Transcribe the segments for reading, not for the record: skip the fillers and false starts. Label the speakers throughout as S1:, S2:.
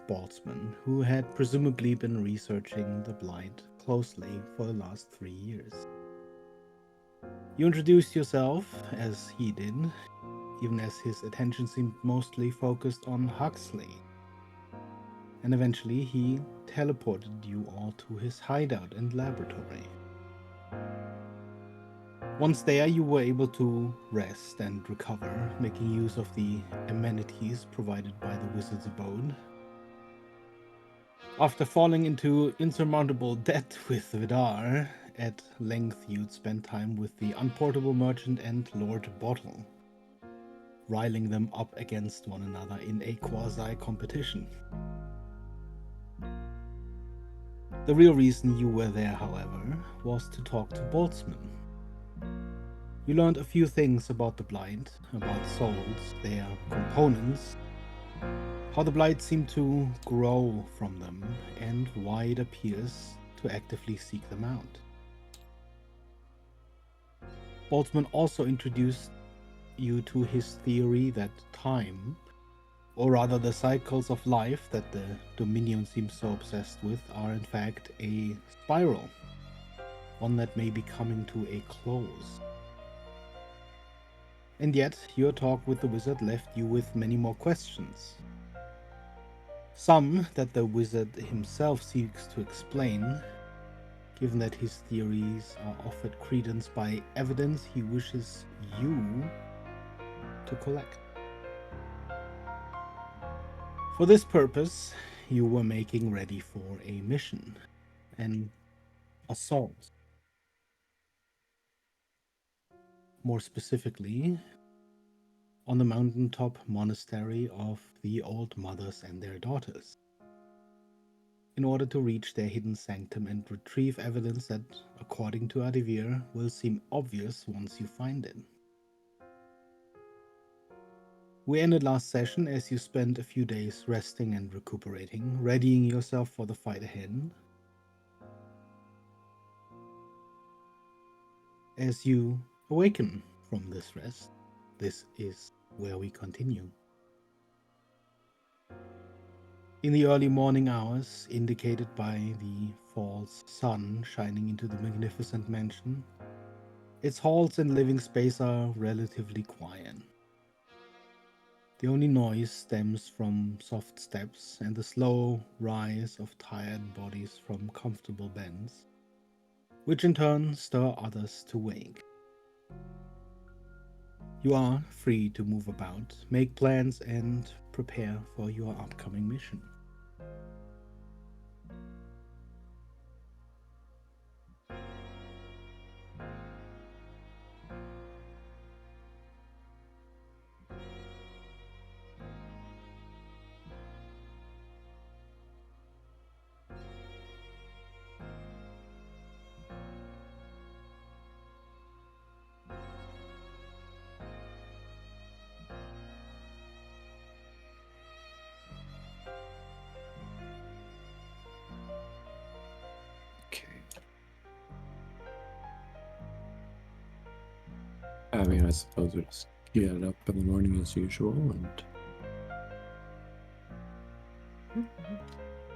S1: Boltzmann, who had presumably been researching the blight closely for the last 3 years. You introduced yourself as he did, even as his attention seemed mostly focused on Huxley. And eventually he teleported you all to his hideout and laboratory. Once there, you were able to rest and recover, making use of the amenities provided by the wizard's abode. After falling into insurmountable debt with Vidar, at length you'd spent time with the unportable merchant and Lord Bottle, riling them up against one another in a quasi-competition. The real reason you were there, however, was to talk to Boltzmann. You learned a few things about the Blight, about souls, their components, how the Blight seemed to grow from them, and why it appears to actively seek them out. Boltzmann also introduced you to his theory that time, or rather the cycles of life that the Dominion seems so obsessed with, are in fact a spiral, one that may be coming to a close. And yet, your talk with the wizard left you with many more questions. Some that the wizard himself seeks to explain, given that his theories are offered credence by evidence he wishes you to collect. For this purpose, you were making ready for a mission, an assault. More specifically, on the mountaintop monastery of the Old Mothers and their daughters, in order to reach their hidden sanctum and retrieve evidence that, according to Adivir, will seem obvious once you find it. We ended last session as you spent a few days resting and recuperating, readying yourself for the fight ahead. As you awaken from this rest, this is where we continue. In the early morning hours, indicated by the false sun shining into the magnificent mansion, its halls and living space are relatively quiet. The only noise stems from soft steps and the slow rise of tired bodies from comfortable beds, which in turn stir others to wake. You are free to move about, make plans, and prepare for your upcoming mission.
S2: Okay. I mean, I suppose we just get up in the morning as usual and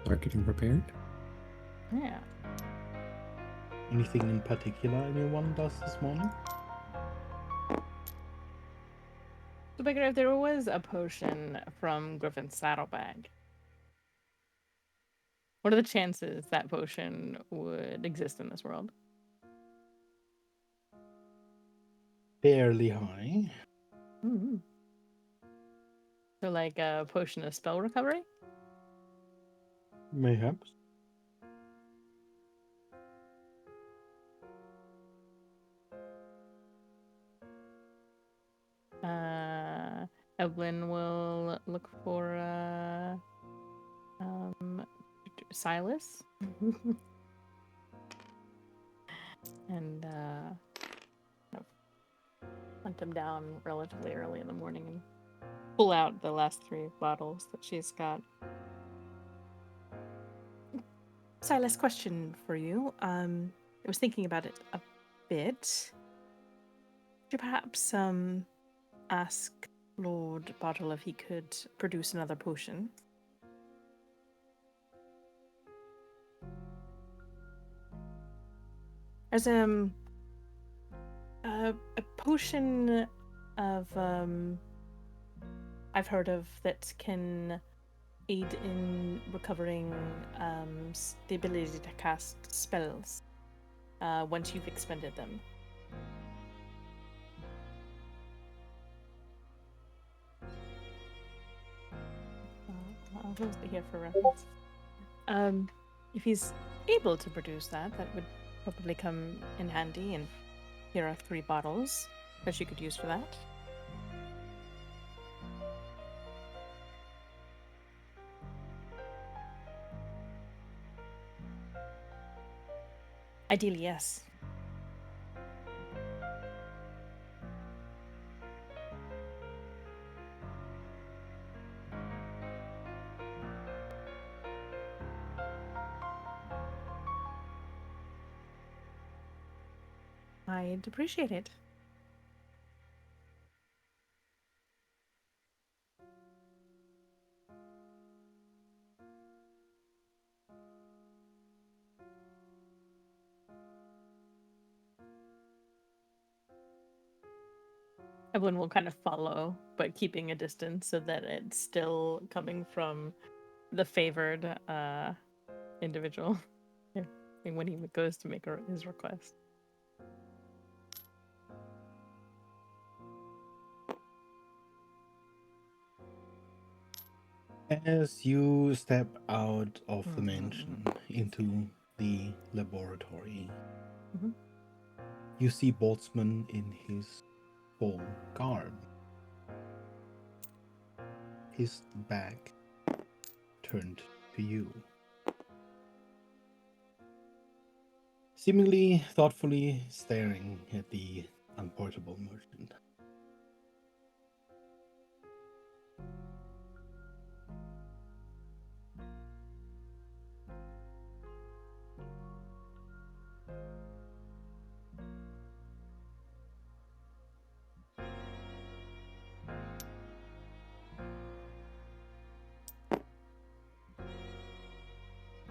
S2: start getting prepared.
S3: Yeah.
S1: Anything in particular anyone does this morning?
S3: So, Baker, if there was a potion from Griffin's saddlebag, what are the chances that potion would exist in this world?
S1: Fairly high.
S3: Mm-hmm. So, like a potion of spell recovery?
S1: Mayhaps.
S3: Evelyn will look for Silas and hunt him down relatively early in the morning and pull out the last 3 bottles that she's got. Silas, question for you. I was thinking about it a bit. Could you perhaps ask Lord Bottle if he could produce another potion? There's a potion of I've heard of that can aid in recovering the ability to cast spells once you've expended them. I'll post it here for reference. If he's able to produce that, that would probably come in handy, and here are 3 bottles that you could use for that. Ideally, yes. I'd appreciate it. Everyone will kind of follow, but keeping a distance so that it's still coming from the favored individual when he goes to make his request.
S1: As you step out of the mansion into the laboratory, you see Boltzmann in his full garb. His back turned to you. Seemingly thoughtfully staring at the unportable merchant.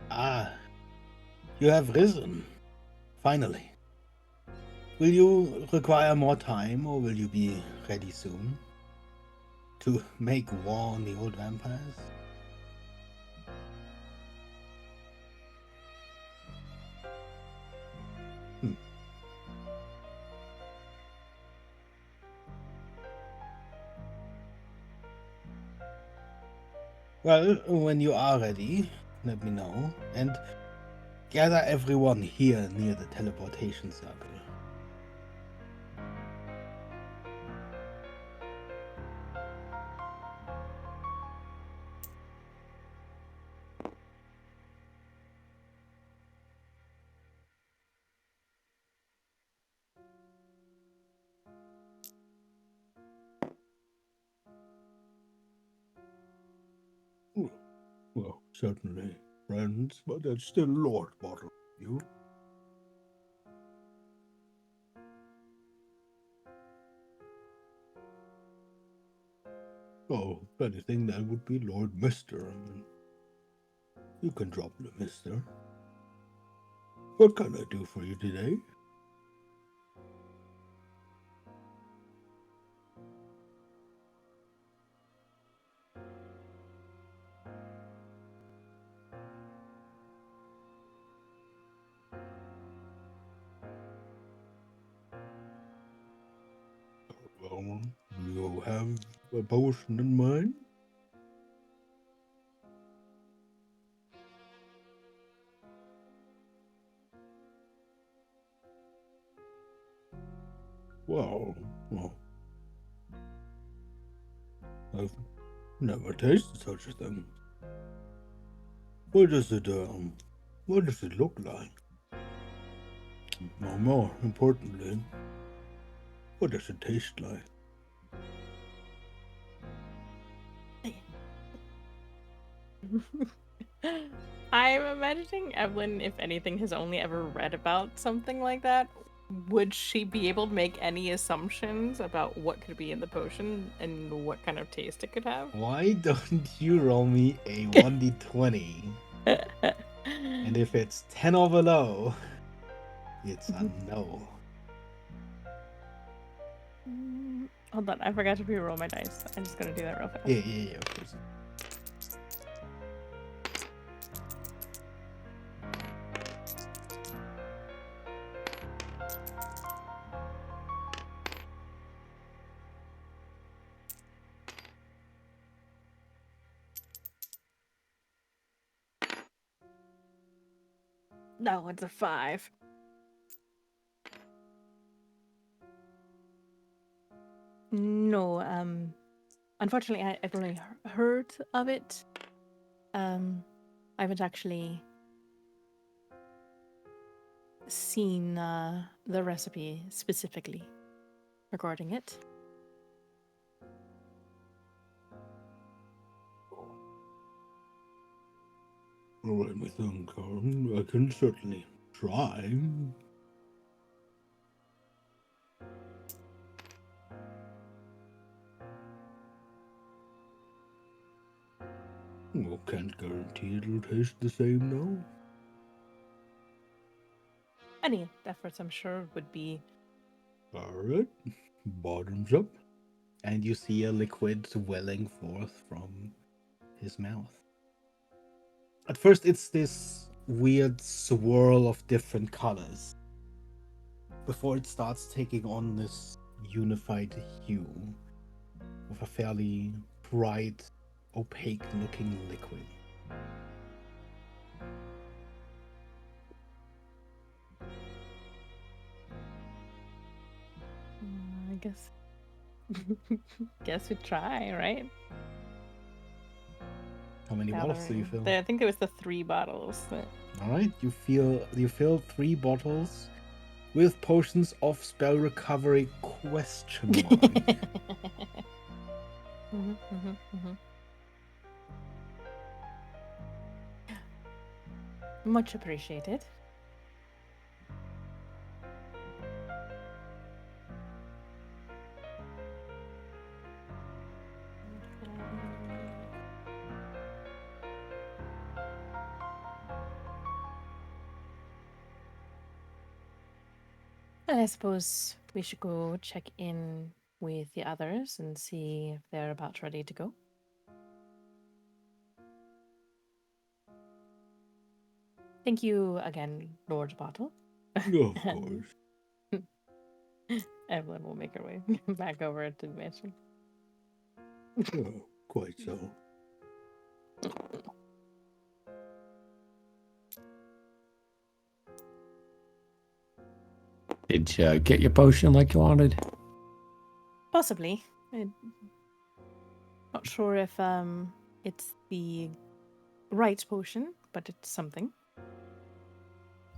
S1: Ah, you have risen. Finally. Will you require more time, or will you be ready soon? To make war on the old vampires? Well, when you are ready, let me know, and gather everyone here near the teleportation circle. Well, certainly, friends, but that's still Lord Bottle, you. Oh, if anything, that would be Lord Mister. I mean, you can drop the Mister. What can I do for you today? Well, you have a potion in mind? Well, I've never tasted such a thing. What does it look like? No, more importantly, what does it taste like?
S3: I'm imagining Evelyn, if anything, has only ever read about something like that. Would she be able to make any assumptions about what could be in the potion and what kind of taste it could have?
S1: Why don't you roll me a 1d20? And if it's 10 or below, It's a no.
S3: Hold on, I forgot to re-roll my dice. I'm just gonna do that real fast.
S1: Yeah, of course.
S3: No, it's a 5. No, unfortunately, I've only heard of it. I haven't actually seen the recipe specifically regarding it.
S1: Well, let me think. I can certainly try. Well, can't guarantee it'll taste the same, no.
S3: Any efforts, I'm sure, would be.
S1: Alright, bottoms up. And you see a liquid welling forth from his mouth. At first, it's this weird swirl of different colors before it starts taking on this unified hue of a fairly bright, opaque looking liquid.
S3: I guess. Guess we try, right?
S1: How many bottles do you fill?
S3: I think it was the 3 bottles.
S1: All right, you fill 3 bottles with potions of spell recovery ?
S3: Much appreciated. And I suppose we should go check in with the others and see if they're about ready to go. Thank you again, Lord Bottle.
S1: Of course.
S3: Evelyn will make her way back over to the mansion.
S1: Oh, quite so.
S2: Did you get your potion like you wanted?
S3: Possibly. I'm not sure if it's the right potion, but it's something.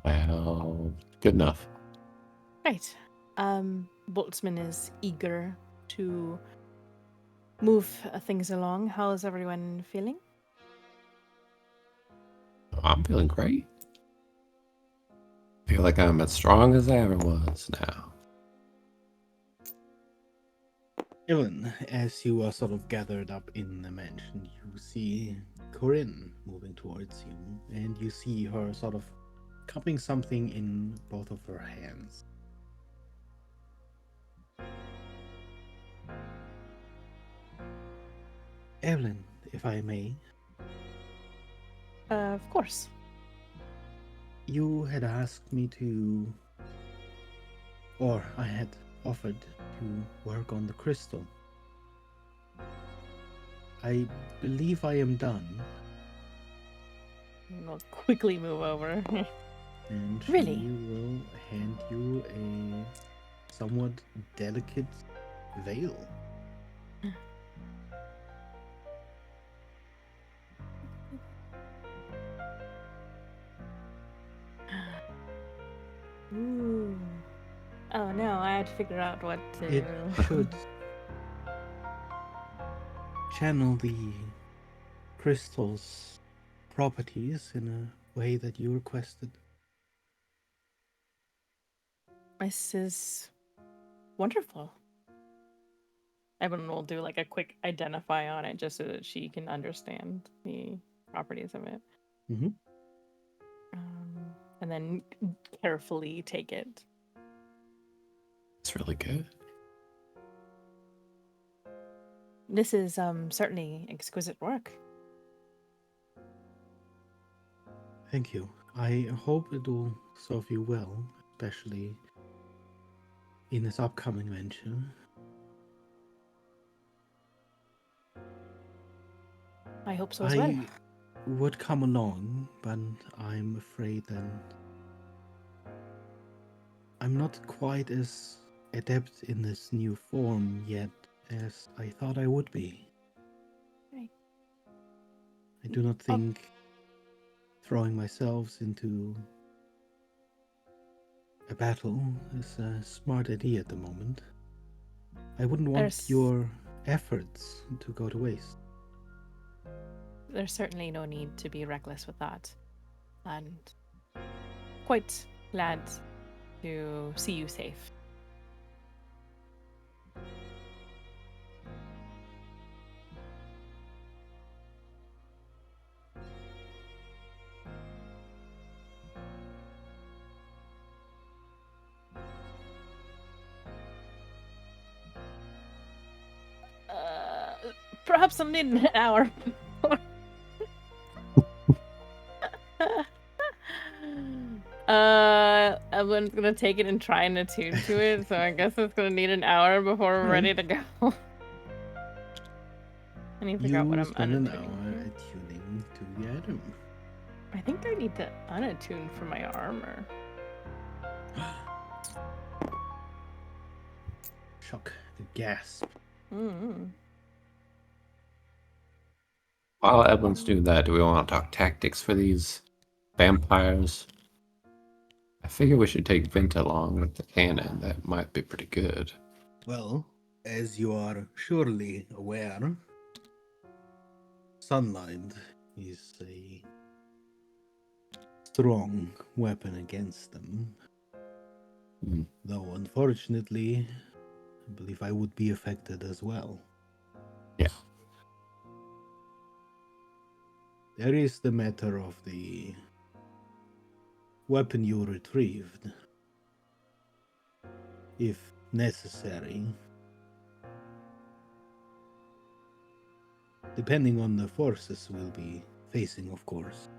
S2: Well, good enough.
S3: Right. Boltzmann is eager to move things along. How's everyone feeling?
S2: I'm feeling great. Feel like I'm as strong as I ever was now.
S1: Evan, as you are sort of gathered up in the mansion, you see Corinne moving towards you, and you see her sort of cupping something in both of her hands. Evelyn, if I may.
S3: Of course.
S1: You had asked me to, or I had offered to work on the crystal. I believe I am done.
S3: We'll quickly move over.
S1: And she
S3: Really?
S1: will hand you a somewhat delicate veil.
S3: Ooh. Oh no, I had to figure out what to.
S1: It should channel the crystal's properties in a way that you requested.
S3: This is wonderful. Evan will do like a quick identify on it just so that she can understand the properties of it.
S1: Mm-hmm.
S3: and then carefully take it.
S2: It's really good.
S3: This is certainly exquisite work.
S1: Thank you. I hope it will serve you well, especially in this upcoming venture.
S3: I hope so as well.
S1: I would come along, but I'm afraid that I'm not quite as adept in this new form yet as I thought I would be.
S3: Right.
S1: I do not think throwing myself into a battle is a smart idea at the moment. I wouldn't want your efforts to go to waste.
S3: There's certainly no need to be reckless with that. And quite glad to see you safe. Perhaps I'll need an hour. Evelyn's gonna take it and try and attune to it, so I guess it's gonna need an hour before we're ready to go. I need to figure out what I'm
S1: spend an
S3: unattuning
S1: hour
S3: to.
S1: attuning to the item.
S3: I think I need to unattune for my armor.
S1: Shock. A gasp.
S3: Mm-hmm.
S2: While Evelyn's doing that, do we want to talk tactics for these vampires? I figure we should take Vint along with the cannon. That might be pretty good.
S1: Well, as you are surely aware, sunlight is a strong weapon against them. Though, unfortunately, I believe I would be affected as well.
S2: Yeah.
S1: There is the matter of the weapon you retrieved. If necessary, depending on the forces we'll be facing, of course.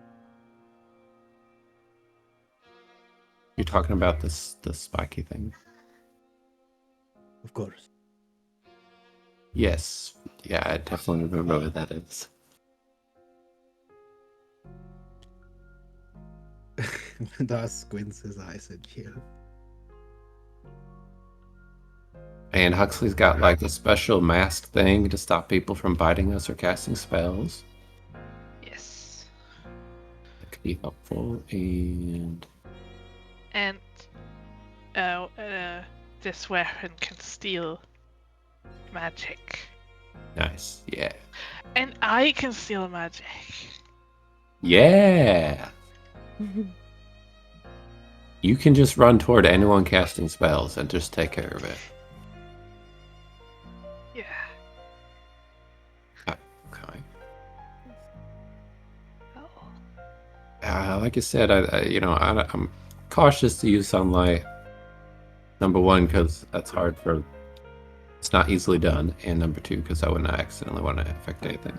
S2: You're talking about the spiky thing?
S1: Of course.
S2: Yes. Yeah, I definitely remember what that is.
S1: Das squints his eyes at you.
S2: And Huxley's got like a special mask thing to stop people from biting us or casting spells.
S4: Yes.
S2: That could be helpful. And
S4: this weapon can steal magic.
S2: nice. Yeah.
S4: And I can steal magic.
S2: Yeah. You can just run toward anyone casting spells and just take care of it.
S4: Yeah.
S2: Okay.
S4: Oh.
S2: Like I said, I'm cautious to use sunlight. Number one, because that's hard for. It's not easily done, and number two, because I wouldn't accidentally want to affect anything.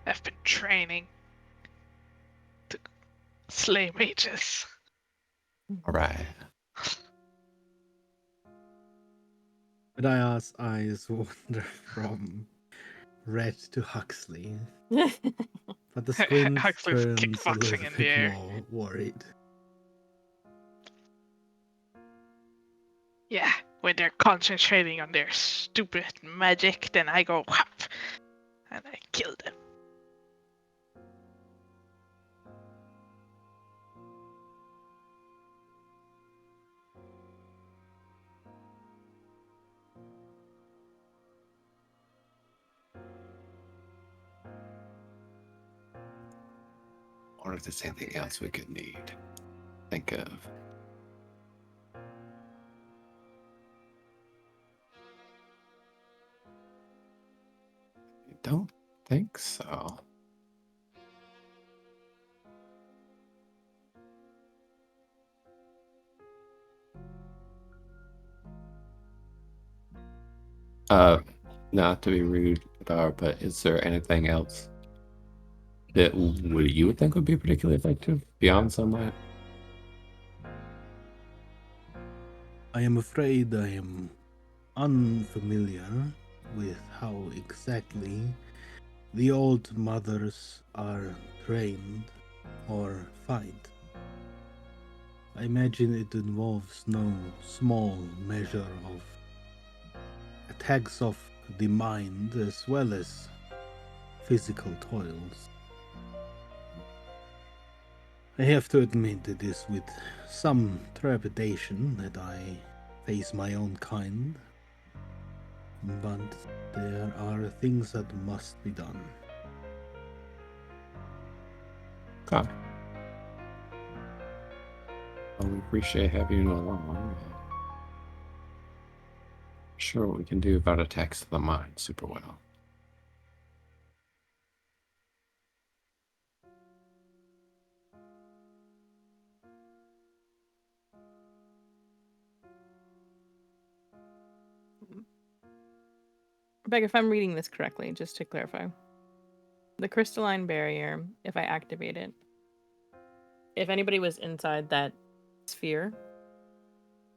S4: I've been training to slay mages.
S2: All right.
S1: Raya's eyes wander from Red to Huxley. But the squint
S4: Huxley's
S1: turns a
S4: kickboxing
S1: little
S4: in the
S1: bit
S4: air.
S1: more worried.
S4: Yeah, when they're concentrating on their stupid magic, then I go whap, and I kill them.
S2: Or if there's anything else we could think of. I don't think so. Not to be rude, but is there anything else that you would think would be particularly effective beyond sunlight?
S1: I am afraid I am unfamiliar with how exactly the old mothers are trained or fight. I imagine it involves no small measure of attacks of the mind as well as physical toils. I have to admit it is with some trepidation that I face my own kind, but there are things that must be done.
S2: Okay. Well, we appreciate having you along. Sure, what we can do about attacks of the mind super well.
S3: Rebecca, if I'm reading this correctly, just to clarify, the crystalline barrier, if I activate it, if anybody was inside that sphere,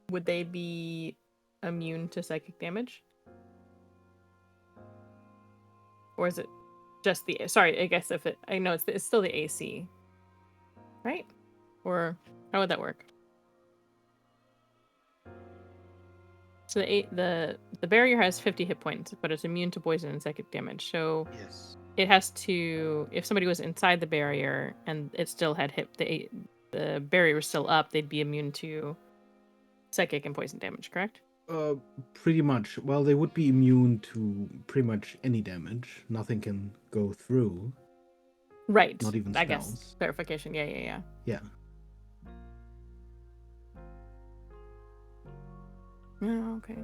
S3: would they be immune to psychic damage? Or is it just the... Sorry, I guess if it... I know it's still the AC, right? Or how would that work? So the barrier has 50 hit points, but it's immune to poison and psychic damage. So
S1: Yes.
S3: it has to... If somebody was inside the barrier and it still had hit... The barrier was still up, they'd be immune to psychic and poison damage, correct?
S1: Pretty much. Well, they would be immune to pretty much any damage. Nothing can go through.
S3: Right.
S1: Not even
S3: I
S1: spells.
S3: guess. Clarification. Yeah.
S1: Yeah.
S3: Oh, okay.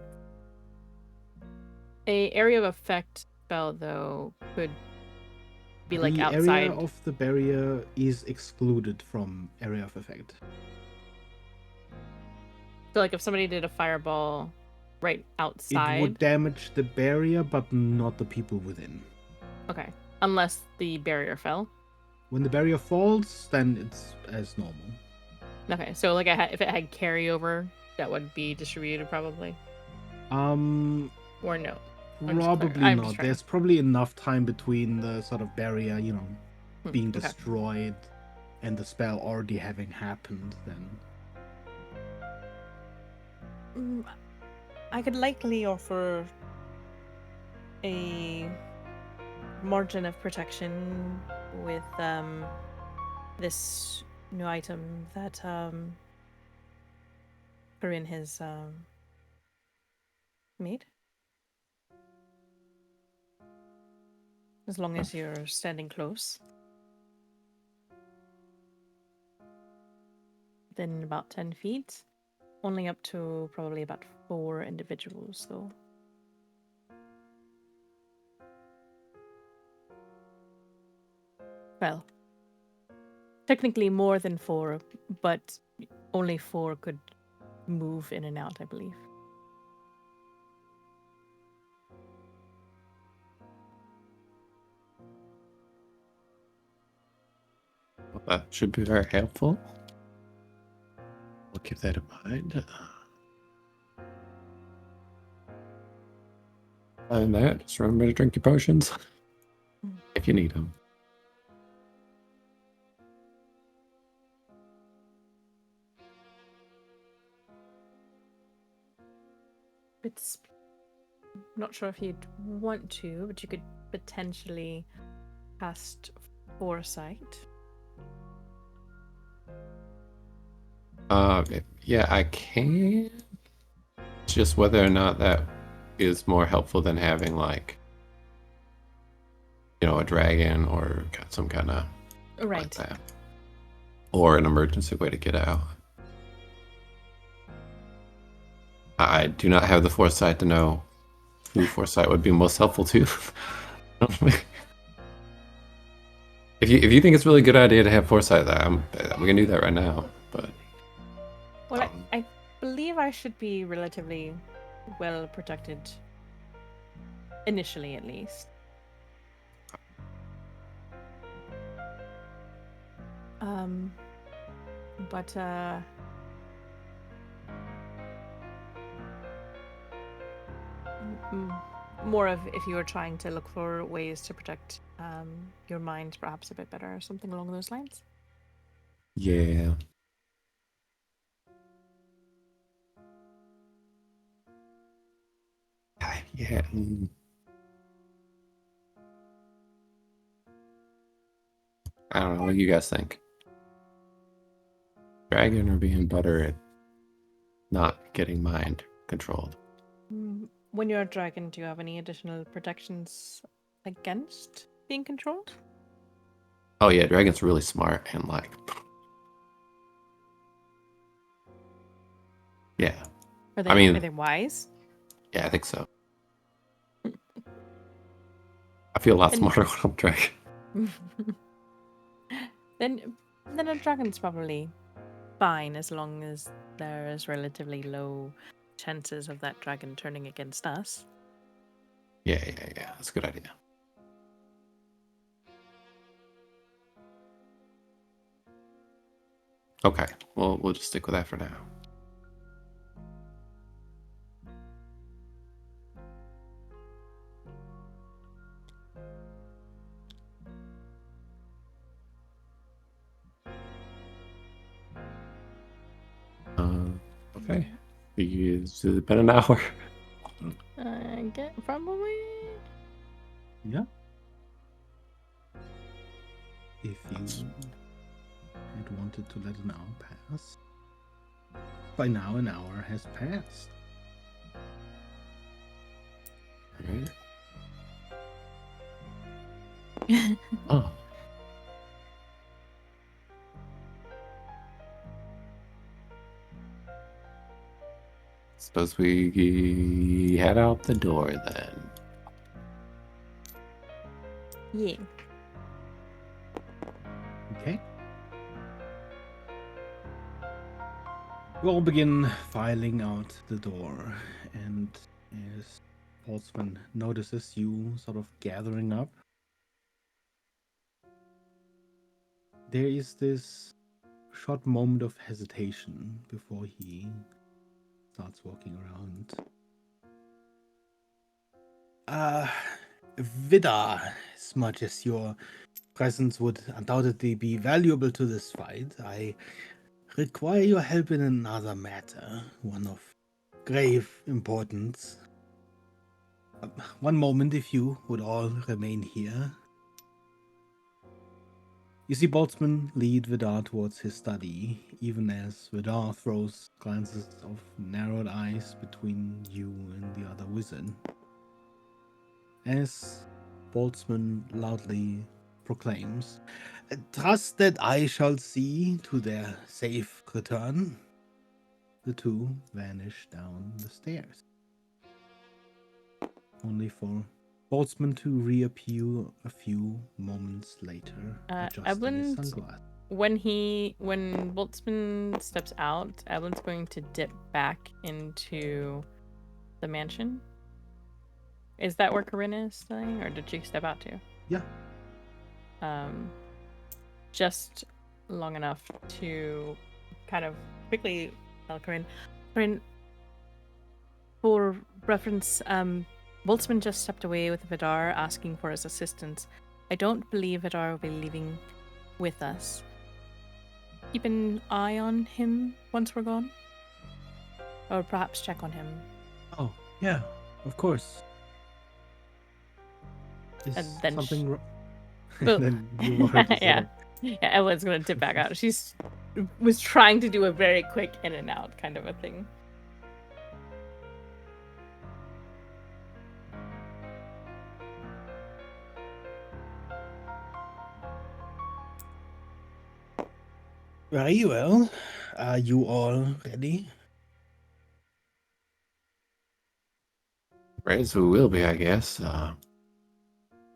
S3: A area of effect spell, though, could be like
S1: the
S3: outside.
S1: area of the barrier is excluded from area of effect.
S3: So, like, if somebody did a fireball right outside,
S1: It would damage the barrier, but not the people within.
S3: Okay, unless the barrier fell.
S1: When the barrier falls, then it's as normal.
S3: Okay, so like, if it had carryover, that would be distributed probably. Or no.
S1: Probably not. There's probably enough time between the sort of barrier, being
S3: Okay.
S1: destroyed and the spell already having happened then.
S3: I could likely offer a margin of protection with this new item that Corinne has made. As long as you're standing close. Then about 10 feet. Only up to probably about 4 individuals, though. Well, technically more than 4, but only 4 could move in and out, I believe.
S2: Well, that should be very helpful. We'll keep that in mind. Other than that, just remember to drink your potions if you need them.
S3: It's not sure if you'd want to, but you could potentially cast Foresight.
S2: Yeah, I can. It's just whether or not that is more helpful than having, like, a dragon or some kind of
S3: Right.
S2: like that, or an emergency way to get out. I do not have the foresight to know who foresight would be most helpful to. If you think it's a really good idea to have foresight, we can do that right now. But
S3: well, I believe I should be relatively well protected Initially, at least. But more of if you were trying to look for ways to protect your mind perhaps a bit better, or something along those lines.
S2: Yeah. Yeah. I don't know. What do you guys think? Dragon or being better at not getting mind controlled?
S3: When you're a dragon, do you have any additional protections against being controlled?
S2: Oh yeah, dragon's really smart and like, yeah.
S3: Are they,
S2: I mean,
S3: are they wise?
S2: yeah, I think so. I feel a lot smarter when I'm dragon.
S3: then a dragon's probably fine as long as there is relatively low chances of that dragon turning against us.
S2: Yeah. That's a good idea. Okay, well, we'll just stick with that for now. Okay. It's been an hour.
S3: I get probably.
S1: Yeah. If you had wanted to let an hour pass, by now an hour has passed.
S2: Right. Oh. Suppose we head out the door then.
S3: Yeah.
S1: Okay. You all begin filing out the door, and as Boltzmann notices you sort of gathering up, there is this short moment of hesitation before he starts walking around. Vidar, as much as your presence would undoubtedly be valuable to this fight, I require your help in another matter, one of grave importance. One moment, if you would all remain here. You see Boltzmann lead Vidar towards his study, even as Vidar throws glances of narrowed eyes between you and the other wizard. As Boltzmann loudly proclaims, "Trust that I shall see to their safe return," the two vanish down the stairs, only for Boltzmann to reappear a few moments later, adjusting his sunglasses.
S3: When Boltzmann steps out, Evelyn's going to dip back into the mansion. Is that where Corinne is staying, or did she step out too?
S1: Yeah.
S3: Just long enough to kind of quickly tell Corinne, for reference, Boltzmann just stepped away with Vidar asking for his assistance. I don't believe Vidar will be leaving with us. Keep an eye on him once we're gone? Or perhaps check on him.
S1: Oh, yeah, of course. Is
S3: And then
S1: something wrong?
S3: Boom.
S1: Then you are
S3: Yeah, Evelyn's gonna dip back out. She's was trying to do a very quick in and out kind of a thing.
S1: Very well. Are you all ready?
S2: Right, so we will be, I guess.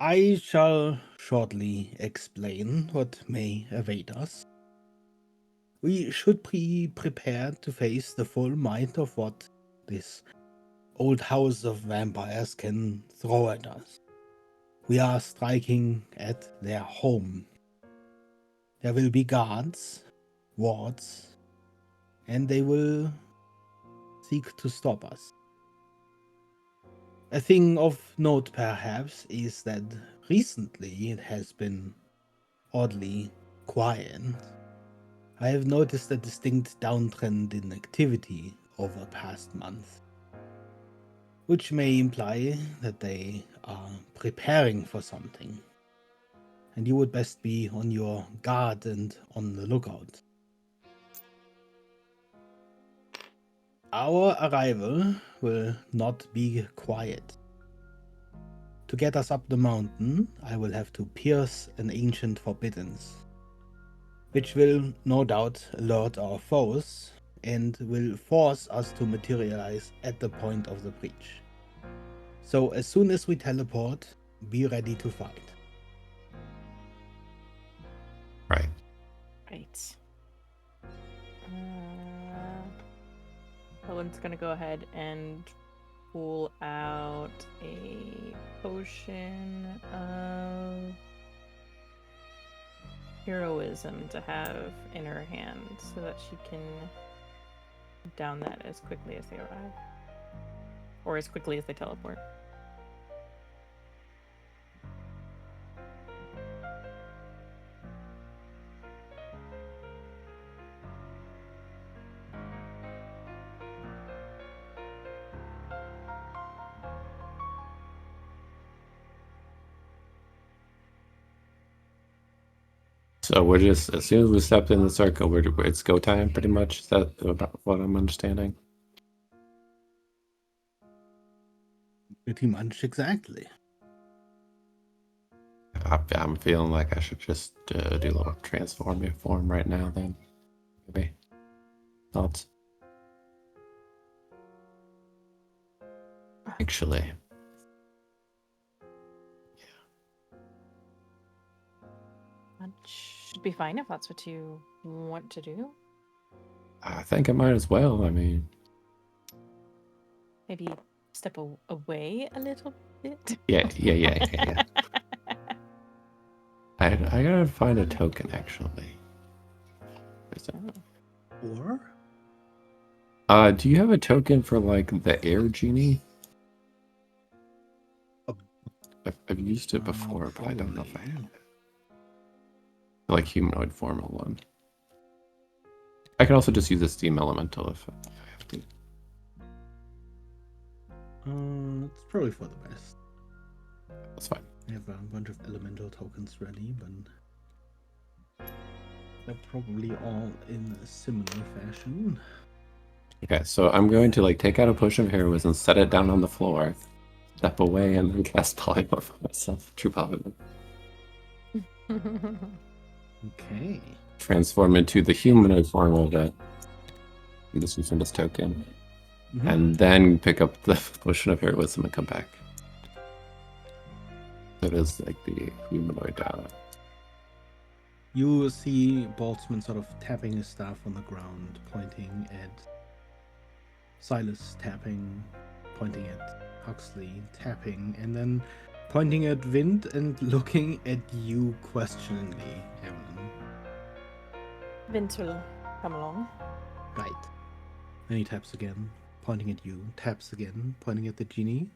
S1: I shall shortly explain what may await us. We should be prepared to face the full might of what this old house of vampires can throw at us. We are striking at their home. There will be guards, wards, and they will seek to stop us. A thing of note, perhaps, is that recently it has been oddly quiet. I have noticed a distinct downtrend in activity over past months, which may imply that they are preparing for something, and you would best be on your guard and on the lookout. Our arrival will not be quiet. To get us up the mountain, I will have to pierce an ancient forbiddance, which will no doubt alert our foes and will force us to materialize at the point of the breach. So as soon as we teleport, be ready to fight.
S2: Right.
S3: Right. Owen's gonna go ahead and pull out a potion of heroism to have in her hand so that she can down that as quickly as they arrive. Or as quickly as they teleport.
S2: So we're just, as soon as we stepped in the circle, it's go time pretty much. Is that about what I'm understanding?
S1: Pretty much exactly.
S2: I'm feeling like I should just do a little transform form right now then. Maybe. Thoughts? Actually.
S3: That should be fine if that's what you want to do.
S2: I think I might as well. I mean,
S3: Maybe step away a little bit.
S2: yeah. I gotta find a token actually.
S1: Or
S2: Do you have a token for like the air genie? I've used it before, but I don't know if I have it. Like humanoid form one. I can also just use a steam elemental if I have to.
S1: It's probably for the best.
S2: That's fine.
S1: I have a bunch of elemental tokens ready, but they're probably all in a similar fashion.
S2: Okay, so I'm going to like take out a potion of heroism, set it down on the floor, step away, and then cast polymorph on myself. True polymorph.
S1: Okay.
S2: Transform into the humanoid form of it. This is from this token.
S1: Mm-hmm.
S2: And then pick up the potion of heroism and come back. That is like the humanoid.
S1: You see Boltzmann sort of tapping his staff on the ground, pointing at Silas, tapping, pointing at Huxley, tapping, and then pointing at Vint and looking at you questioningly, Evelyn.
S3: Vince will come along.
S1: Right. Then he taps again, pointing at you, taps again, pointing at the genie.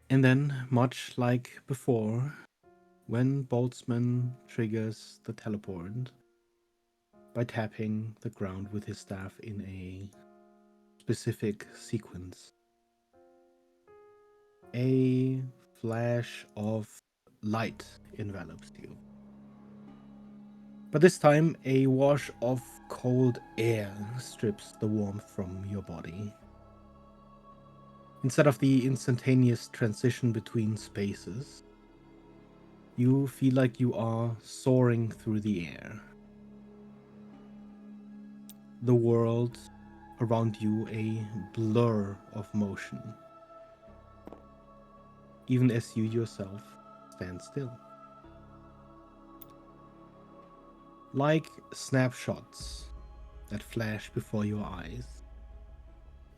S1: And then, much like before, when Boltzmann triggers the teleport by tapping the ground with his staff in a specific sequence, a flash of light envelops you. But this time, a wash of cold air strips the warmth from your body. Instead of the instantaneous transition between spaces, you feel like you are soaring through the air. The world around you a blur of motion, even as you yourself stand still. Like snapshots that flash before your eyes,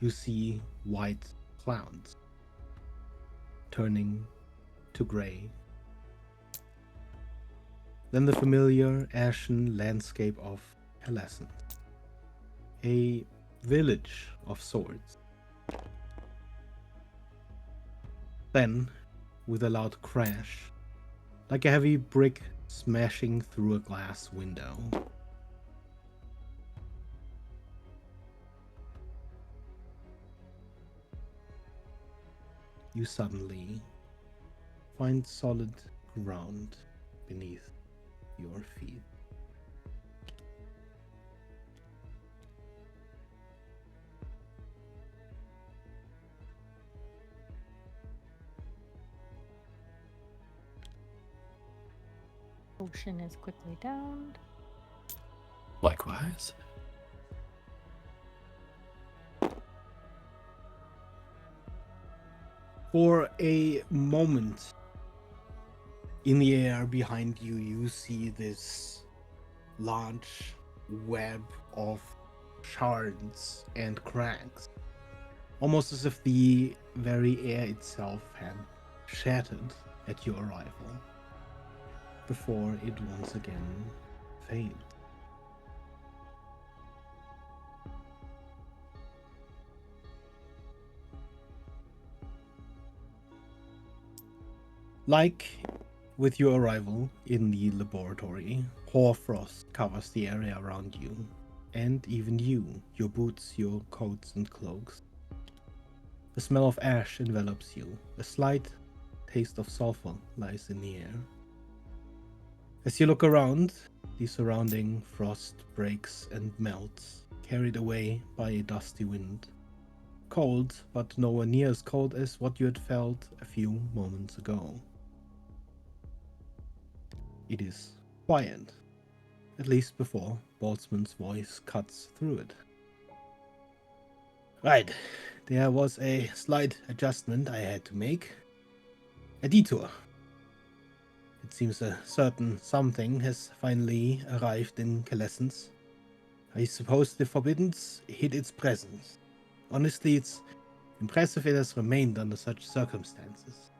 S1: you see white clouds turning to gray. Then the familiar ashen landscape of Helescent. A village of sorts. Then, with a loud crash, like a heavy brick smashing through a glass window, you suddenly find solid ground beneath your feet.
S3: Ocean is quickly downed.
S2: Likewise.
S1: For a moment, in the air behind you, you see this large web of shards and cracks, almost as if the very air itself had shattered at your arrival, before it once again fades. Like with your arrival in the laboratory, hoarfrost covers the area around you, and even you, your boots, your coats and cloaks. The smell of ash envelops you. A slight taste of sulfur lies in the air. As you look around, the surrounding frost breaks and melts, carried away by a dusty wind. Cold, but nowhere near as cold as what you had felt a few moments ago. It is quiet, at least before Boltzmann's voice cuts through it. Right, there was a slight adjustment I had to make. A detour. It seems a certain something has finally arrived in Calescence. I suppose the Forbiddens hid its presence. Honestly, it's impressive it has remained under such circumstances.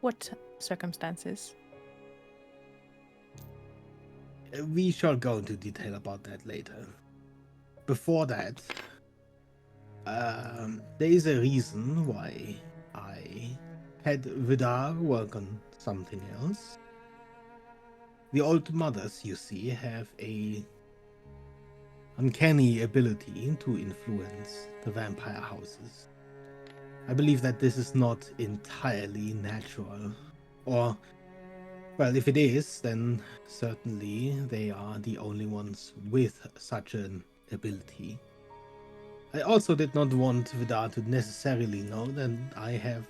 S3: What circumstances?
S1: We shall go into detail about that later. Before that, there is a reason why I had Vidar work on something else. The old mothers, you see, have a uncanny ability to influence the vampire houses. I believe that this is not entirely natural. Or, well, if it is, then certainly they are the only ones with such an ability. I also did not want Vidar to necessarily know that I have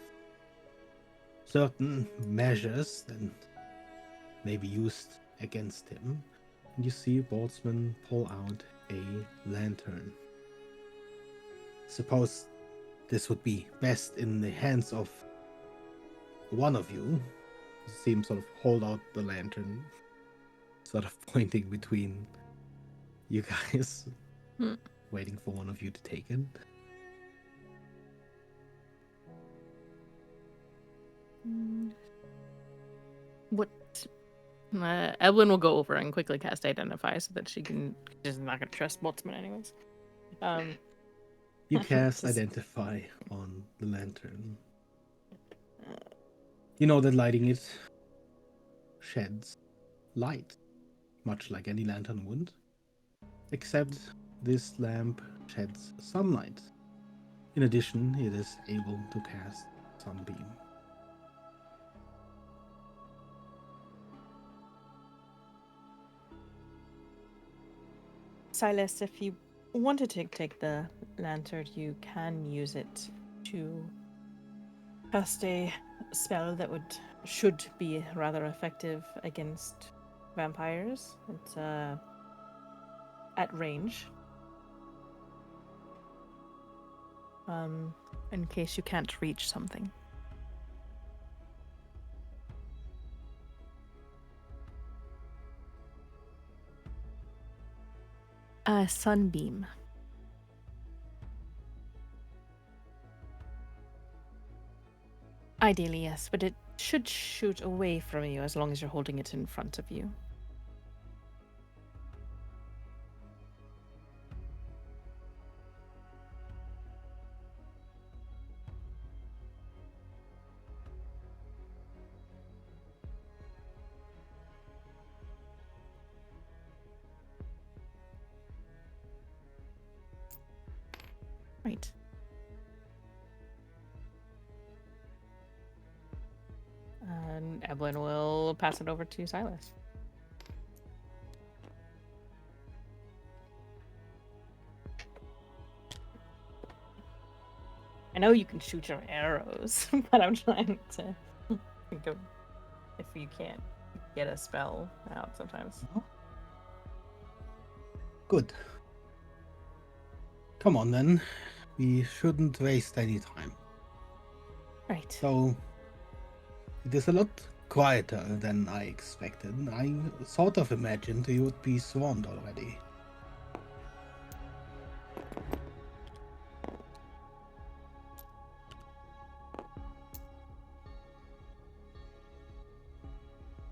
S1: certain measures that may be used against him. And you see Boltzmann pull out a lantern. Suppose this would be best in the hands of one of you. See him sort of hold out the lantern, sort of pointing between you guys, waiting for one of you to take it.
S3: What? Evelyn will go over and quickly cast Identify so that she can. She's not going to trust Boltzmann anyways.
S1: You cast
S3: Just-
S1: Identify on the lantern. You know that lighting it sheds light, much like any lantern would, except this lamp sheds sunlight. In addition, it is able to cast sunbeam.
S3: Silas, if you wanted to take the lantern, you can use it to cast a spell that should be rather effective against vampires. It's at range. In case you can't reach something. A sunbeam. Ideally, yes, but it should shoot away from you as long as you're holding it in front of you. Right. And Evelyn will pass it over to Silas. I know you can shoot your arrows, but I'm trying to think of if you can't get a spell out sometimes.
S1: Good. Come on then. We shouldn't waste any time.
S3: Right.
S1: So, it is a lot quieter than I expected. I sort of imagined you would be swarmed already.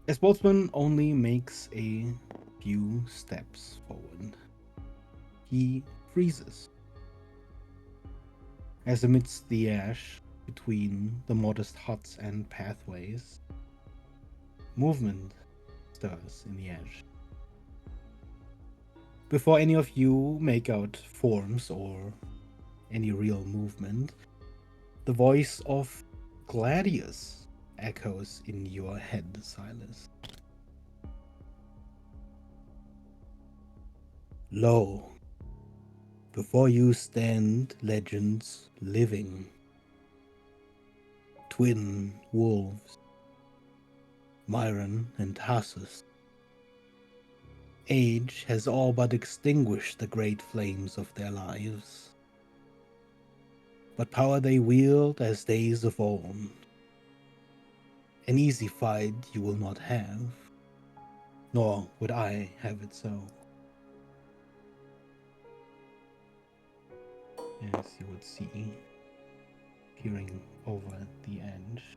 S1: A sportsman only makes a few steps forward. He freezes. As amidst the ash between the modest huts and pathways, movement stirs in the ash. Before any of you make out forms or any real movement, the voice of Gladius echoes in your head, Silas. Lo, before you stand legends living, twin wolves, Myron and Tassus. Age has all but extinguished the great flames of their lives, but power they wield as days of old. An easy fight you will not have, nor would I have it so. As you would see, peering over the edge,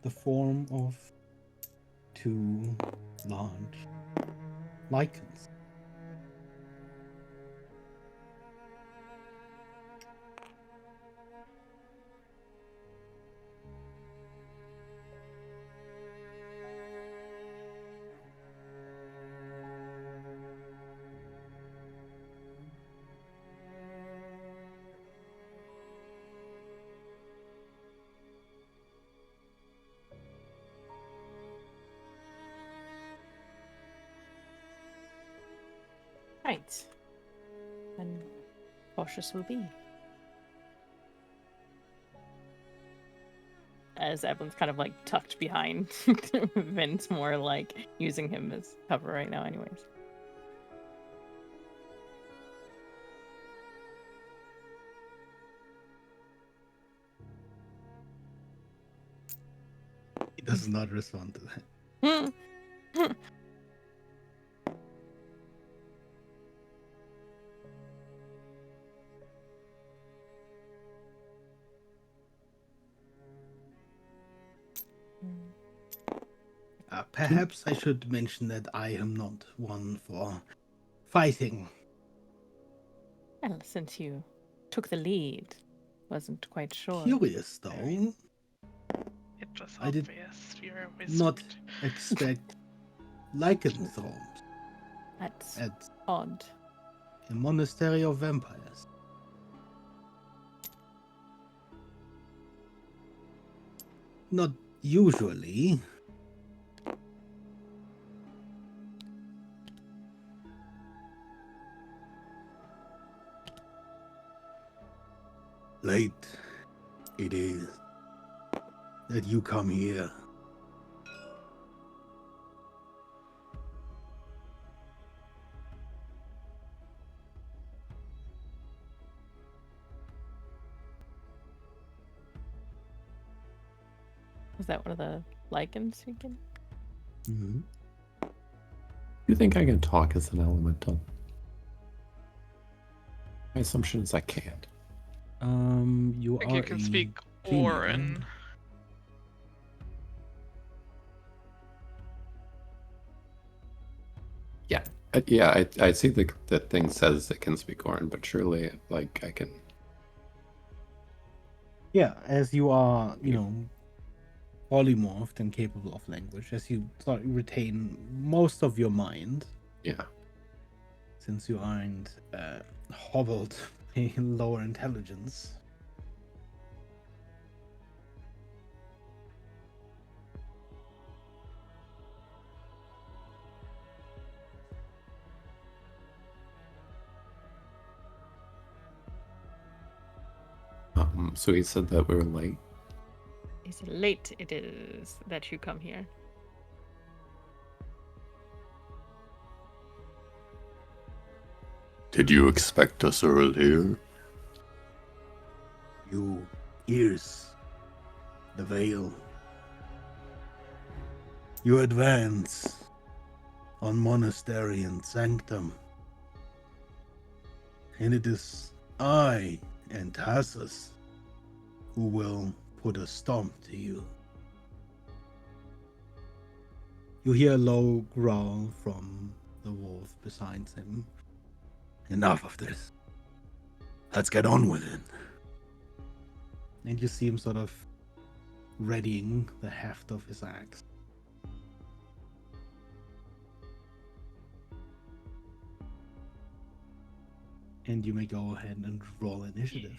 S1: the form of two large lichens.
S3: Right. And cautious will be. As Evelyn's kind of like tucked behind Vince, more like using him as cover right now, anyways.
S1: He does not respond to that. Perhaps I should mention that I am not one for fighting.
S3: Well, since you took the lead, wasn't quite sure.
S1: Curious, though.
S4: It was
S1: I did
S4: obvious you're a
S1: not
S4: wizard.
S1: expect lycanthropes
S3: That's
S1: at
S3: odd.
S1: a monastery of vampires. Not usually. Late it is that you come here.
S3: Was that one of the lichens you can?
S1: Mm-hmm.
S2: You think I can talk as an elemental? My assumption is I can't.
S1: You
S4: I think
S1: are
S4: you can speak
S1: cleaner.
S4: Orin.
S2: Yeah. Yeah, I see the thing says it can speak Orin, but surely, like, I can...
S1: Yeah, as you are, polymorphed and capable of language, as you sort of retain most of your mind,
S2: Yeah.
S1: since you aren't hobbled by lower intelligence.
S2: So he said that we were late.
S3: Is it late it is that you come here?
S2: Did you expect us earlier?
S1: You pierce the veil. You advance on monastery and sanctum. And it is I and Tassus who will put a stop to you. You hear a low growl from the wolf beside him. Enough of this. Let's get on with it. And you see him sort of readying the heft of his axe. And you may go ahead and roll initiative.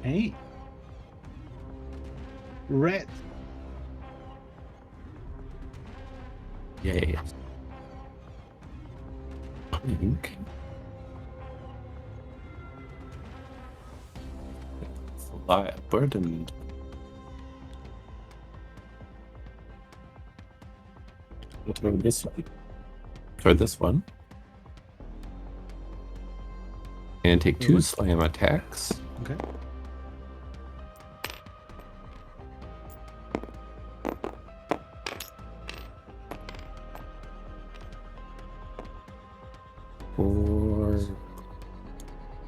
S1: Okay. Red.
S2: Yay. Pink. It's a lot burdened. Toward this one. Toward this one. And take 2 slam attacks.
S1: Okay.
S2: For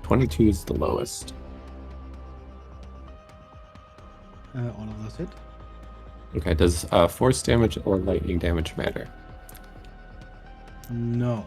S2: 22 is the lowest.
S1: All of those hit.
S2: Okay, does force damage or lightning damage matter?
S1: No.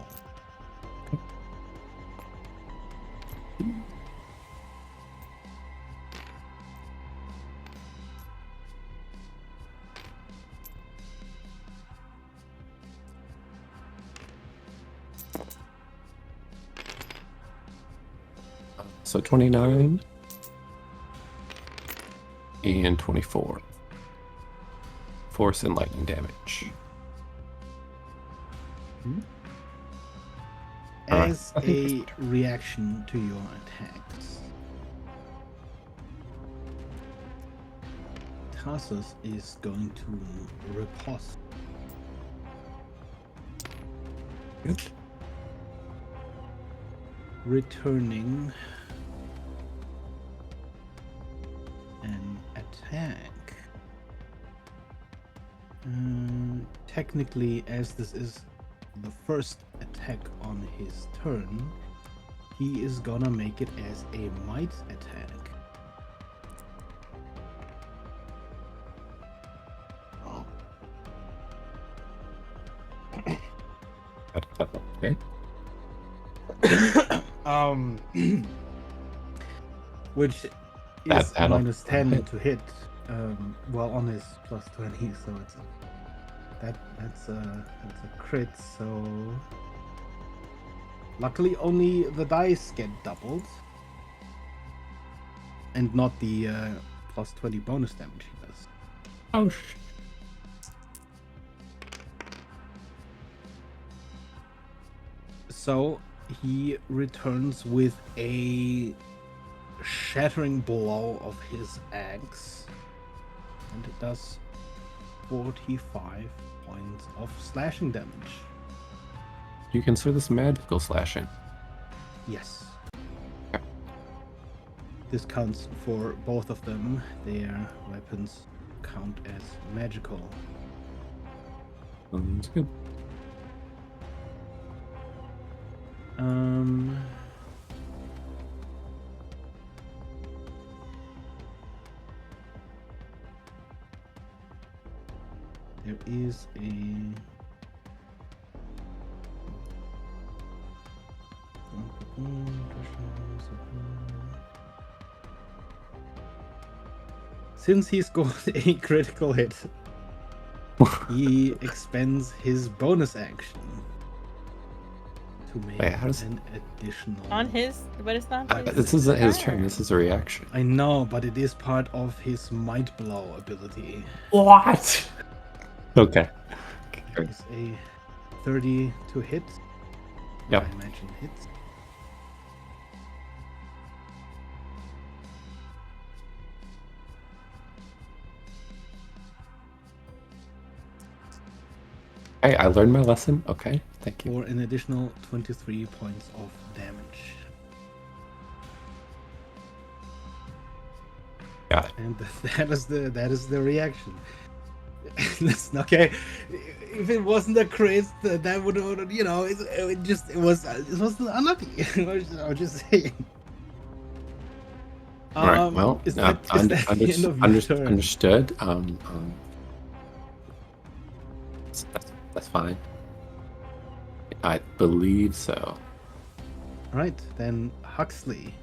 S2: So 29 and 24. Force and lightning damage.
S1: As a reaction to your attacks, Casus is going to riposte. Returning an attack. Technically, as this is the first attack on his turn, he is gonna make it as a might attack.
S2: Okay.
S1: Which is
S2: That'll-
S1: minus 10
S2: hit.
S1: to hit. Well, on his plus 20, so it's that's a crit. So luckily, only the dice get doubled, and not the plus 20 bonus damage he does.
S2: Oh,
S1: So he returns with a shattering blow of his axe, and it does 45 points of slashing damage.
S2: you consider this magical slashing?
S1: Yes. This counts for both of them. Their weapons count as magical.
S2: Sounds good.
S1: There is a since he scored a critical hit, he expends his bonus action to make
S2: Wait, how does-
S1: an additional.
S3: On his, but it's not his.
S2: This isn't his turn. This is a reaction.
S1: I know, but it is part of his might blow ability.
S2: What? Okay.
S1: It's a 30 to hit.
S2: Yep.
S1: I imagine hits.
S2: Hey, I learned my lesson. Okay, thank you.
S1: For an additional 23 points of damage.
S2: Got it.
S1: And that is the reaction. Listen, okay. If it wasn't a crit, that would have, you know, it was unlucky. I was just saying.
S2: All right. Well,
S1: is that the end of your turn?
S2: understood. That's fine. I believe so.
S1: All right, then Huxley.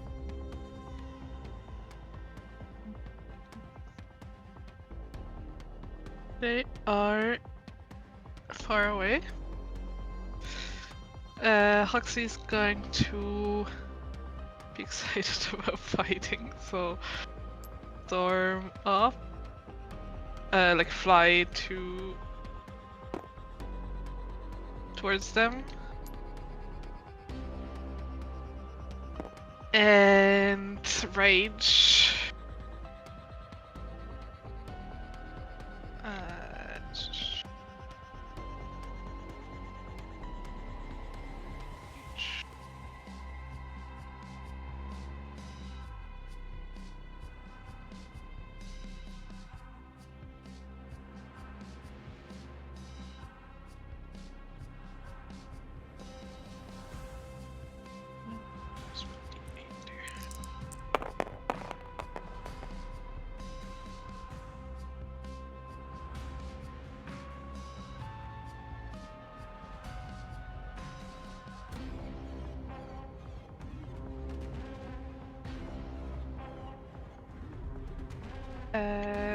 S4: They are far away. Huxley's going to be excited about fighting, so storm up, like fly towards them, and rage.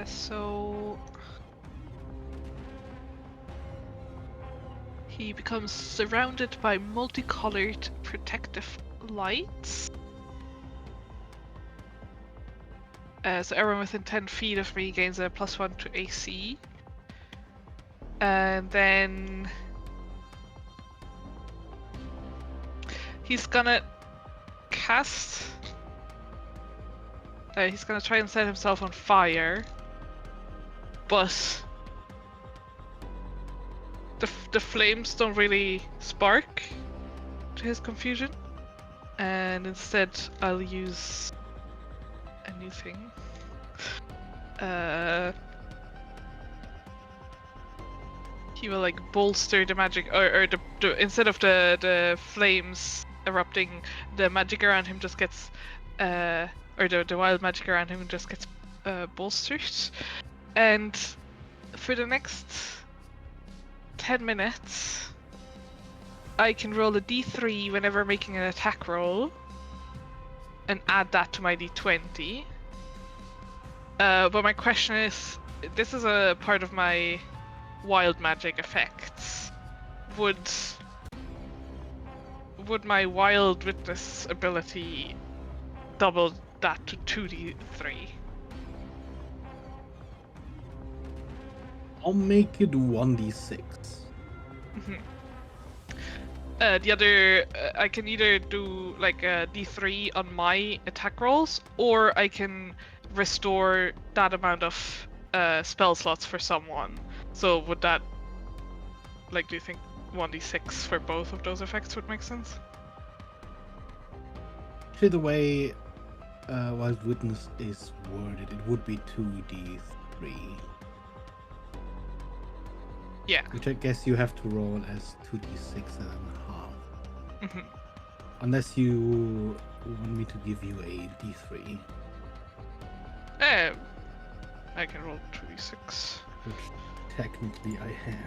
S4: So he becomes surrounded by multicolored protective lights. So everyone within 10 feet of me gains a +1 to AC. And then he's gonna cast... he's gonna try and set himself on fire. but the flames don't really spark to his confusion, and instead I'll use a new thing. He will like bolster the magic, or the instead of the flames erupting, the magic around him just gets, or the wild magic around him just gets bolstered, and for the next 10 minutes, I can roll a d3 whenever making an attack roll, and add that to my d20. But my question is, this is a part of my wild magic effects. Would my wild witness ability double that to 2d3?
S1: I'll make it 1d6.
S4: The other, I can either do like a d3 on my attack rolls, or I can restore that amount of spell slots for someone. So would that, like, do you think 1d6 for both of those effects would make sense?
S1: Actually, the way Wild Witness is worded, it would be 2d3.
S4: Yeah.
S1: Which I guess you have to roll as 2d6 and a half.
S4: Mhm.
S1: Unless you want me to give you a d3,
S4: I can roll 2d6.
S1: which technically I have.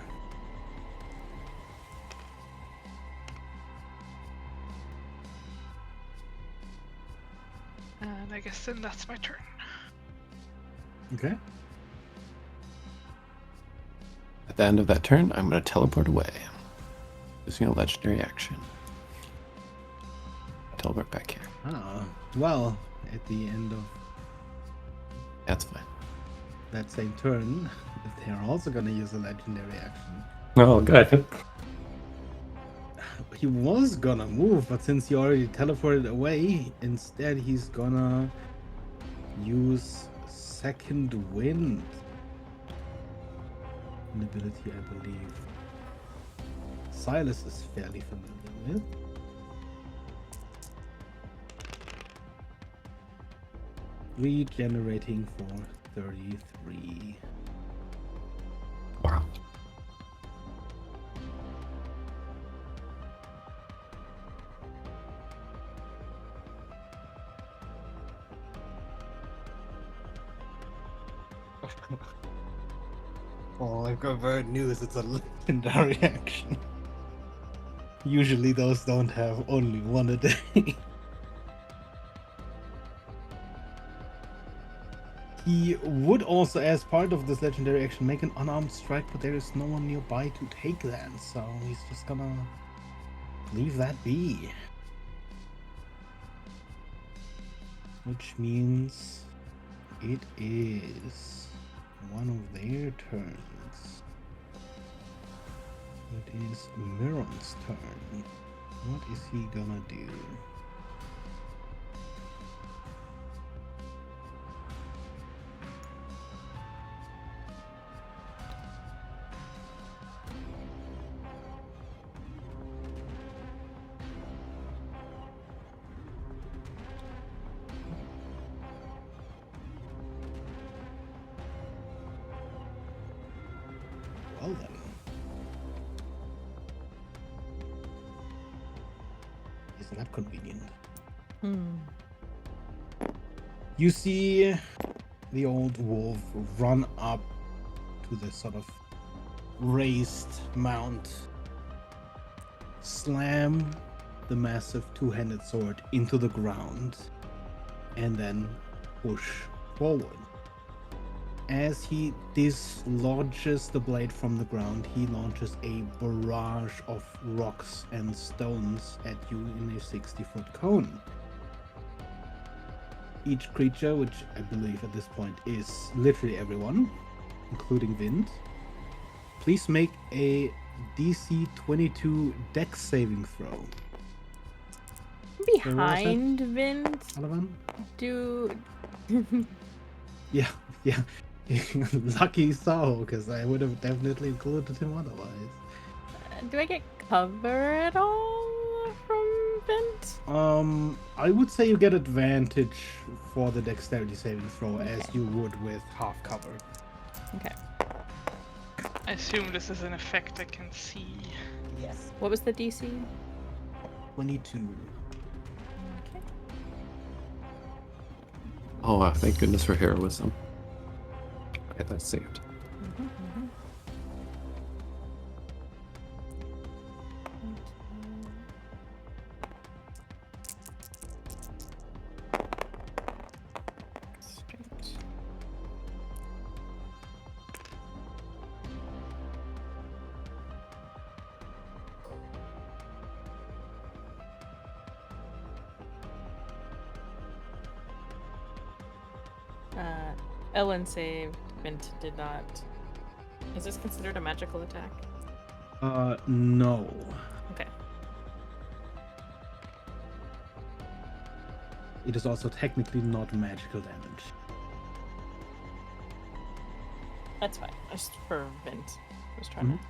S4: And I guess then that's my turn.
S1: Okay.
S2: At the end of that turn, I'm going to teleport away. Using a legendary action. Teleport back here.
S1: Ah, well, at the end of
S2: That's fine.
S1: that same turn, they're also gonna use a legendary action.
S2: Oh, good.
S1: He was gonna move, but since he already teleported away, instead he's gonna use Second Wind. An ability I believe Silas is fairly familiar with. Regenerating for 33.
S2: Wow.
S1: Oh, I've got bad news. It's a legendary action. Usually those don't have only one a day. He would also, as part of this legendary action, make an unarmed strike, but there is no one nearby to take that, so he's just gonna leave that be. Which means it is one of their turns. It is Miron's turn. What is he gonna do? Well then. Isn't that convenient? You see the old wolf run up to the sort of raised mount, slam the massive two-handed sword into the ground, and then push forward. As he dislodges the blade from the ground, he launches a barrage of rocks and stones at you in a 60-foot cone. Each creature, which I believe at this point is literally everyone, including Vind, please make a DC 22 Dex saving throw.
S3: Behind Vint,
S1: Sullivan?
S3: do
S1: Yeah. Lucky so, because I would have definitely included him otherwise.
S3: Do I get cover at all from Vent?
S1: I would say you get advantage for the dexterity saving throw as
S3: Okay.
S1: you would with half cover.
S3: Okay.
S4: I assume this is an effect I can see.
S1: Yes.
S3: What was the DC?
S1: 22.
S3: Okay.
S2: Oh, thank goodness for heroism. Okay, that's saved.
S3: Straight. Ellen saved. Vint did not. Is this considered a magical attack?
S1: No.
S3: Okay.
S1: It is also technically not magical damage.
S3: That's fine. Just for Vint. I was trying to.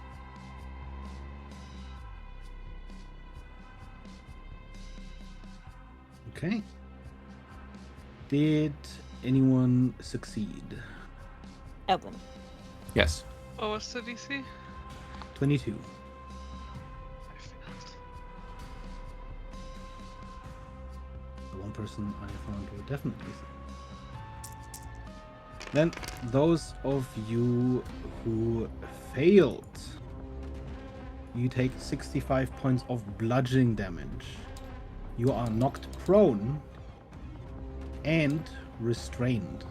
S1: Okay. Did anyone succeed?
S3: Evelyn.
S2: Yes.
S4: What was the DC?
S1: 22.
S4: I failed.
S1: The one person I found will definitely succeed. Then, those of you who failed, you take 65 points of bludgeoning damage. You are knocked prone and restrained.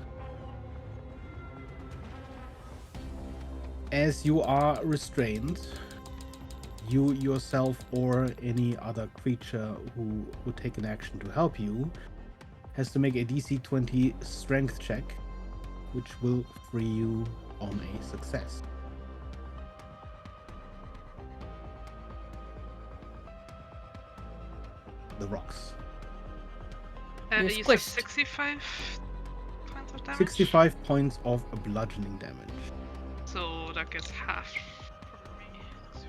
S1: As you are restrained, you yourself or any other creature who would take an action to help you has to make a DC 20 strength check, which will free you on a success. The rocks.
S3: You're
S4: You said
S3: squished.
S4: 65 points of damage?
S1: 65 points of bludgeoning damage.
S4: So that gets half for me.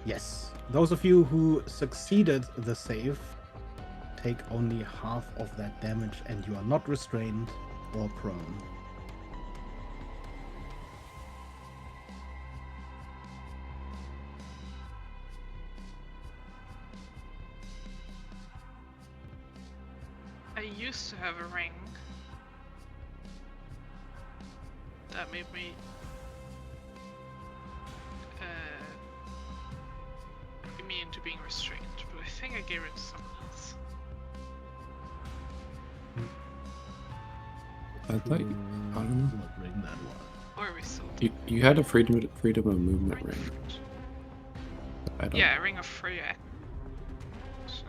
S1: Yes. Those of you who succeeded the save take only half of that damage, and you are not restrained or prone.
S4: I used to have a ring that made me immune to being restrained, but I think I gave it to someone else.
S2: I thought you, I don't know.
S1: What ring that was.
S4: Or we sold
S2: You had a freedom of movement ring. I don't.
S4: Yeah, a ring of Freya. So,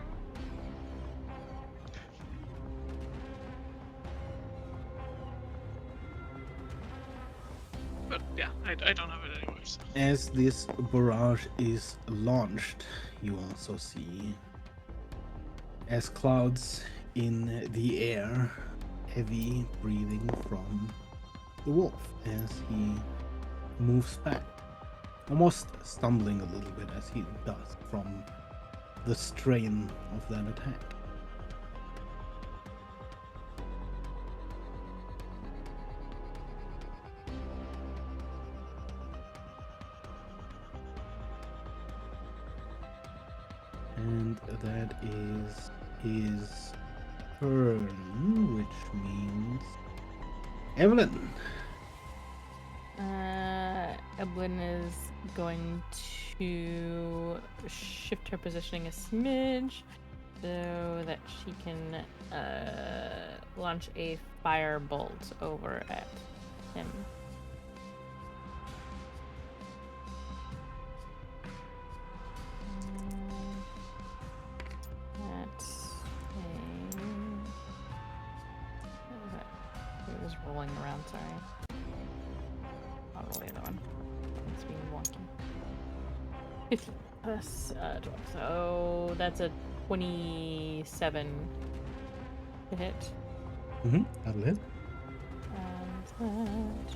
S4: but yeah, I don't have it anymore. So.
S1: As this barrage is launched, you also see as clouds in the air, heavy breathing from the wolf as he moves back, almost stumbling a little bit as he does from the strain of that attack. And that is his turn, which means Evelyn.
S3: Evelyn is going to shift her positioning a smidge so that she can launch a fire bolt over at him. That's a... What was that? It was rolling around, sorry. I'll roll the other one. It's being wonky. 50 plus 12. So that's a 27 to hit.
S1: That'll hit.
S3: And that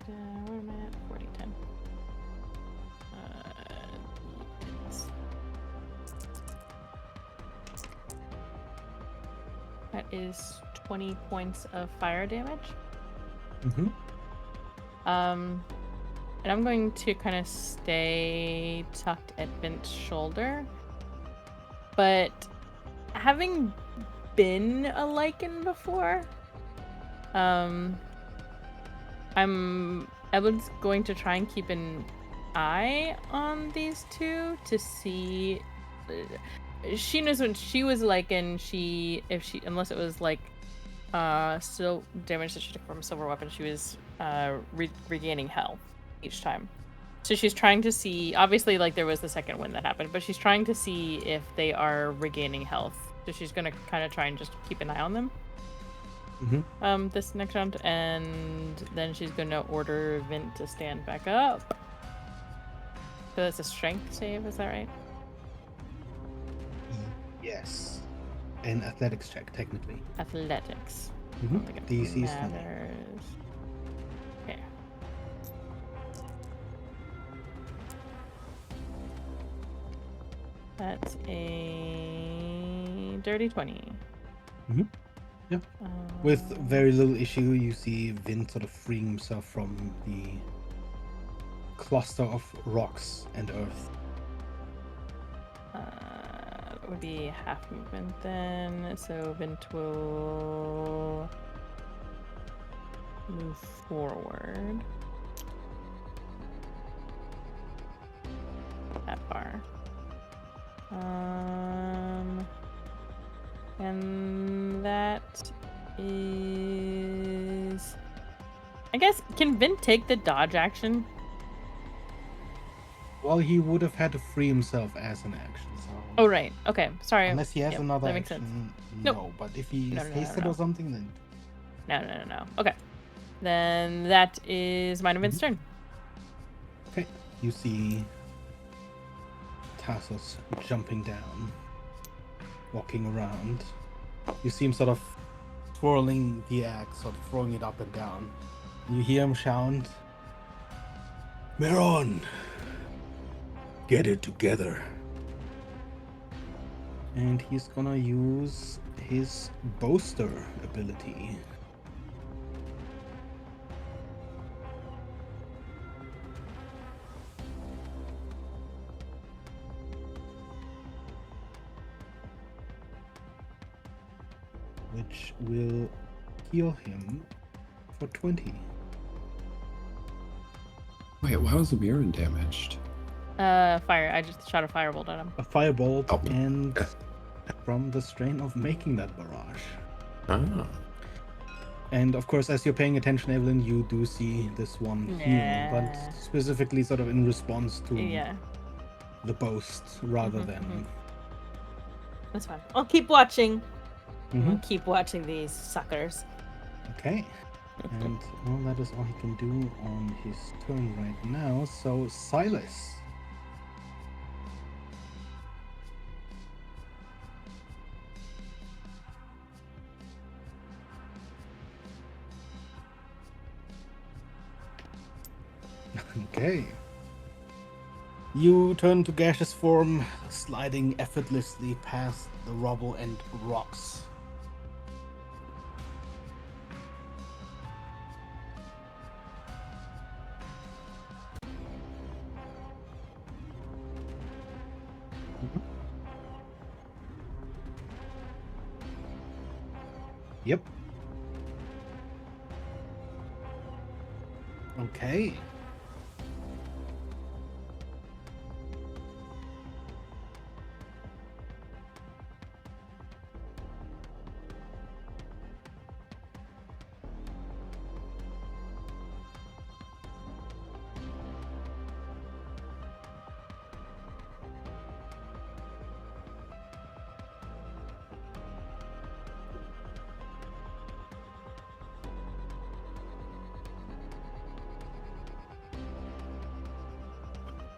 S3: Where am I at? 40, 10. Yes. That is 20 points of fire damage.
S1: Mm-hmm.
S3: And I'm going to kind of stay tucked at Vint's shoulder. But having been a lichen before, Evelyn's going to try and keep an eye on these two to see. She knows when she was lichen, unless it was like still damage that she took from a silver weapon, she was regaining health each time. So she's trying to see, obviously, like, there was the second wind that happened, but she's trying to see if they are regaining health. So she's gonna kind of try and just keep an eye on them.
S1: Mm-hmm.
S3: This next round, and then she's gonna order Vint to stand back up. So that's a strength save, is that right?
S1: Yes. An athletics check, technically.
S3: Athletics.
S1: Mm-hmm.
S3: I don't think it
S1: DC is 20.
S3: matters. Okay. That's a dirty 20.
S1: Mm-hmm. Yep. With very little issue, you see Vin sort of freeing himself from the cluster of rocks and earth.
S3: That would be half movement then. So Vint will move forward. That far. And that is... I guess, can Vint take the dodge action?
S1: Well, he would have had to free himself as an action, so...
S3: Oh, right. Okay, sorry.
S1: Unless he has
S3: Yep,
S1: another
S3: that makes
S1: action,
S3: sense.
S1: no.
S3: Nope.
S1: But if he is
S3: No.
S1: hasted or something, then...
S3: No. Okay. Then that is mine and Vint's turn.
S1: Okay. You see Tassos jumping down, walking around. You see him sort of twirling the axe, sort of throwing it up and down. You hear him shout, "Meron! Get it together!" And he's gonna use his boaster ability. Which will heal him for 20.
S2: Wait, why was the Buren damaged?
S3: Fire. I just shot a firebolt at him.
S1: A firebolt,
S2: Oh.
S1: and from the strain of making that barrage.
S2: Oh.
S1: And of course, as you're paying attention, Evelyn, you do see this one heal, but
S3: Yeah.
S1: specifically sort of in response to
S3: Yeah,
S1: the boast rather
S3: Mhm,
S1: than...
S3: that's fine. I'll keep watching.
S1: Mhm.
S3: I'll keep watching these suckers.
S1: Okay. And well, that is all he can do on his turn right now. So, Silas. Okay. You turn to gaseous form, sliding effortlessly past the rubble and rocks. Yep. Okay.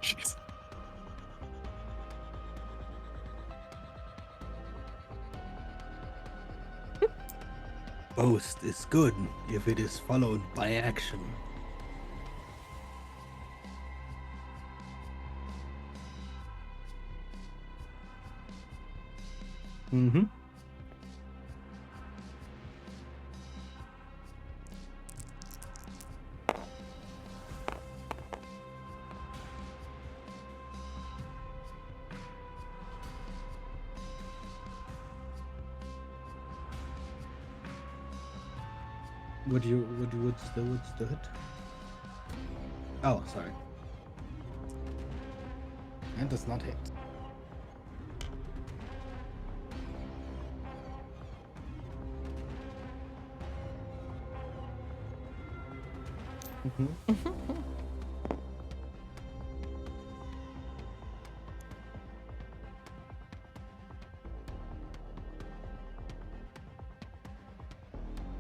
S2: Jeez.
S1: boast is good if it is followed by action. Mm-hmm. What's the hit? Oh, sorry. That does not hit.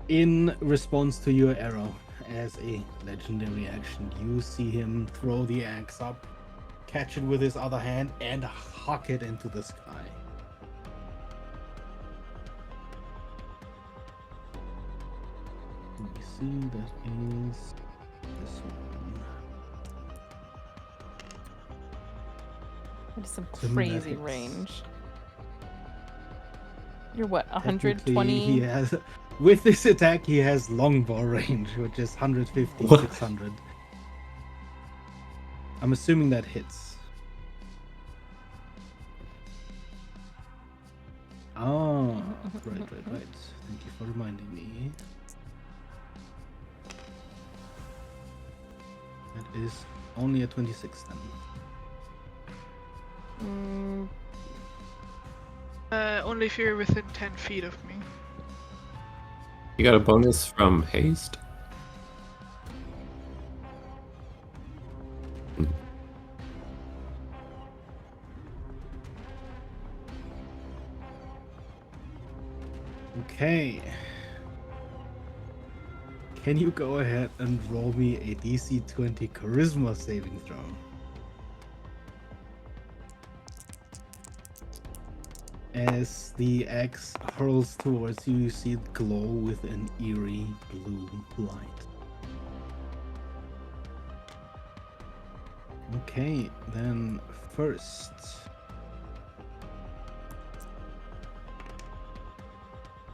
S1: In response to your arrow, as a legendary action, you see him throw the axe up, catch it with his other hand, and huck it into the sky. Let me see, that is this one.
S3: That is some
S1: Assuming that
S3: crazy
S1: hits.
S3: range. You're what,
S1: Technically,
S3: 120?
S1: he has, with this attack, he has longbow range, which is 150,
S2: What?
S1: 600. I'm assuming that hits. Oh, right. Thank you for reminding me. That is only a 26 then.
S4: Only if you're within 10 feet of me.
S2: You got a bonus from haste?
S1: Okay. Can you go ahead and roll me a DC 20 Charisma saving throw? As the axe hurls towards you, you see it glow with an eerie blue light. Okay, then first.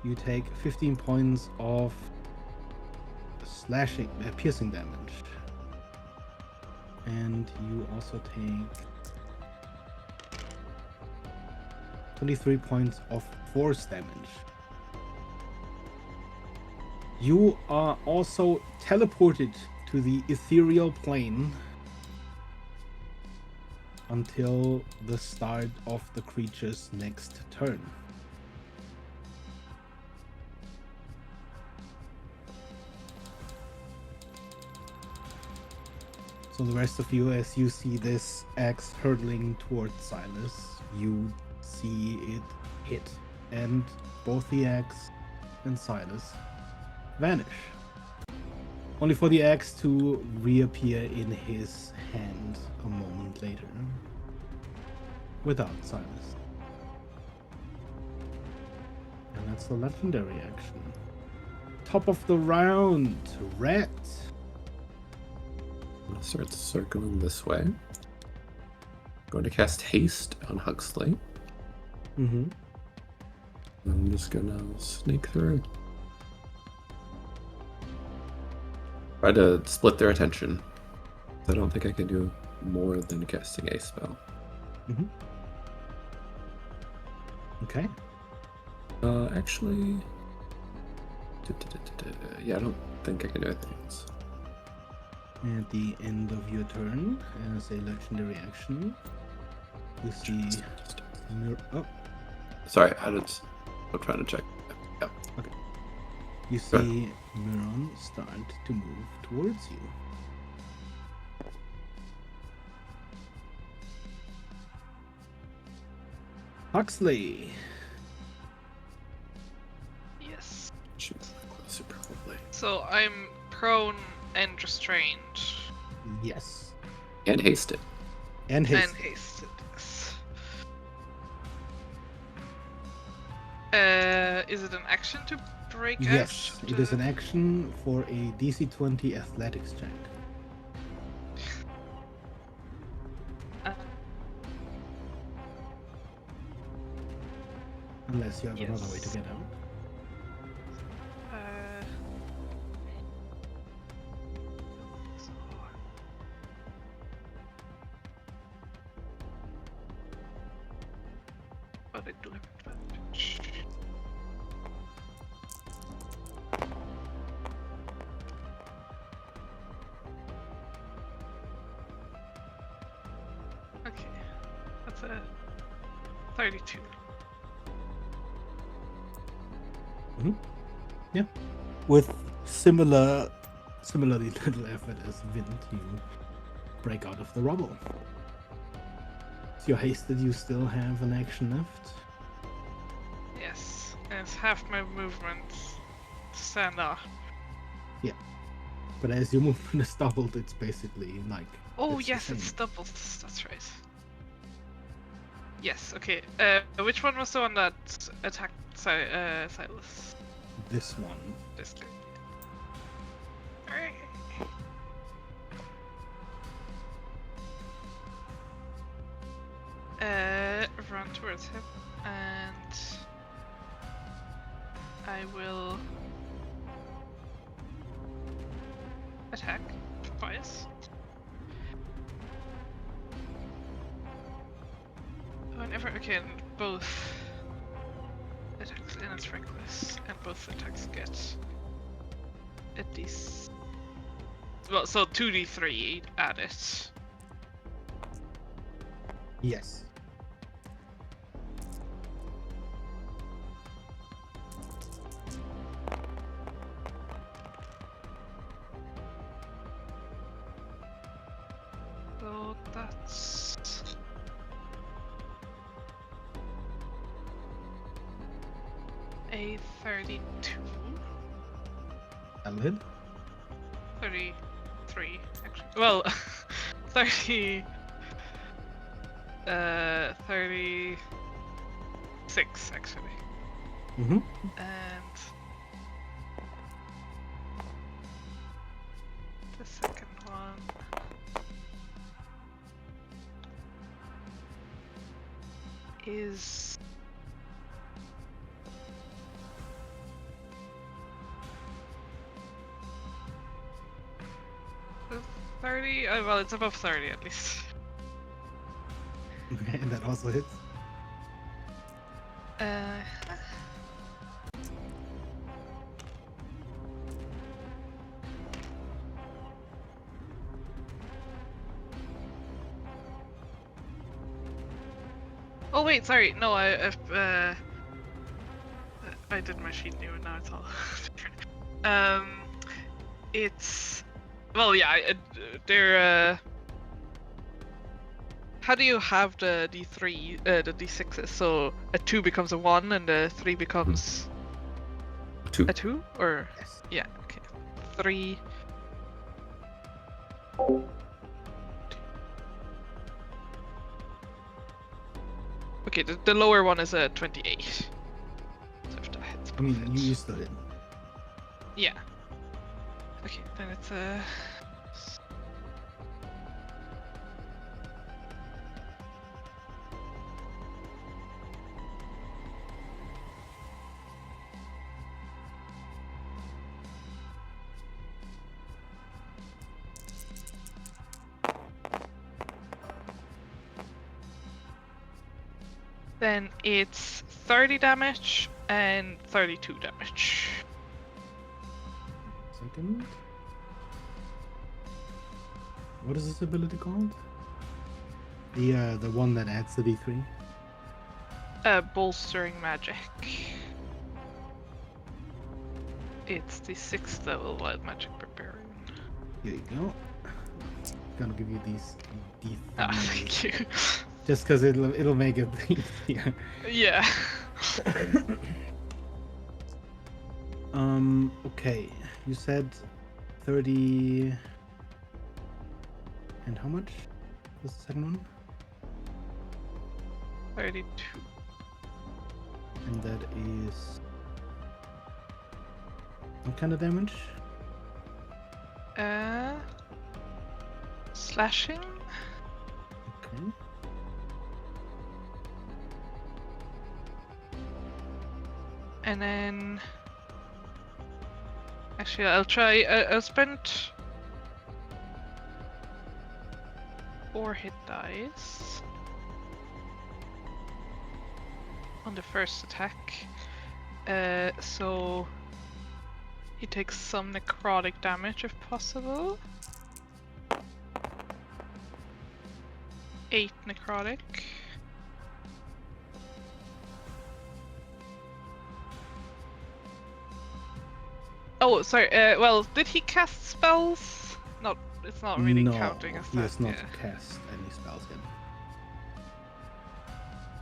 S1: You take 15 points of piercing damage. And you also take 23 points of force damage. You are also teleported to the ethereal plane until the start of the creature's next turn. So the rest of you, as you see this axe hurtling towards Silas, you see it hit, and both the axe and Silas vanish. Only for the axe to reappear in his hand a moment later, without Silas. And that's the legendary action. Top of the round, Rat.
S2: I'm gonna start circling this way. Going to cast haste on Huxley.
S1: Mm-hmm.
S2: I'm just gonna sneak through. Try to split their attention. I don't think I can do more than casting a spell.
S1: Mm-hmm. Okay.
S2: Actually... Yeah, I don't think I can do anything else.
S1: At the end of your turn, as a legendary action, you see oh,
S2: Sorry, I'm trying to check. Yeah.
S1: okay. You see Miron start to move towards you. Huxley.
S4: Yes.
S2: Shoot, closer probably.
S4: So I'm prone and restrained.
S1: Yes.
S2: And hasted.
S1: And haste.
S4: And hasted, yes. Is it an action to break
S1: Yes,
S4: out?
S1: it is an action for a DC 20 athletics check. Unless you have another way to
S4: Yes.
S1: get out.
S4: But I do have advantage. Okay, that's a 32.
S1: With similarly little effort as Vint, you break out of the rubble. So you're hasted, you still have an action left.
S4: Yes, and it's half my movement to stand up.
S1: But as your movement is doubled, it's basically like...
S4: Oh
S1: it's the
S4: yes, it's
S1: same.
S4: doubled. That's right. Yes. Okay. Which one was the one that attacked Silas?
S1: This one.
S4: This guy. Run towards him, and I will attack twice. Whenever again, both attacks and it's reckless, and both attacks get at least. Well, so 2d3 added.
S1: Yes.
S4: So that's a 32.
S1: Valid.
S4: 33, actually. Well, 30. 36, actually.
S1: Mm-hmm.
S4: And the second one is 30. Well, it's above 30 at least.
S1: Okay, and that also hits.
S4: Oh wait, sorry. No, I did my sheet new, and now it's all different. It's well, yeah. They're how do you have the D3, the D6s? So a 2 becomes a 1, and a 3 becomes
S2: 2.
S4: a 2, or
S1: Yes.
S4: yeah, okay, 3. Okay, the lower one is a 28. So if that hits
S1: I mean,
S4: both
S1: you
S4: hits.
S1: used to hit.
S4: Yeah. Okay, then it's a. Then it's 30 damage and 32 damage.
S1: Second. What is this ability called? The one that adds the D3.
S4: Bolstering magic. It's the 6th level wild magic barbarian.
S1: Here you go. Gonna give you these D3.
S4: Ah, thank you.
S1: Just because it'll make it easier.
S4: Yeah.
S1: Okay. You said 30. And how much was the second one?
S4: 32.
S1: And that is What kind of damage?
S4: Slashing.
S1: Okay.
S4: And then... Actually, I'll try... I'll spend... 4 hit dice on the first attack. So... He takes some necrotic damage if possible. 8 necrotic. Oh, sorry. Well, did he cast spells? Not. It's not really counting as that.
S1: He has not cast any spells yet.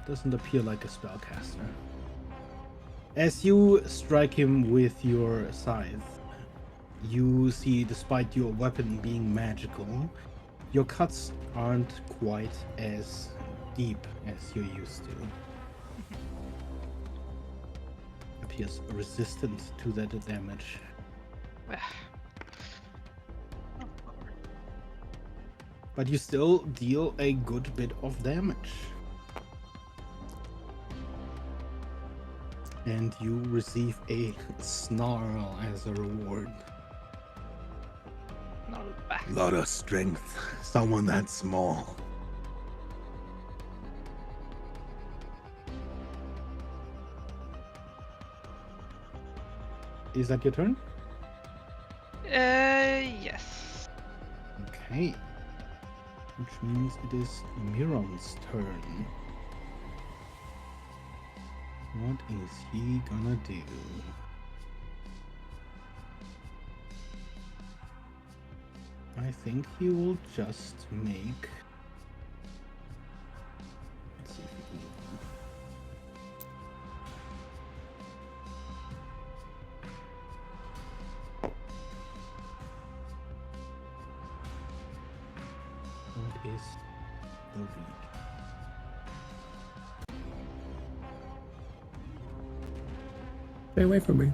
S1: Doesn't appear like a spellcaster. As you strike him with your scythe, you see, despite your weapon being magical, your cuts aren't quite as deep as you're used to. Appears resistant to that damage. But you still deal a good bit of damage. And you receive a snarl as a reward.
S4: Not back.
S1: Lot of strength. Someone that small. Is that your turn?
S4: Yes.
S1: Okay. Which means it is Miron's turn. What is he gonna do? I think he will just make... Let's see if he can... What is the read?
S2: Stay away from me.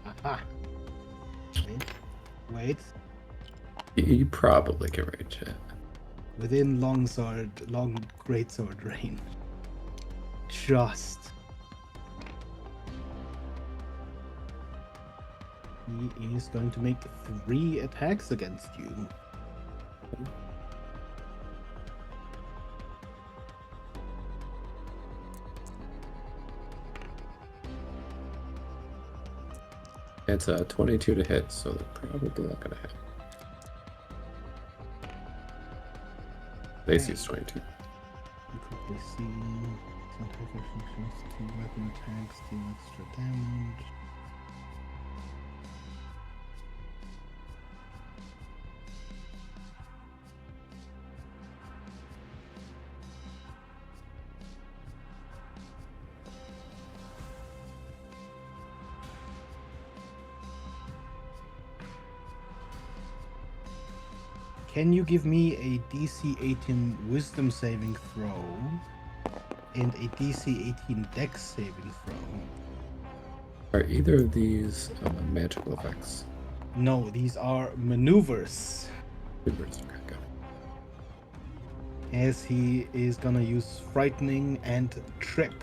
S1: Aha! Wait.
S2: You probably can reach it.
S1: Within long greatsword range. Just. He is going to make 3 attacks against you.
S2: It's a 22 to hit, so they're probably not gonna hit. AC is 22.
S1: You quickly see some type of functions, 2 weapon attacks, deal extra damage. Can you give me a DC 18 Wisdom saving throw and a DC 18 Dex saving throw?
S2: Are either of these magical effects?
S1: No, these are maneuvers.
S2: Reverse, okay, got it.
S1: As he is gonna use Frightening and Trip.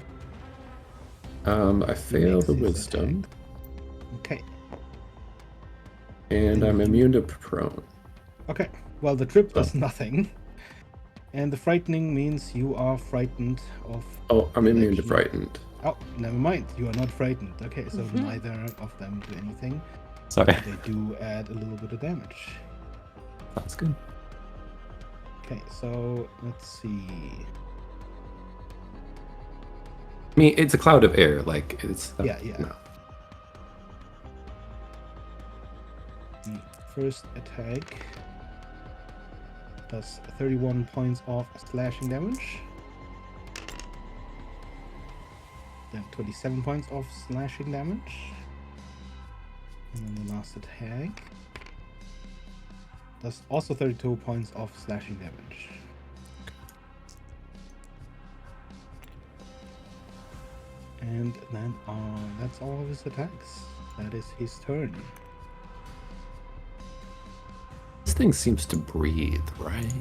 S2: I fail
S1: makes
S2: the
S1: his
S2: wisdom,
S1: Okay.
S2: and
S1: Then
S2: I'm
S1: you-
S2: immune to prone.
S1: Okay. Well, the Trip does nothing. And the Frightening means you are frightened of...
S2: Oh, I'm immune to
S1: Actually-
S2: frightened.
S1: Oh, never mind. You are not frightened. Okay, so neither of them do anything.
S2: Sorry.
S1: They do add a little bit of damage.
S2: That's good.
S1: Okay, so let's see.
S2: I mean, it's a cloud of air. Like it's.
S1: Yeah.
S2: No.
S1: The first attack does 31 points of slashing damage. Then 27 points of slashing damage. And then the last attack does also 32 points of slashing damage. And then that's all of his attacks. That is his turn.
S2: This thing seems to breathe, right?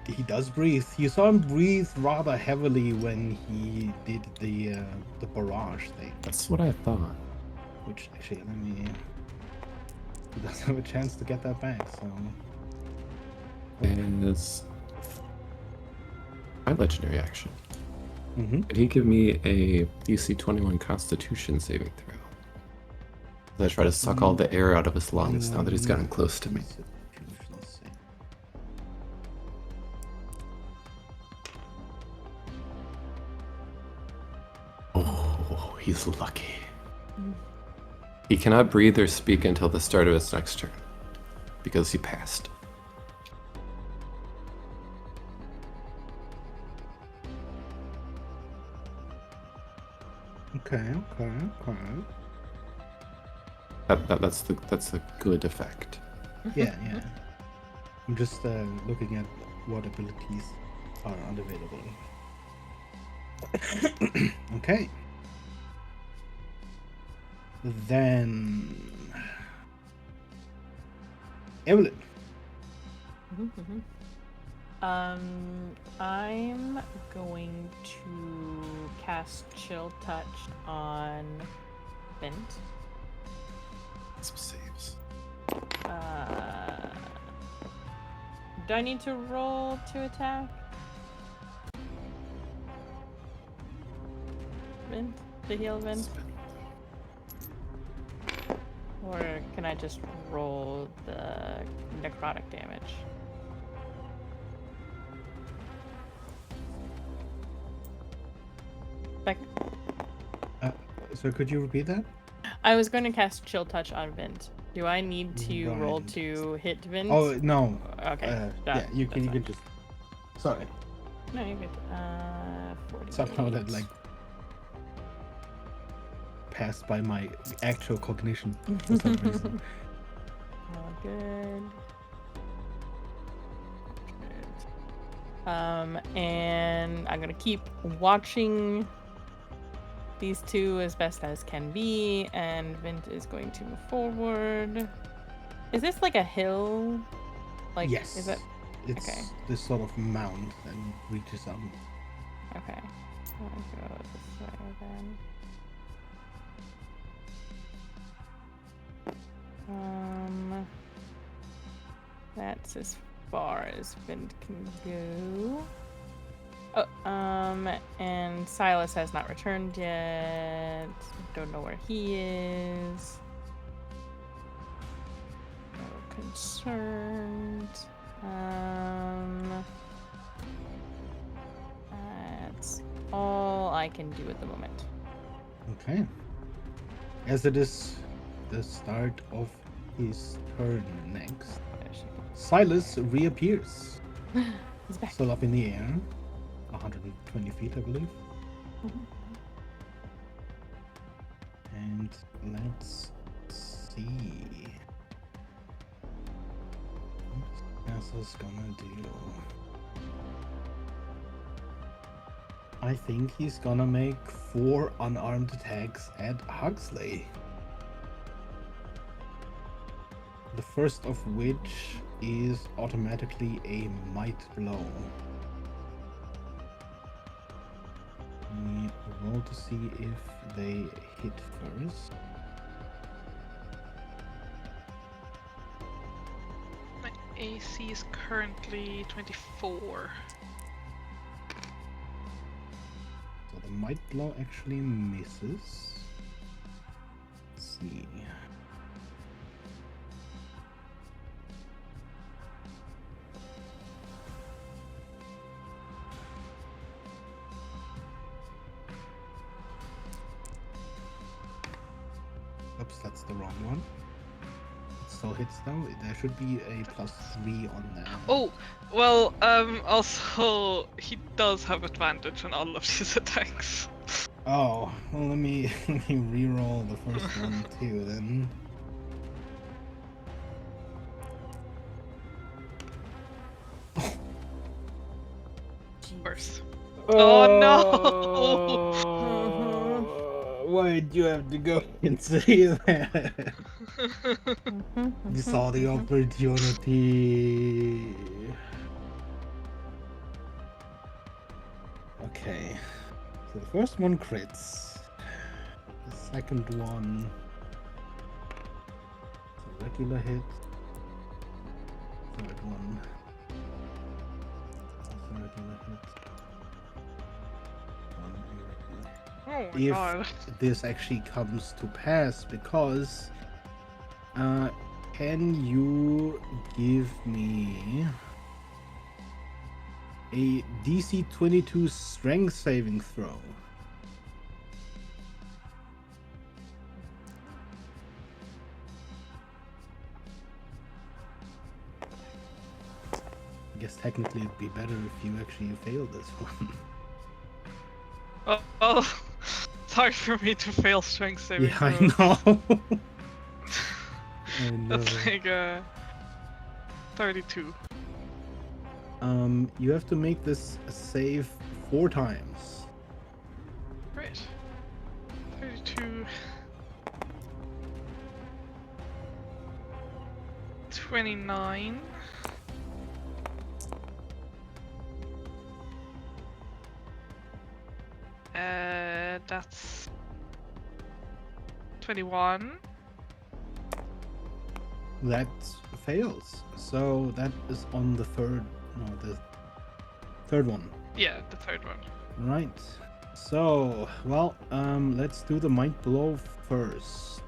S1: He does breathe. You saw him breathe rather heavily when he did the barrage thing.
S2: That's what I thought.
S1: Which actually, let me. He does have a chance to get that back. So.
S2: And it's my legendary action.
S1: Mm-hmm.
S2: Could he give me a DC 21 Constitution saving throw? As I try to suck all the air out of his lungs now that he's gotten close to me.
S1: Let's see.
S2: Oh, he's lucky. He cannot breathe or speak until the start of his next turn because he passed.
S1: Okay.
S2: That's the good effect.
S1: Yeah. I'm just looking at what abilities are unavailable. Okay. Then Evelyn.
S3: I'm going to cast Chill Touch on Vint.
S2: Some saves.
S3: Do I need to roll to attack? Vint? To heal Vint? Or can I just roll the necrotic damage?
S1: So could you repeat that?
S3: I was going to cast Chill Touch on Vint. Do I need to roll
S1: Right.
S3: to hit Vint?
S1: Oh no.
S3: Okay.
S1: Yeah, you can just. Sorry.
S3: No, you're good. 48.
S1: Somehow that like passed by my actual cognition for some reason.
S3: All good. And I'm gonna keep watching these two as best as can be, and Vint is going to move forward. Is this like a hill? Like,
S1: Yes.
S3: is it?
S1: It's
S3: Okay.
S1: this sort of mound that reaches out.
S3: Okay. I'll go this way then. That's as far as Vint can go. Oh, and Silas has not returned yet. Don't know where he is. No concerned. That's all I can do at the moment.
S1: Okay. As it is the start of his turn next, Silas reappears.
S3: He's back.
S1: Still up in the air. 120 feet, I believe. And let's see. What's Castle's gonna do? I think he's gonna make 4 unarmed attacks at Huxley. The first of which is automatically a might blow. We roll to see if they hit first.
S4: My AC is currently 24.
S1: So the might blow actually misses. Let's see. Oops, that's the wrong one. It still hits though. There should be a +3 on that.
S4: Oh, well, also, he does have advantage on all of these attacks.
S1: Oh, well, let me re-roll the first one too then.
S4: Worse. Oh,
S1: no! Why'd you have to go and say that? You saw the opportunity. Okay. So the first one crits. The second one is a regular hit. Third one. Also regular hit. One irregular.
S4: Oh my
S1: If
S4: god.
S1: this actually comes to pass, because can you give me a DC 22 strength saving throw? I guess technically it'd be better if you actually fail this one.
S4: Oh, it's hard for me to fail strength saving
S1: Yeah, I
S4: throws.
S1: know. I know.
S4: That's like 32.
S1: You have to make this save 4 times.
S4: Right. 32. 29. That's 21.
S1: That fails. So that is on the third one.
S4: Yeah, the third one.
S1: Right. So, well, let's do the might blow first.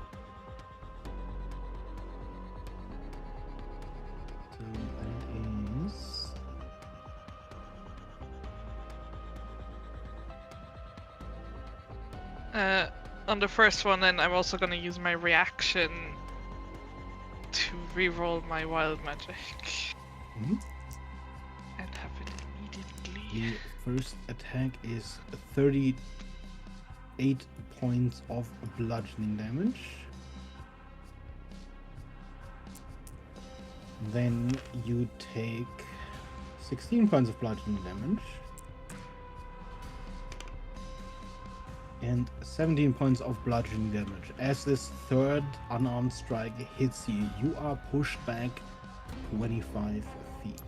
S1: So that is
S4: On the first one, then I'm also gonna use my reaction to reroll my wild magic
S1: Mhm.
S4: and have it immediately.
S1: The first attack is 38 points of bludgeoning damage. Then you take 16 points of bludgeoning damage. And 17 points of bludgeoning damage. As this third unarmed strike hits you, you are pushed back 25 feet.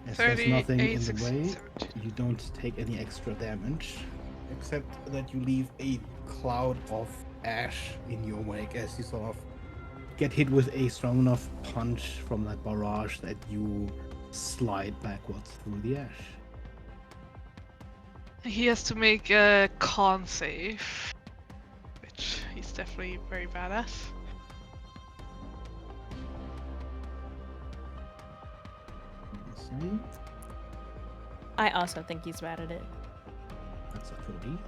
S1: As there's nothing in the way, you don't take any extra damage, except that you leave a cloud of ash in your wake as you sort of get hit with a strong enough punch from that barrage that you slide backwards through the ash.
S4: He has to make a con save, which he's definitely very bad at.
S1: Save.
S3: I also think he's bad at it.
S1: That's a 30.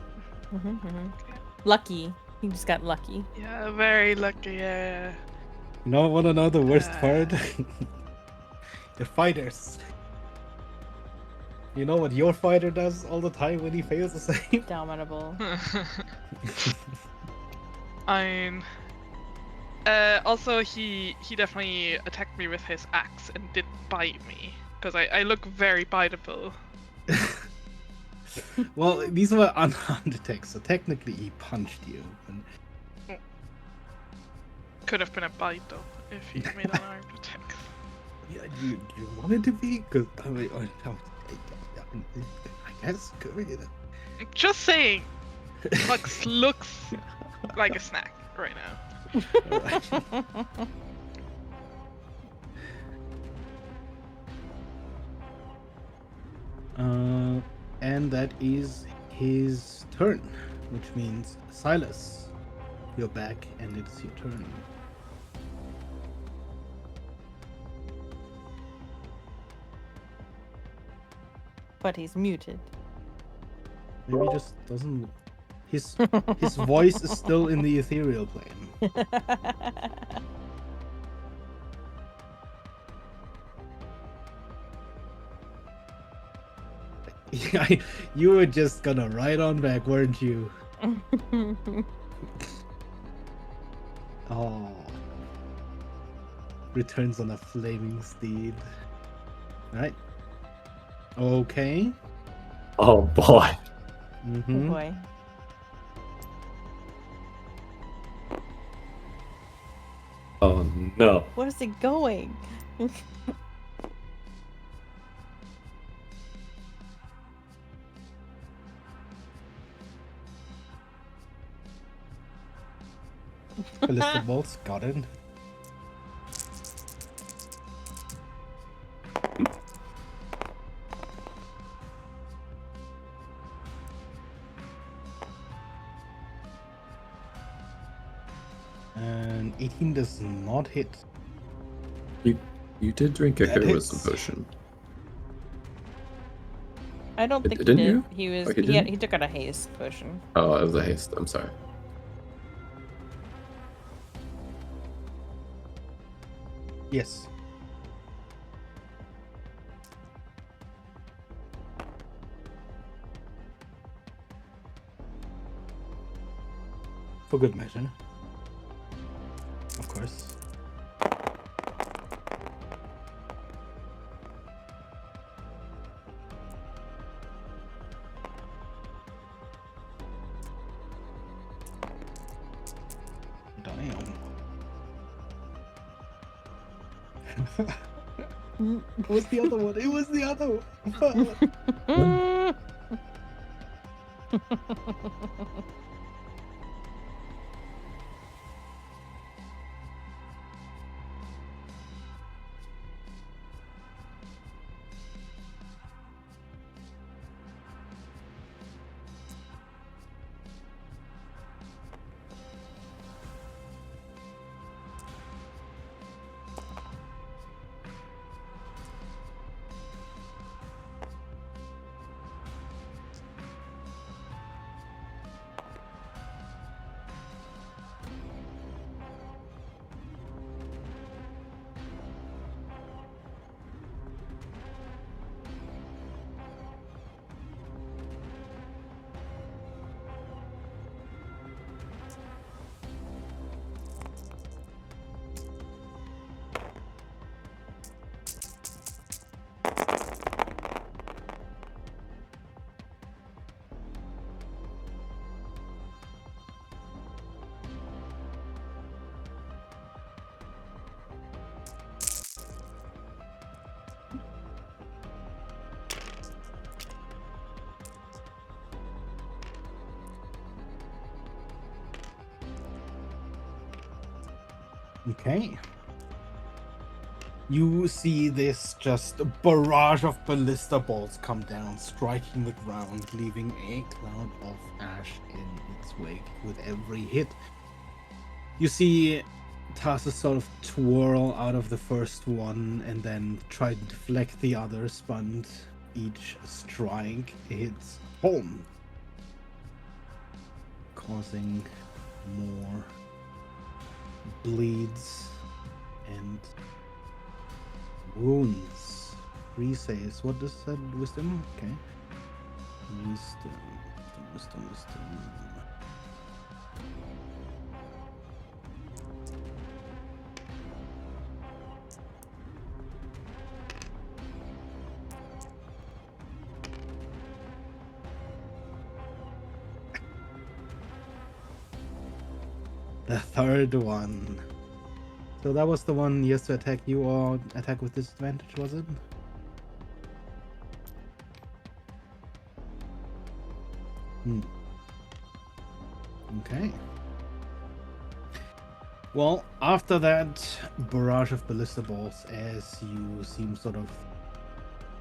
S3: Lucky. He just got lucky.
S4: Yeah, very lucky. Yeah.
S1: You know what? Know the worst part? The fighters. You know what your fighter does all the time when he fails a save?
S3: Dominable.
S4: I mean, also he definitely attacked me with his axe and did bite me because I look very biteable.
S1: Well, these were unarmed attacks, so technically he punched you. And...
S4: Could have been a bite though if he made an armed attack.
S1: Yeah, you wanted to be? Because I mean, I guess.
S4: Just saying, Lux looks like a snack right now.
S1: And that is his turn, which means Silas, you're back and it's your turn.
S3: But he's muted.
S1: Maybe he just doesn't. His voice is still in the ethereal plane. Yeah, you were just gonna ride on back, weren't you? Oh. Returns on a flaming steed. Right. Okay.
S2: Oh boy.
S3: Oh
S1: Mm-hmm.
S3: boy.
S2: Oh no.
S3: Where's it going?
S1: Ballista bolts, got it. And 18 does not hit.
S2: You did drink a
S1: That
S2: heroism
S1: hits.
S2: potion.
S3: I don't think he
S2: Didn't
S3: did.
S2: you?
S3: He was
S2: Oh, you didn't?
S3: he took out a haste potion.
S2: Oh, it was a haste. I'm sorry.
S1: Yes. For good measure. Of course. Damn. It was the other one. It was the other one. Okay. You see this just barrage of ballista bolts come down, striking the ground, leaving a cloud of ash in its wake with every hit. You see Tarsus sort of twirl out of the first one and then try to deflect the others, but each strike hits home, causing more bleeds and wounds. 3 saves. What does that? Wisdom? Okay. Wisdom. The third one. So that was the one he has to attack you or attack with disadvantage, was it? Okay. Well, after that barrage of ballista balls, as you seem sort of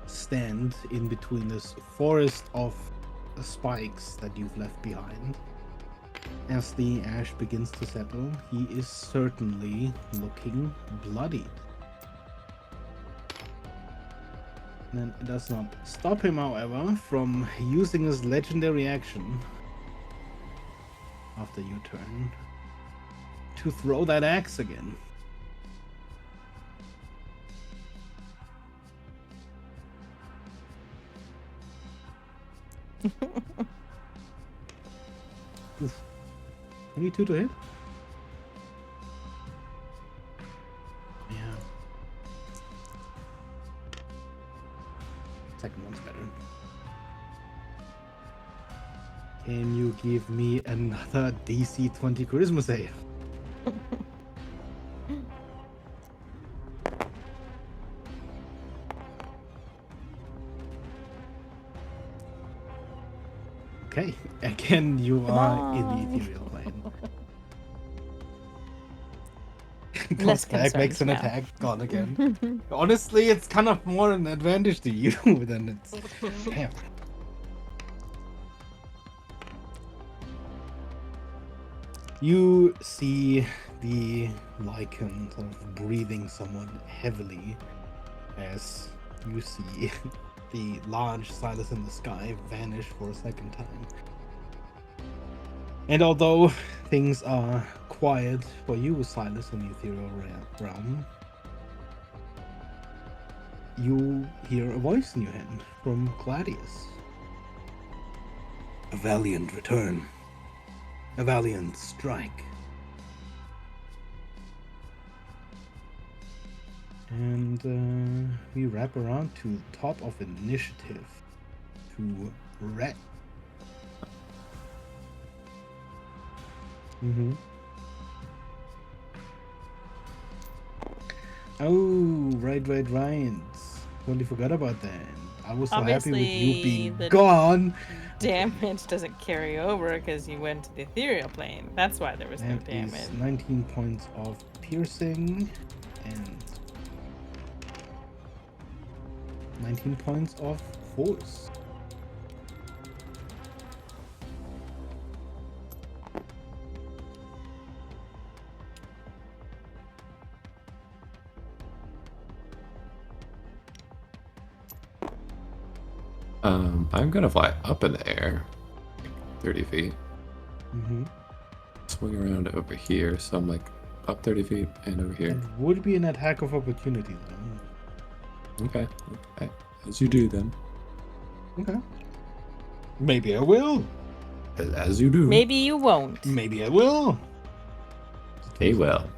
S1: stand in between this forest of spikes that you've left behind, as the ash begins to settle, he is certainly looking bloodied. And it does not stop him, however, from using his legendary action after your turn to throw that axe again. Oof. 22 to hit? Yeah. Second one's better. Can you give me another DC 20 charisma save? Okay, again you are in the ethereal plane.
S3: Less
S1: Comes back, makes
S3: concerns
S1: an
S3: now.
S1: attack, gone again. Honestly, it's kind of more an advantage to you than it's. Damn. You see the lichen sort of breathing somewhat heavily as you see the large Silas in the sky vanish for a second time. And although things are quiet for you, Silas, in the ethereal realm, you hear a voice in your head from Gladius. A valiant return. A valiant strike. And we wrap around to the top of initiative to Rhett. Mm-hmm. Oh, right. Totally forgot about that. I was so happy with you
S3: Obviously,
S1: being
S3: the
S1: gone.
S3: damage doesn't carry over because you went to the ethereal plane. That's why there was no
S1: That
S3: damage.
S1: is 19 points of piercing and 19 points of force.
S2: I'm gonna fly up in the air, 30 feet.
S1: Mm-hmm.
S2: Swing around over here, so I'm like up 30 feet and over here.
S1: It would be an attack of opportunity, though.
S2: Okay. As you do then.
S1: Okay. Maybe I will.
S2: As you do.
S3: Maybe you won't.
S1: Maybe I will.
S2: They will.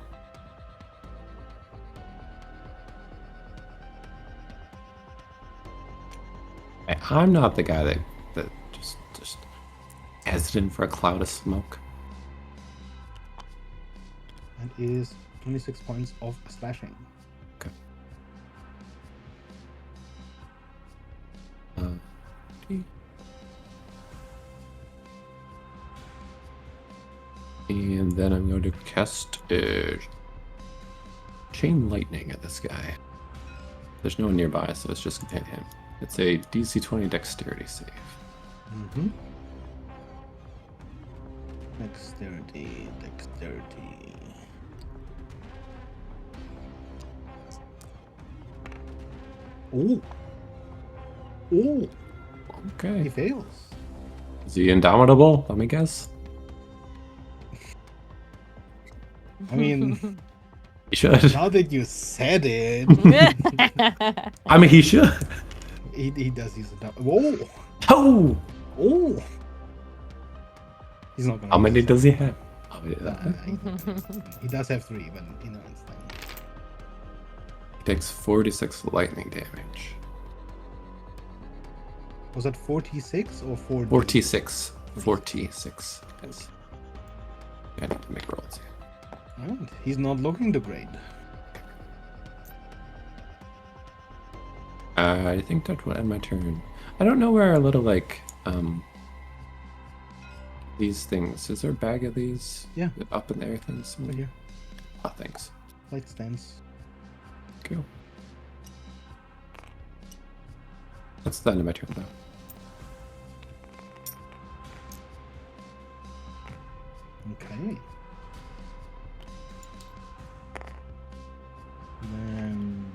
S2: I'm not the guy that just hesitant for a cloud of smoke.
S1: That is 26 points of slashing.
S2: Okay. And then I'm going to cast Chain Lightning at this guy. There's no one nearby, so it's just going to hit him. It's a DC 20 Dexterity save.
S1: Mm-hmm. Dexterity. Oh. He
S2: Okay.
S1: fails.
S2: Is he indomitable? Let me guess.
S1: I mean,
S2: He should.
S1: now that you said it,
S2: I mean, he should.
S1: he does use a Whoa!
S2: Oh!
S1: Oh! He's not gonna.
S2: How many
S1: use
S2: does
S1: it.
S2: he have? How many does he have?
S1: He does have 3, but you know it's fine.
S2: He takes 46 lightning damage.
S1: Was that 46 or 40?
S2: 46. 46. Yes. I need to make rolls here.
S1: Alright, he's not looking too great.
S2: I think that will end my turn. I don't know where our little, like, these things. Is there a bag of these?
S1: Yeah.
S2: Up in there things?
S1: Right here.
S2: Oh, thanks.
S1: Light stance.
S2: Cool. That's the end of my turn, though.
S1: Okay. Then,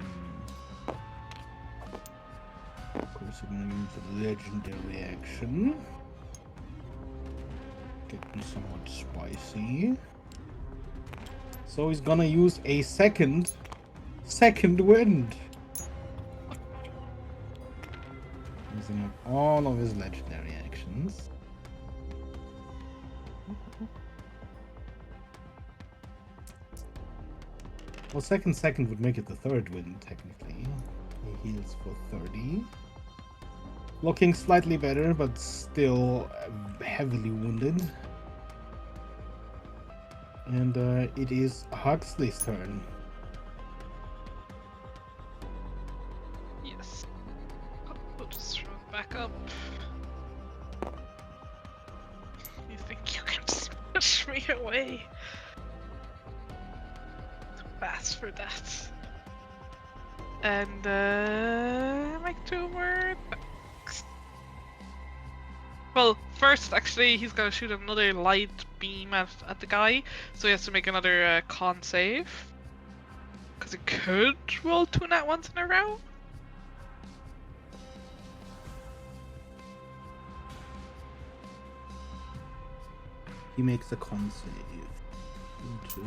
S1: of course, we're gonna use the legendary action. Getting somewhat spicy. So he's gonna use a second wind. Using up all of his legendary actions. Well, second would make it the third wind, technically. He heals for 30. Looking slightly better, but still heavily wounded. And it is Huxley's turn.
S4: Yes. We'll just throw it back up. You think you can smash me away? Too fast for that. And make 2 more attacks. Well, first, actually, he's gonna shoot another light beam at the guy, so he has to make another con save. Because it could roll 2 nat ones in a row.
S1: He makes a con save. Which is...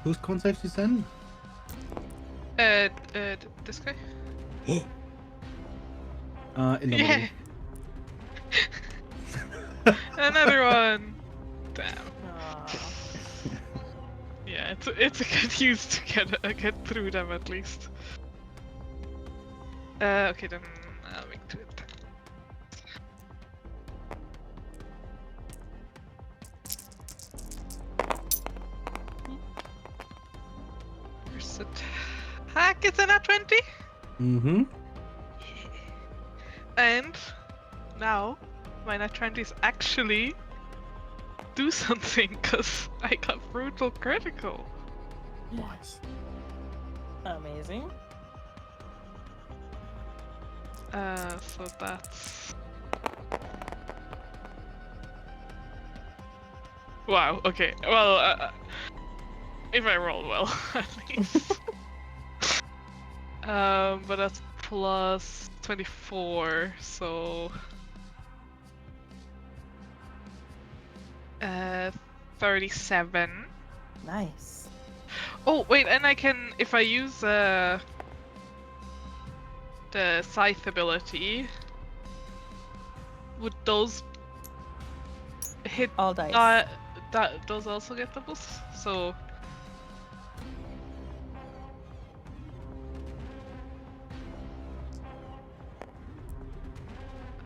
S1: Whose con save is then?
S4: This guy?
S1: In the
S4: Yeah.
S1: middle.
S4: Another one. Damn.
S3: Aw.
S4: Yeah, it's a good use to get through them at least. Okay then I'll make 2 attacks. First attack is a nat 20.
S1: Mm-hmm.
S4: And now my nat 20s actually do something because I got brutal critical.
S2: Nice.
S3: Amazing.
S4: So that's... Wow, okay. Well, if I roll well, at least. But that's plus 24, so... 37.
S3: Nice.
S4: Oh, wait, and I can... If I use, the scythe ability, would those hit
S3: All dice.
S4: those also get doubles? So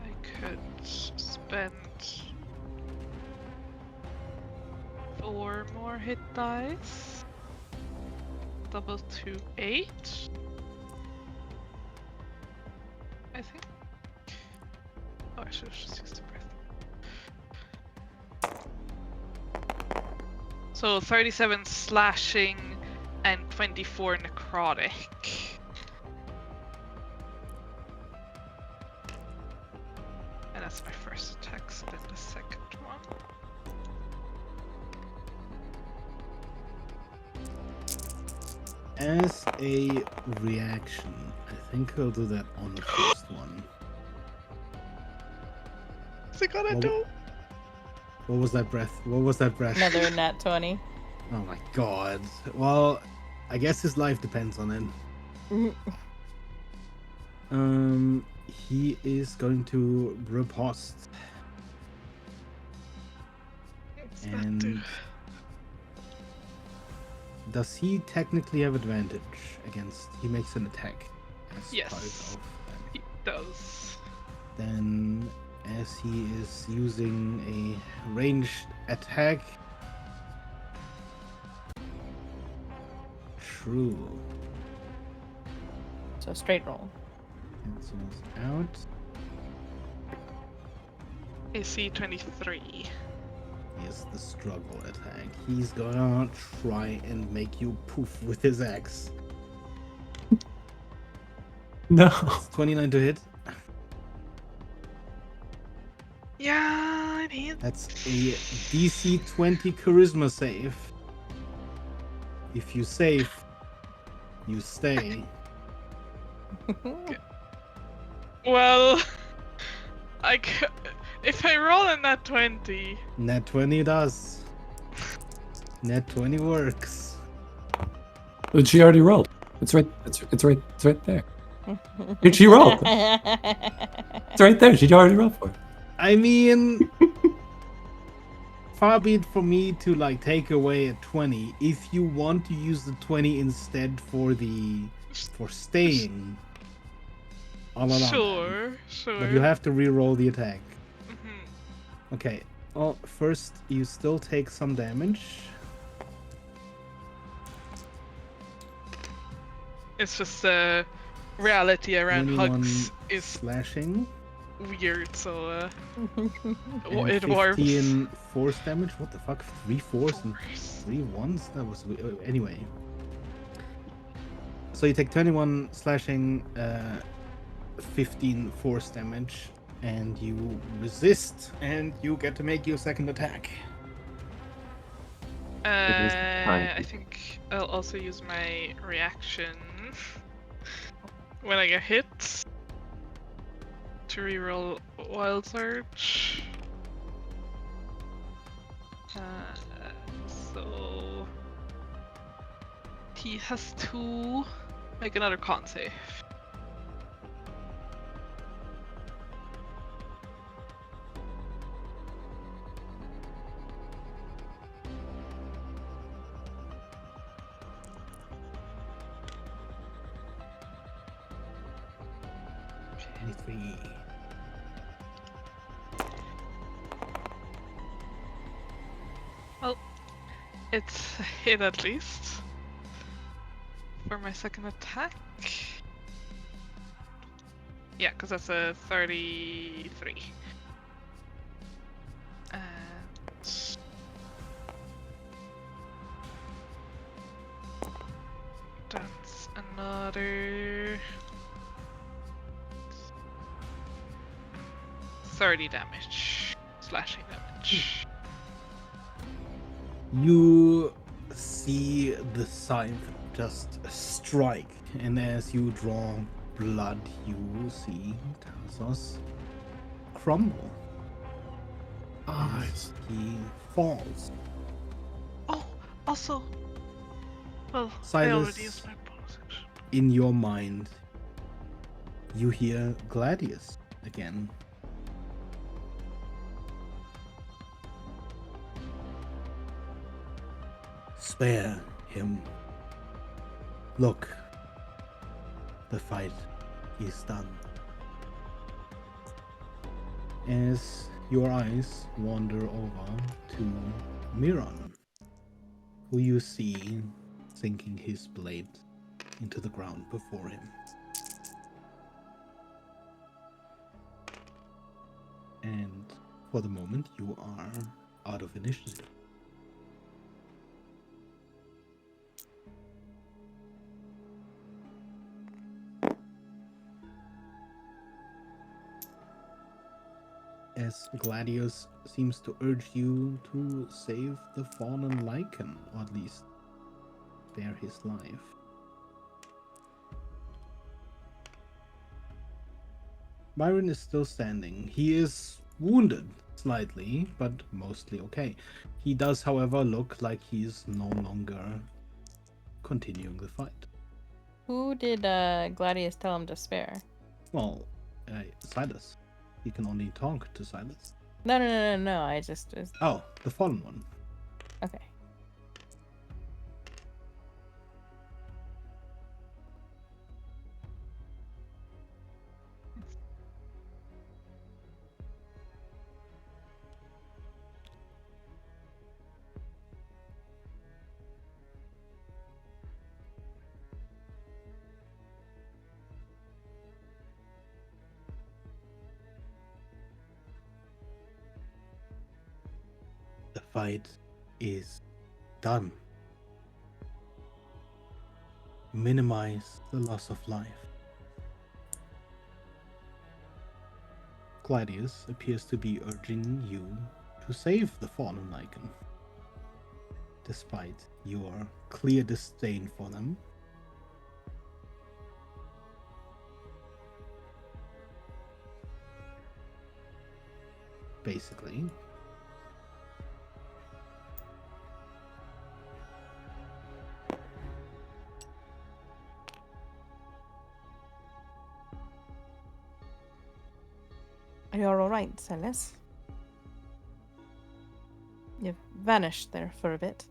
S4: I could spend 4 more hit dice. Double to 8. I think. Oh, I should have just used the breath. So 37 slashing and 24 necrotic. And that's my first attack, so then the second one.
S1: As a reaction, I think I'll do that on the first one.
S4: What's it gonna
S1: Well,
S4: do?
S1: What was that breath? What was that breath?
S3: Another nat 20.
S1: Oh my god. Well, I guess his life depends on it. He is going to riposte.
S4: What's that
S1: And
S4: do?
S1: does he technically have advantage against? He makes an attack as
S4: Yes.
S1: part of that.
S4: He does.
S1: Then, as he is using a ranged attack, true
S3: So straight roll.
S1: cancels out.
S4: AC 23.
S1: Is the struggle attack. He's gonna try and make you poof with his axe.
S2: No.
S1: It's 29 to hit.
S4: Yeah, it hits.
S1: That's a DC 20 charisma save. If you save, you stay.
S4: Well, if I roll in that 20,
S1: Nat 20 does. Nat 20 works.
S2: But she already rolled. It's right there. Did she roll? It's right there. She already rolled for it.
S1: I mean, far be it for me to like take away a 20. If you want to use the 20 instead for staying, I'll allow that.
S4: Sure.
S1: But you have to re-roll the attack.
S4: Mhm.
S1: Okay. Well, first you still take some damage.
S4: It's just reality around
S1: 21
S4: hugs is
S1: slashing
S4: weird, so
S1: and
S4: it warps.
S1: 15 force damage. What the fuck? 3 force and
S4: Force.
S1: 3 ones? That was anyway. So you take 21 slashing, 15 force damage, and you resist, and you get to make your second attack.
S2: is time.
S4: I think I'll also use my reaction when I get hit to reroll Wild Surge. So he has to make another con save. Okay.
S1: 23.
S4: Well, it's a hit at least for my second attack. Yeah, because that's a 33. And that's another 30 damage. Slashing damage.
S1: You see the scythe just strike, and as you draw blood, you see Tazos crumble as he falls.
S4: Oh, also, well, I already used my bonus action.
S1: In your mind, you hear Gladius again. Spare him. Look, the fight is done. As your eyes wander over to Miron, who you see sinking his blade into the ground before him. And for the moment, you are out of initiative. As Gladius seems to urge you to save the fallen Lycan, or at least spare his life. Myron is still standing. He is wounded slightly, but mostly okay. He does, however, look like he's no longer continuing the fight.
S3: Who did Gladius tell him to spare?
S1: Well, Silas. He can only talk to Silas.
S3: No. I just was...
S1: Oh, the fallen one.
S3: Okay.
S1: The fight is done. Minimize the loss of life. Gladius appears to be urging you to save the fallen Lycan. Despite your clear disdain for them. Basically.
S3: You're alright, Silas. You've vanish there for a bit.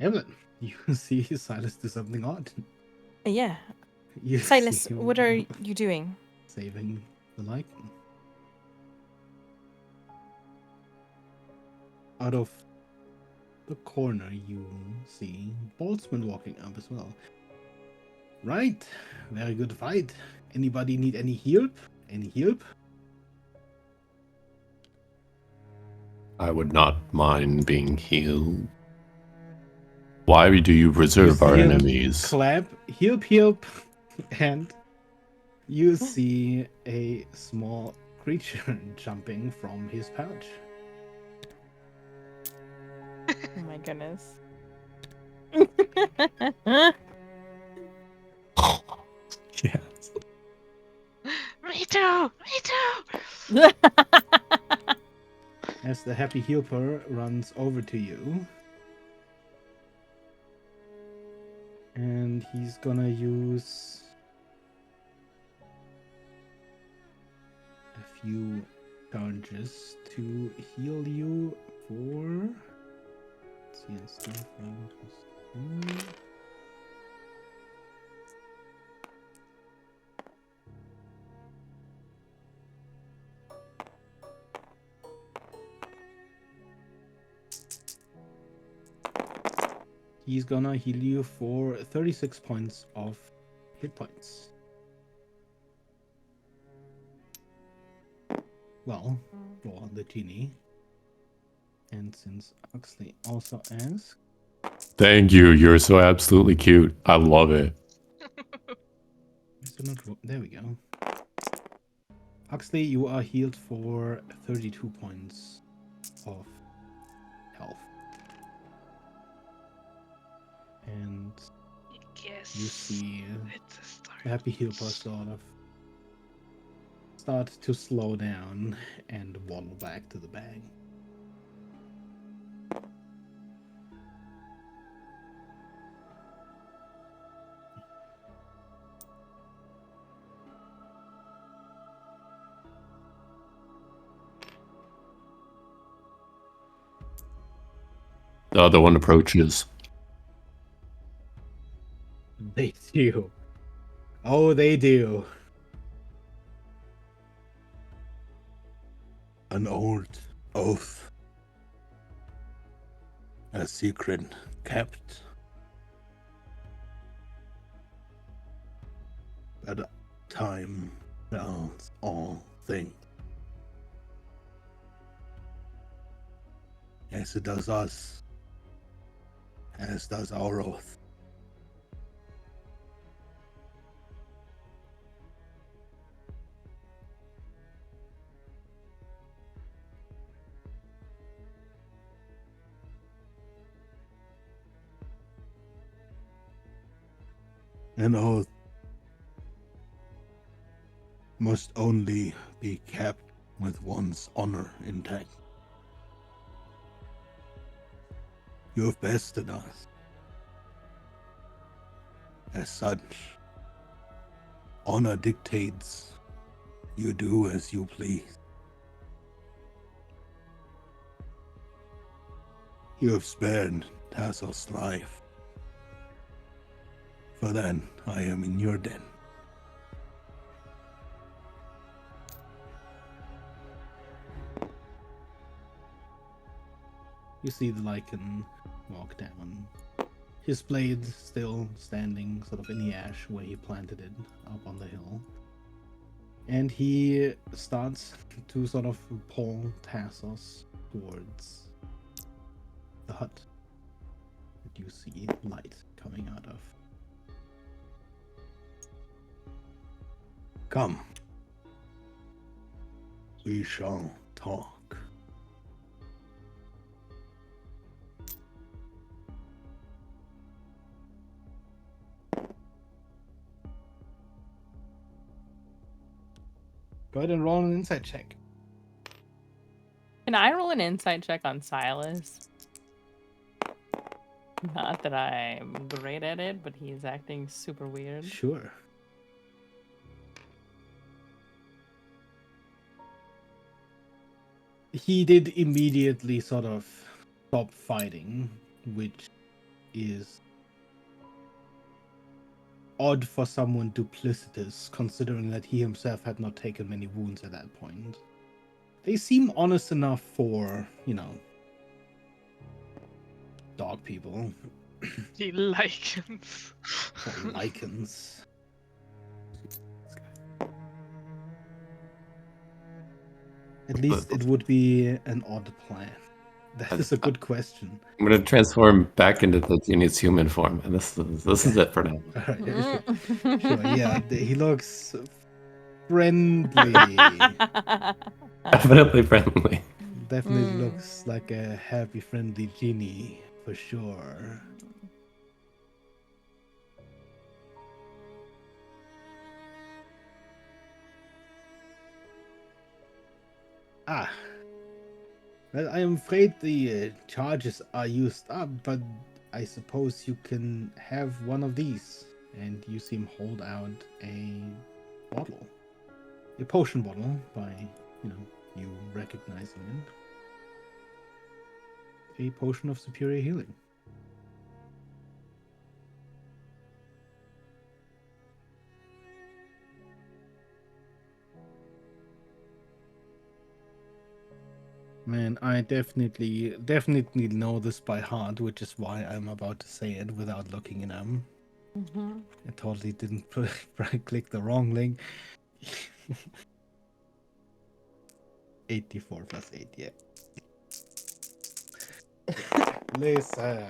S1: Evelyn, you see Silas do something odd.
S3: Yeah.
S1: You
S3: Silas,
S1: see him
S3: what are you doing?
S1: saving the lichen. Out of the corner, you see Boltzmann walking up as well. Right, very good fight. Anybody need any help? Any help?
S2: I would not mind being healed. Why do you preserve our
S1: see him
S2: enemies?
S1: Clap, help, and you see a small creature jumping from his pouch.
S3: Oh my goodness.
S2: Yes.
S4: Me too! Me too!
S1: As the happy helper runs over to you. And he's gonna use a few charges to heal you for. Let's see, it's still 5 plus 2. He's gonna heal you for 36 points of hit points. Well, for the genie. And since Huxley also asked.
S2: Thank you. You're so absolutely cute. I love it.
S1: There we go. Huxley, you are healed for 32 points of health. And
S4: Yes.
S1: you see
S4: It's a start.
S1: Happy Helper sort of start to slow down and waddle back to the bag.
S2: The other one approaches.
S1: They do. Oh, they do. An old oath. A secret kept. But time balances all things. As it does us. As does our oath. An oath must only be kept with one's honor intact. You have bested us. As such, honor dictates you do as you please. You have spared Tassos' life. For then, I am in your den. You see the lichen walk down. His blade still standing sort of in the ash where he planted it up on the hill. And he starts to sort of pull Tassos towards the hut that you see light coming out of. Come. We shall talk. Go ahead and roll an insight check.
S3: Can I roll an insight check on Silas? Not that I'm great at it, but he's acting super weird.
S1: Sure. He did immediately sort of stop fighting, which is odd for someone duplicitous, considering that he himself had not taken many wounds at that point. They seem honest enough for, dog people.
S4: The lichens.
S1: For lichens. At least it would be an odd plan. That is a good question.
S2: I'm gonna transform back into the genius human form, and this is it for now.
S1: All right, sure, yeah, he looks friendly.
S2: Definitely friendly.
S1: Definitely looks like a happy, friendly genie for sure. Ah, well, I am afraid the charges are used up, but I suppose you can have one of these. And you see him hold out a bottle. A potion bottle by, you recognizing it. A potion of superior healing. Man, I definitely know this by heart, which is why I'm about to say it without looking at them. I totally didn't click the wrong link. 84 plus 8, yeah. Listen.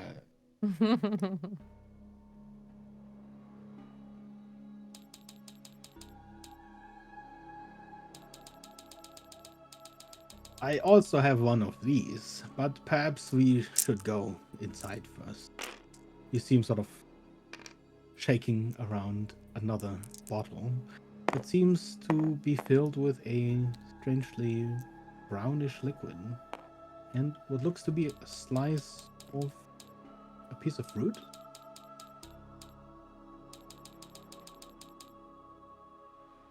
S1: I also have one of these, but perhaps we should go inside first. You seem sort of shaking around another bottle. It seems to be filled with a strangely brownish liquid and what looks to be a slice of a piece of fruit.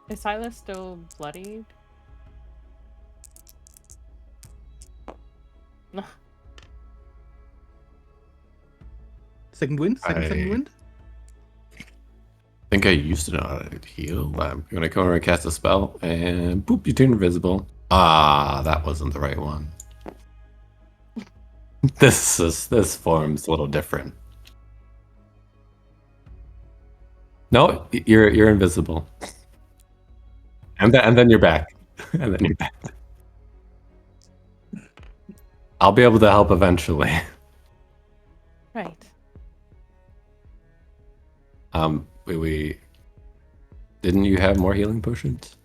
S3: Is Silas still bloodied? No.
S1: Second wind? Second wind?
S2: I think I used to know how to heal. I'm gonna come over and cast a spell, and boop, you turn invisible. Ah, that wasn't the right one. This form's a little different. No, you're invisible. And then you're back. And then you're back. I'll be able to help eventually.
S3: Right.
S2: We didn't you have more healing potions?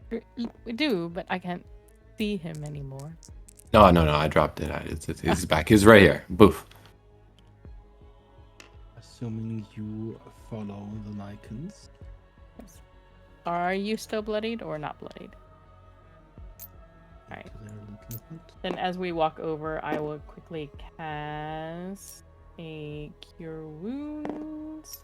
S3: We do, but I can't see him anymore.
S2: No, I dropped it. He's back. He's right here. Boof.
S1: Assuming you follow the lichens.
S3: Yes. Are you still bloodied or not bloodied? Alright. Then as we walk over, I will quickly cast a Cure Wounds.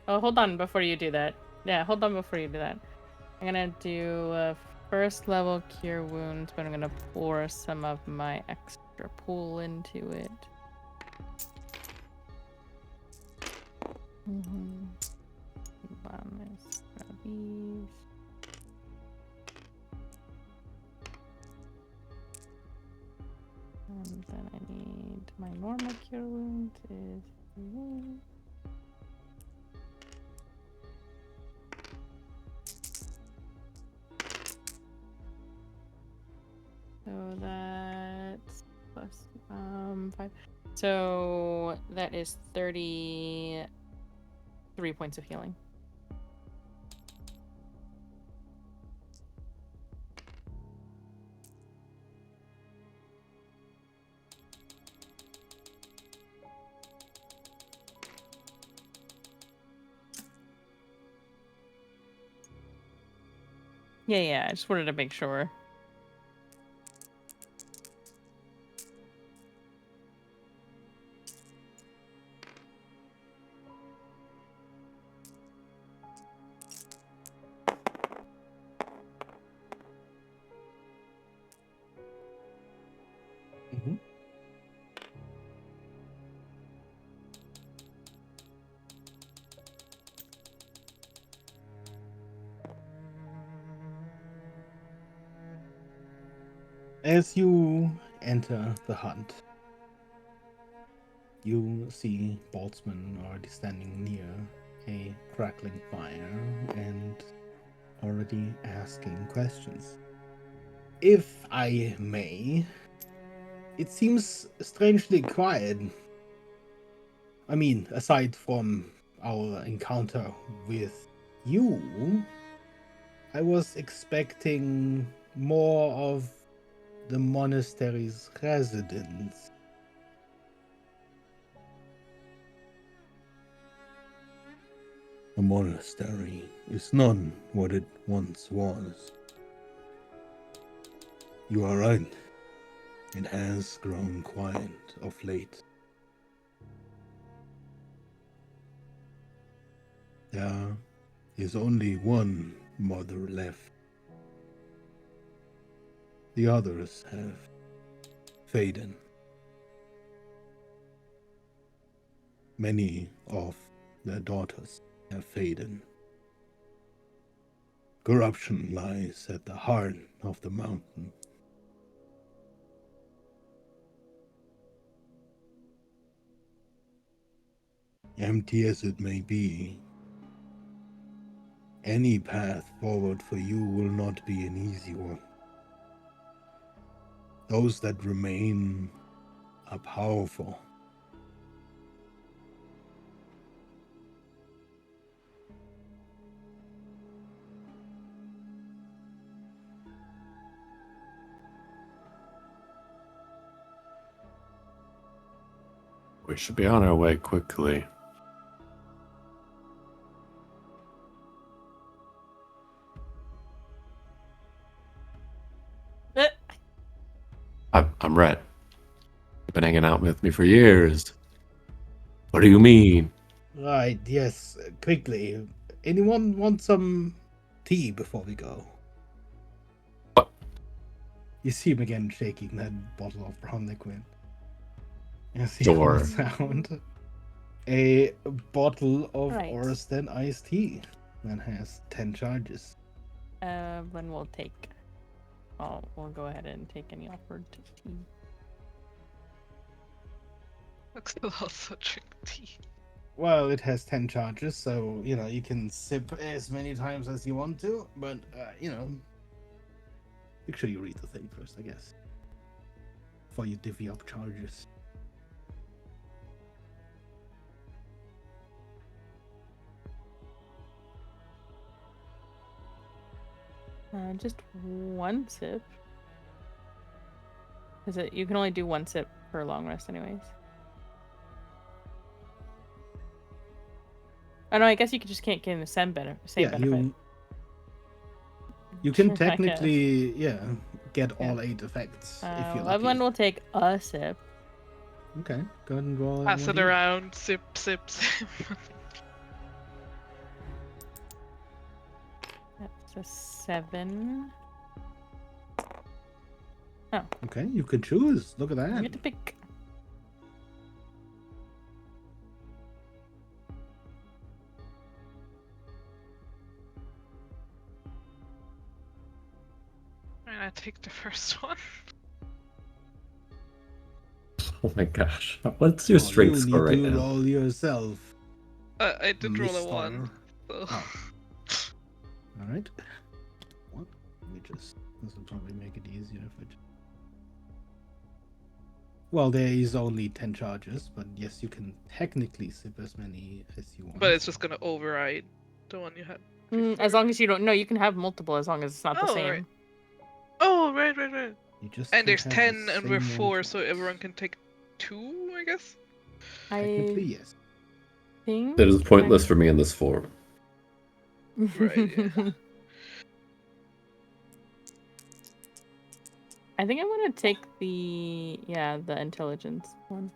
S3: Oh, hold on before you do that. Yeah, hold on before you do that. I'm gonna do a first level Cure Wounds, but I'm gonna pour some of my extra pool into it. Bonus these. And then I need my normal Cure Wounds is So that's plus 5. So that is 33 points of healing. Yeah, I just wanted to make sure.
S1: Mhm. As you enter the hunt, you see Boltzmann already standing near a crackling fire and already asking questions. If I may, it seems strangely quiet. I mean, aside from our encounter with you, I was expecting more of the monastery's residents. The monastery is none what it once was. You are right. It has grown quiet of late. There is only one mother left. The others have faded. Many of their daughters have faded. Corruption lies at the heart of the mountain. Empty as it may be, any path forward for you will not be an easy one. Those that remain are powerful.
S2: We should be on our way quickly. I'm Rhett. You've been hanging out with me for years. What do you mean?
S1: Right, yes, quickly. Anyone want some tea before we go?
S2: What?
S1: You see him again shaking that bottle of brown liquid. As he
S2: Sure.
S1: holds out a bottle of
S3: Right.
S1: Orsten iced tea that has 10 charges.
S3: Then we'll take. We'll go ahead and take any offered tea.
S4: I'll also drink tea.
S1: Well, it has 10 charges, so, you can sip as many times as you want to, but, make sure you read the thing first, I guess. Before you divvy up charges.
S3: Just one sip. Is it? You can only do one sip for a long rest, anyways. Oh no, I guess you just can't get in the same benefit.
S1: You can
S3: Sure, I guess.
S1: technically, get
S3: Yeah.
S1: all 8 effects if you're lucky.
S3: Everyone will take a sip.
S1: Okay, go ahead and roll.
S4: Pass it
S1: 1d8.
S4: around, sip, sip, sip.
S3: That's a 7.
S1: Okay, you can choose. Look at
S3: You
S1: that.
S3: get to pick.
S4: And I take the first one.
S2: Oh my gosh. What's your strength score right
S1: You need to
S2: now?
S1: roll yourself.
S4: I did roll a
S1: Mister.
S4: 1. So.
S1: Oh. All right. What? Let me just. This will probably make it easier if I. Well, there is only 10 charges, but yes, you can technically sip as many as you want.
S4: But it's just gonna override the one you had.
S3: As long as you don't know, you can have multiple as long as it's not the
S4: Oh,
S3: same.
S4: right. Oh, right.
S1: You just
S4: And
S1: can't
S4: there's
S1: have the
S4: 10 and we're
S1: same one
S4: 4, so
S1: twice.
S4: everyone can take 2, I guess?
S1: Technically,
S3: I
S1: yes.
S3: think
S2: That is pointless for me in this form.
S4: Right, yeah.
S3: I think I want to take the intelligence one.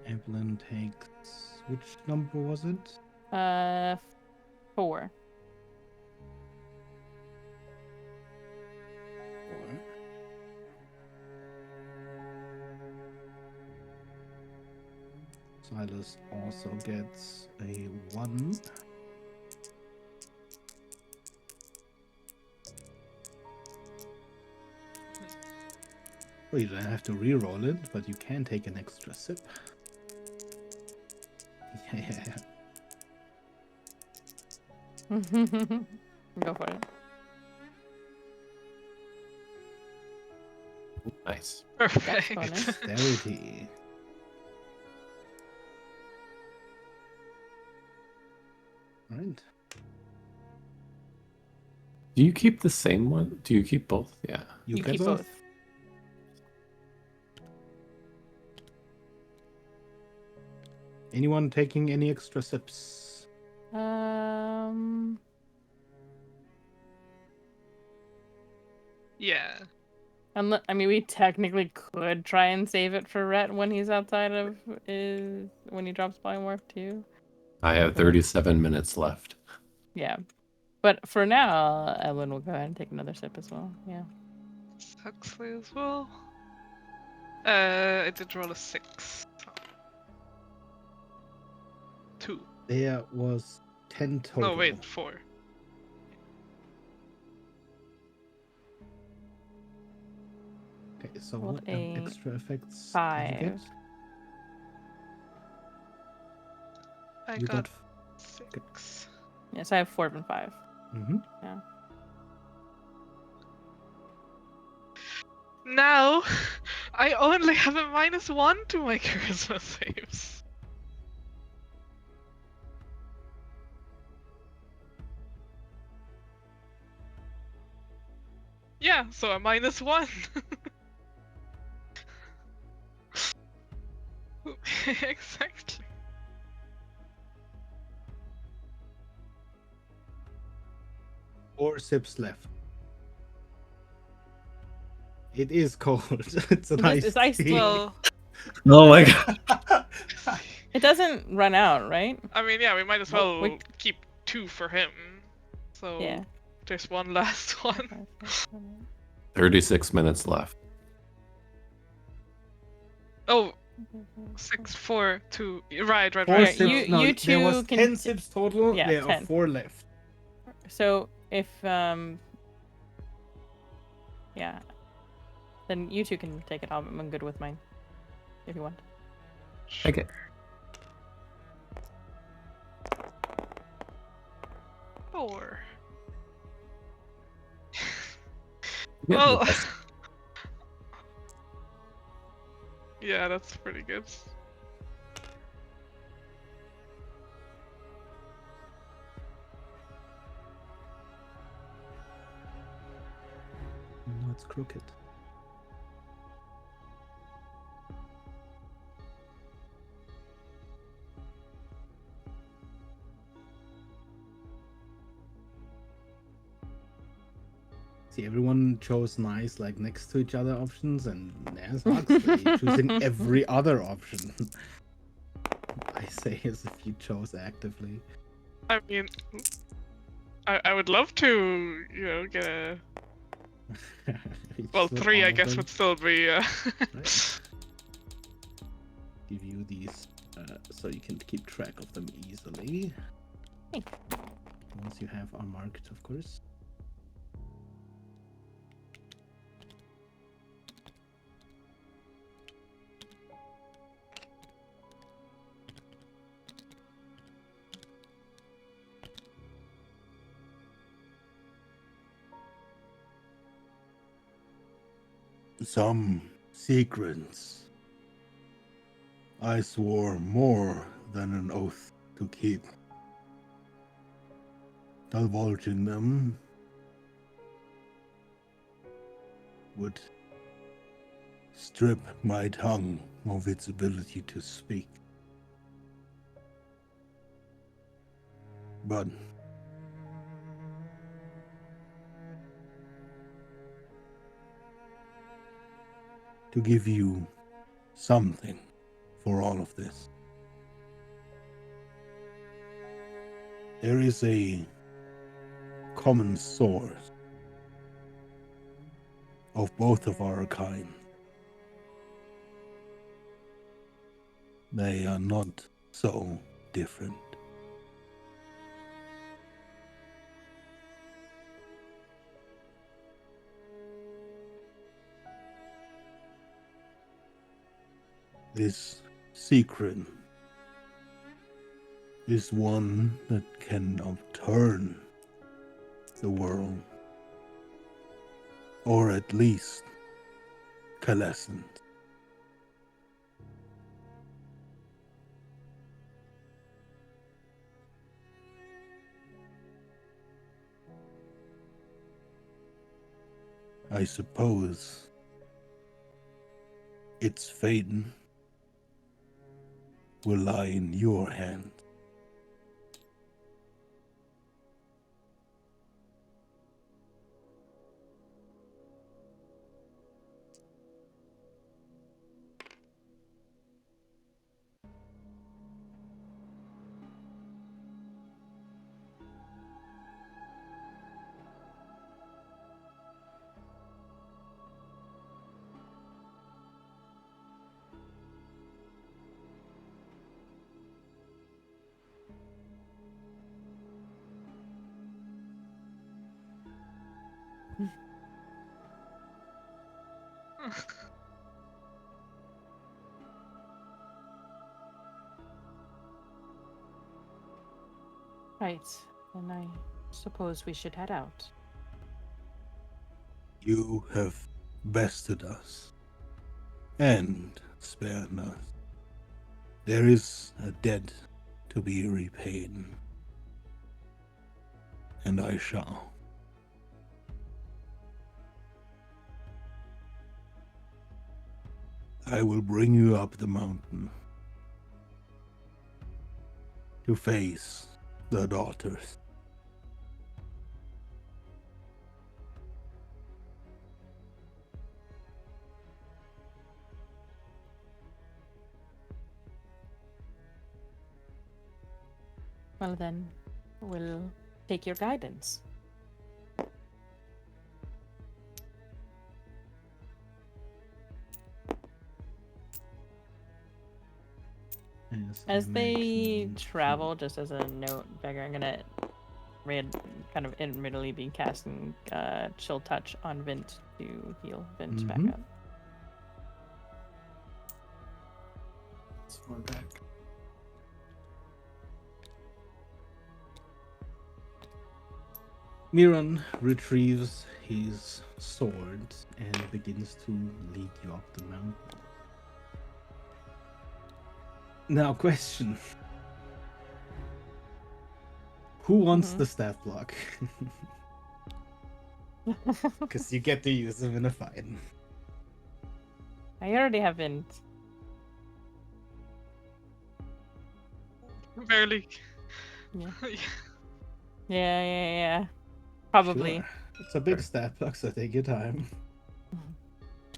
S1: Evelyn takes... Which number was it?
S3: 4.
S1: 4. Silas also gets a 1. Well, you don't have to re-roll it, but you can take an extra sip. Yeah.
S3: Go for it.
S2: Nice.
S4: Perfect.
S3: bonus.
S1: Dexterity. Right.
S2: Do you keep the same one? Do you keep both? Yeah.
S3: You
S1: get
S3: keep both.
S1: Anyone taking any extra sips?
S4: Yeah.
S3: I mean, we technically could try and save it for Rhett when he's outside of when he drops polymorph too.
S2: I have 37 minutes left.
S3: Yeah, but for now, Evelyn will go ahead and take another sip as well. Yeah.
S4: Huxley as well. I did roll a 6. 2.
S1: There was 10 total.
S4: No, wait, 4.
S1: Okay, so
S3: Rolled
S1: what
S3: a
S1: extra effects
S3: 5.
S1: did you get?
S4: I
S1: You
S4: got
S1: got
S4: 6.
S3: Yes, I have 4 and 5.
S1: Mm-hmm.
S3: Yeah.
S4: Now, I only have a -1 to my charisma saves. Yeah, so a -1. Exactly.
S1: 4 sips left. It is cold. It's a nice
S3: It's iced tea.
S4: Well,
S2: Oh my god.
S3: It doesn't run out, right?
S4: I mean, yeah, we might as well
S3: we-
S4: keep 2 for him. So
S3: Yeah.
S4: there's one last one.
S2: 36 minutes left.
S4: Oh, 6, 4, 2. Right.
S1: 4
S3: Right,
S1: sips.
S3: you-
S1: No,
S3: you
S1: there was
S3: two can
S1: 10 sips total.
S3: Yeah,
S1: there
S3: 10.
S1: are 4 left.
S3: So if yeah, then you two can take it. I'm good with mine, if you want.
S2: Okay.
S4: Four.
S2: Yeah,
S4: Well,
S2: the best.
S4: yeah, that's pretty good.
S1: No, it's crooked. See, everyone chose nice, like next to each other options, and there's Huxley choosing every other option. I say as if you chose actively.
S4: I mean, I would love to, get a. Well,
S1: With
S4: 3,
S1: all
S4: I
S1: of
S4: guess,
S1: them.
S4: would still be.
S1: Right. Give you these so you can keep track of them easily.
S3: Hey.
S1: Once you have are marked, of course. Some secrets I swore more than an oath to keep. Divulging them would strip my tongue of its ability to speak. But to give you something for all of this, there is a common source of both of our kind. They are not so different. This secret is one that can upturn the world, or at least coalescent. I suppose its fate will lie in your hands.
S3: Right. Then I suppose we should head out.
S1: You have bested us and spared us. There is a debt to be repaid, and I shall. I will bring you up the mountain to face the daughters.
S3: Well then, we'll take your guidance. As they travel, just as a note, Beggar, I'm gonna kind of intermittently be casting Chill Touch on Vint to heal Vint back up.
S2: It's far back.
S1: Miran retrieves his sword and begins to lead you up the mountain. Now, question. Who wants the stat block? Because you get to use them in a fight.
S3: I already have Vint.
S4: Barely.
S3: Yeah. Yeah. Probably.
S1: Sure. It's a big stat block, so take your time.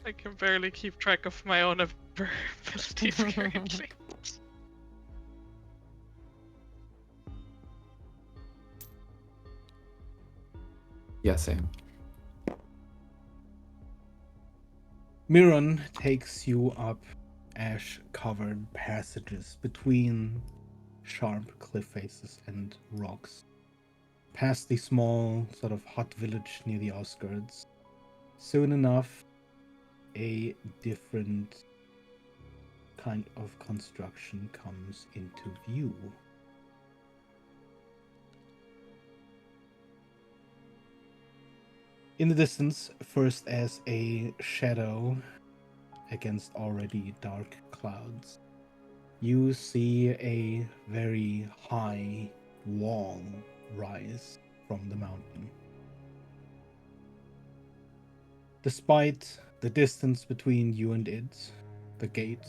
S4: I can barely keep track of my own abilities currently.
S2: Yeah, same.
S1: Miran takes you up ash-covered passages between sharp cliff faces and rocks, past the small sort of hut village near the outskirts. Soon enough, a different kind of construction comes into view. In the distance, first as a shadow against already dark clouds, you see a very high wall rise from the mountain. Despite the distance between you and it, the gate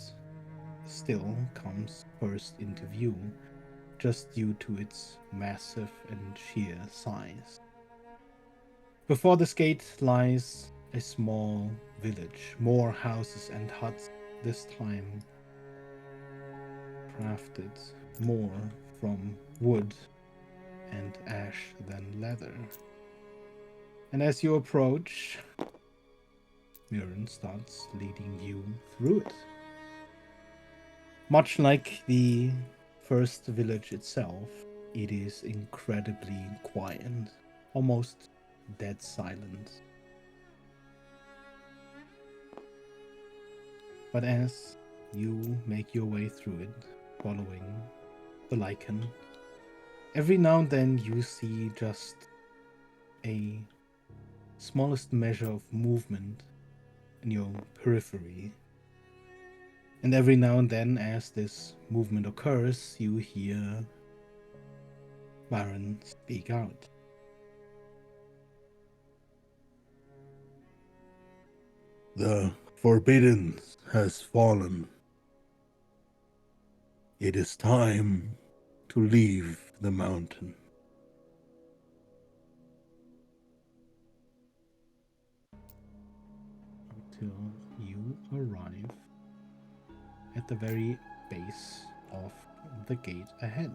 S1: still comes first into view, just due to its massive and sheer size. Before this gate lies a small village, more houses and huts, this time crafted more from wood and ash than leather. And as you approach, Mirren starts leading you through it. Much like the first village itself, it is incredibly quiet, almost dead silent. But as you make your way through it, following the lichen, every now and then you see just a smallest measure of movement in your periphery. And every now and then, as this movement occurs, you hear Baron speak out. The Forbidden has fallen. It is time to leave the mountain. Until you arrive at the very base of the gate ahead.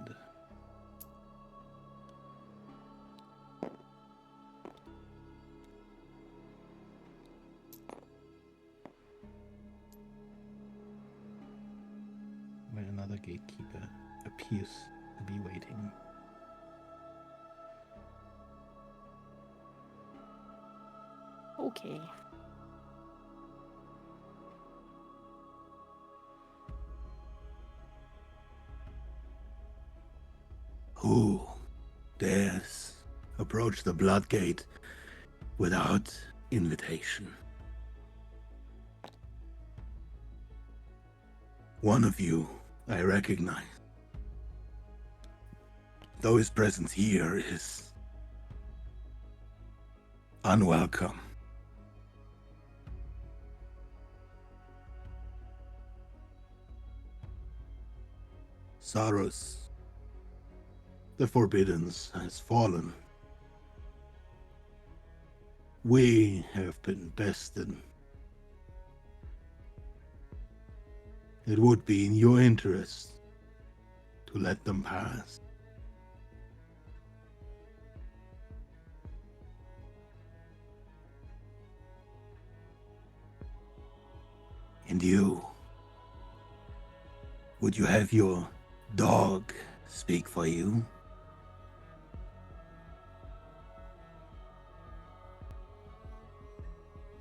S1: Where another gatekeeper appears to be waiting.
S3: Okay.
S1: Who dares approach the Blood Gate without invitation? One of you I recognize. Though his presence here is unwelcome. Saros, the Forbidden has fallen. We have been bested. It would be in your interest to let them pass. And you, would you have your dog speak for you?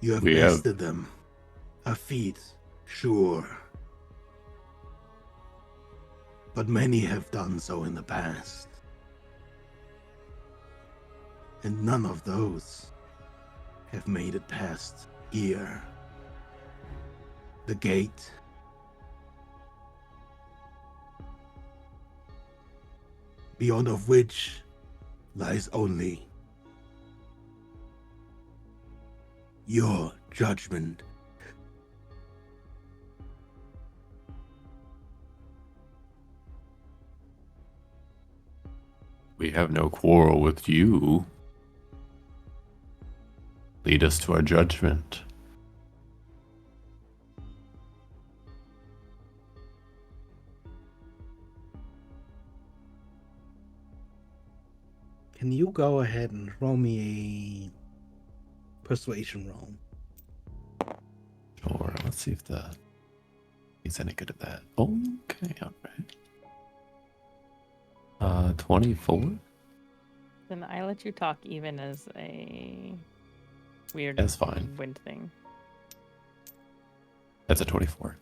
S1: You have bested them. A feat, sure. But many have done so in the past. And none of those have made it past here. The gate. Beyond of which lies only your judgment.
S2: We have no quarrel with you. Lead us to our judgment.
S1: Can you go ahead and roll me a persuasion roll?
S2: Sure, let's see if he's any good at that. Okay, alright. 24?
S3: Then I let you talk even as a weird
S2: That's fine.
S3: wind thing.
S2: That's a 24.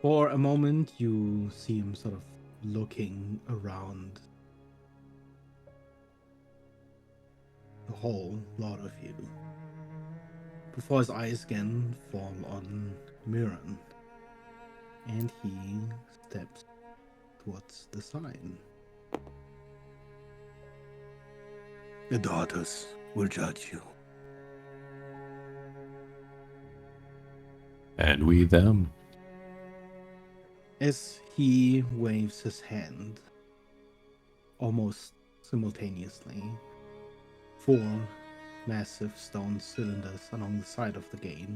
S1: For a moment, you see him sort of looking around the whole lot of you before his eyes again fall on Miran, and he steps towards the sign. The daughters will judge you.
S2: And we them.
S1: As he waves his hand, almost simultaneously, 4 massive stone cylinders along the side of the gate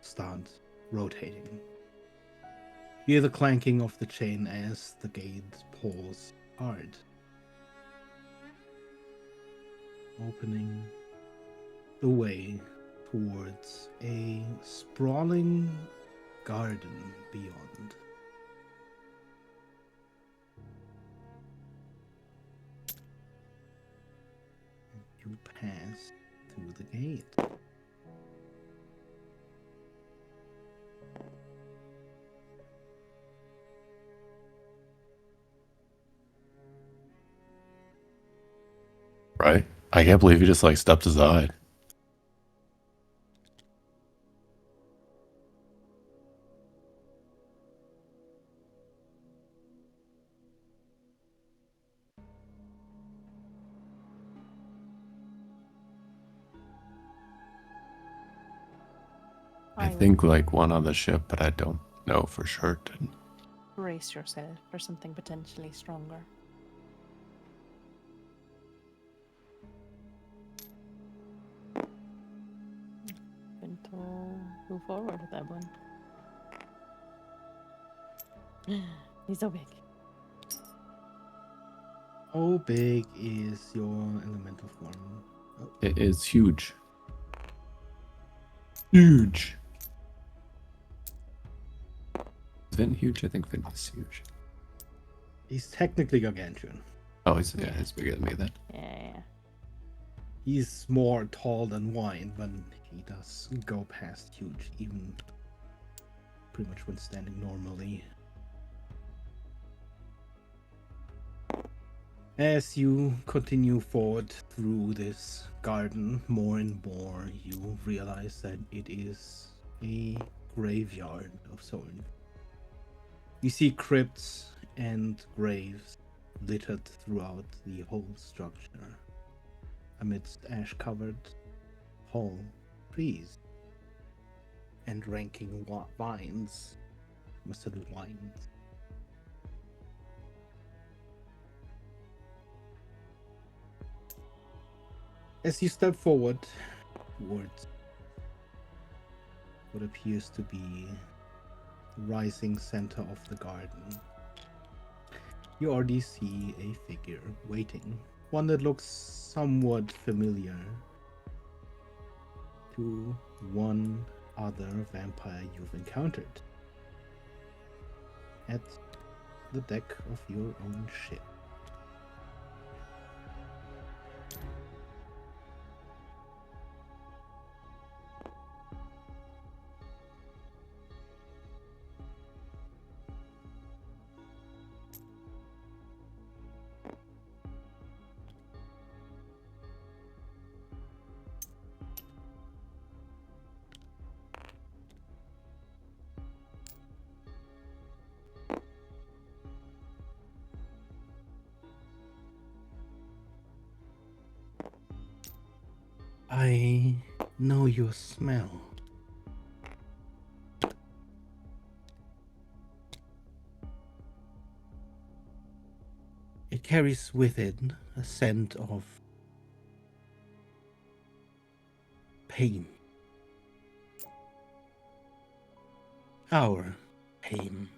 S1: start rotating. You hear the clanking of the chain as the gate pulls hard, opening the way towards a sprawling garden beyond. You pass through the gate.
S2: Right? I can't believe he just like stepped aside. I think like one on the ship, but I don't know for certain.
S3: Brace yourself for something potentially stronger. Going to move forward with that one. He's so big.
S1: How big is your elemental form? Oh,
S2: It is huge. Huge. Is Vin huge? I think Vin is huge.
S1: he's technically gargantuan.
S2: Oh, he's bigger than me then.
S3: Yeah.
S1: He's more tall than wide, but he does go past huge, even pretty much when standing normally. As you continue forward through this garden, more and more you realize that it is a graveyard of sorts. You see crypts and graves littered throughout the whole structure, amidst ash-covered tall trees and ranking vines, muscle vines. As you step forward towards what appears to be the rising center of the garden, you already see a figure waiting, one that looks somewhat familiar to one other vampire you've encountered at the deck of your own ship. I know your smell. It carries with it a scent of pain. Our pain.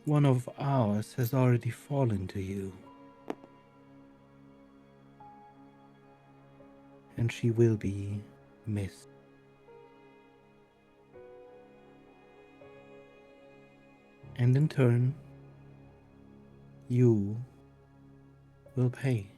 S1: One of ours has already fallen to you. And she will be missed. And in turn, you will pay.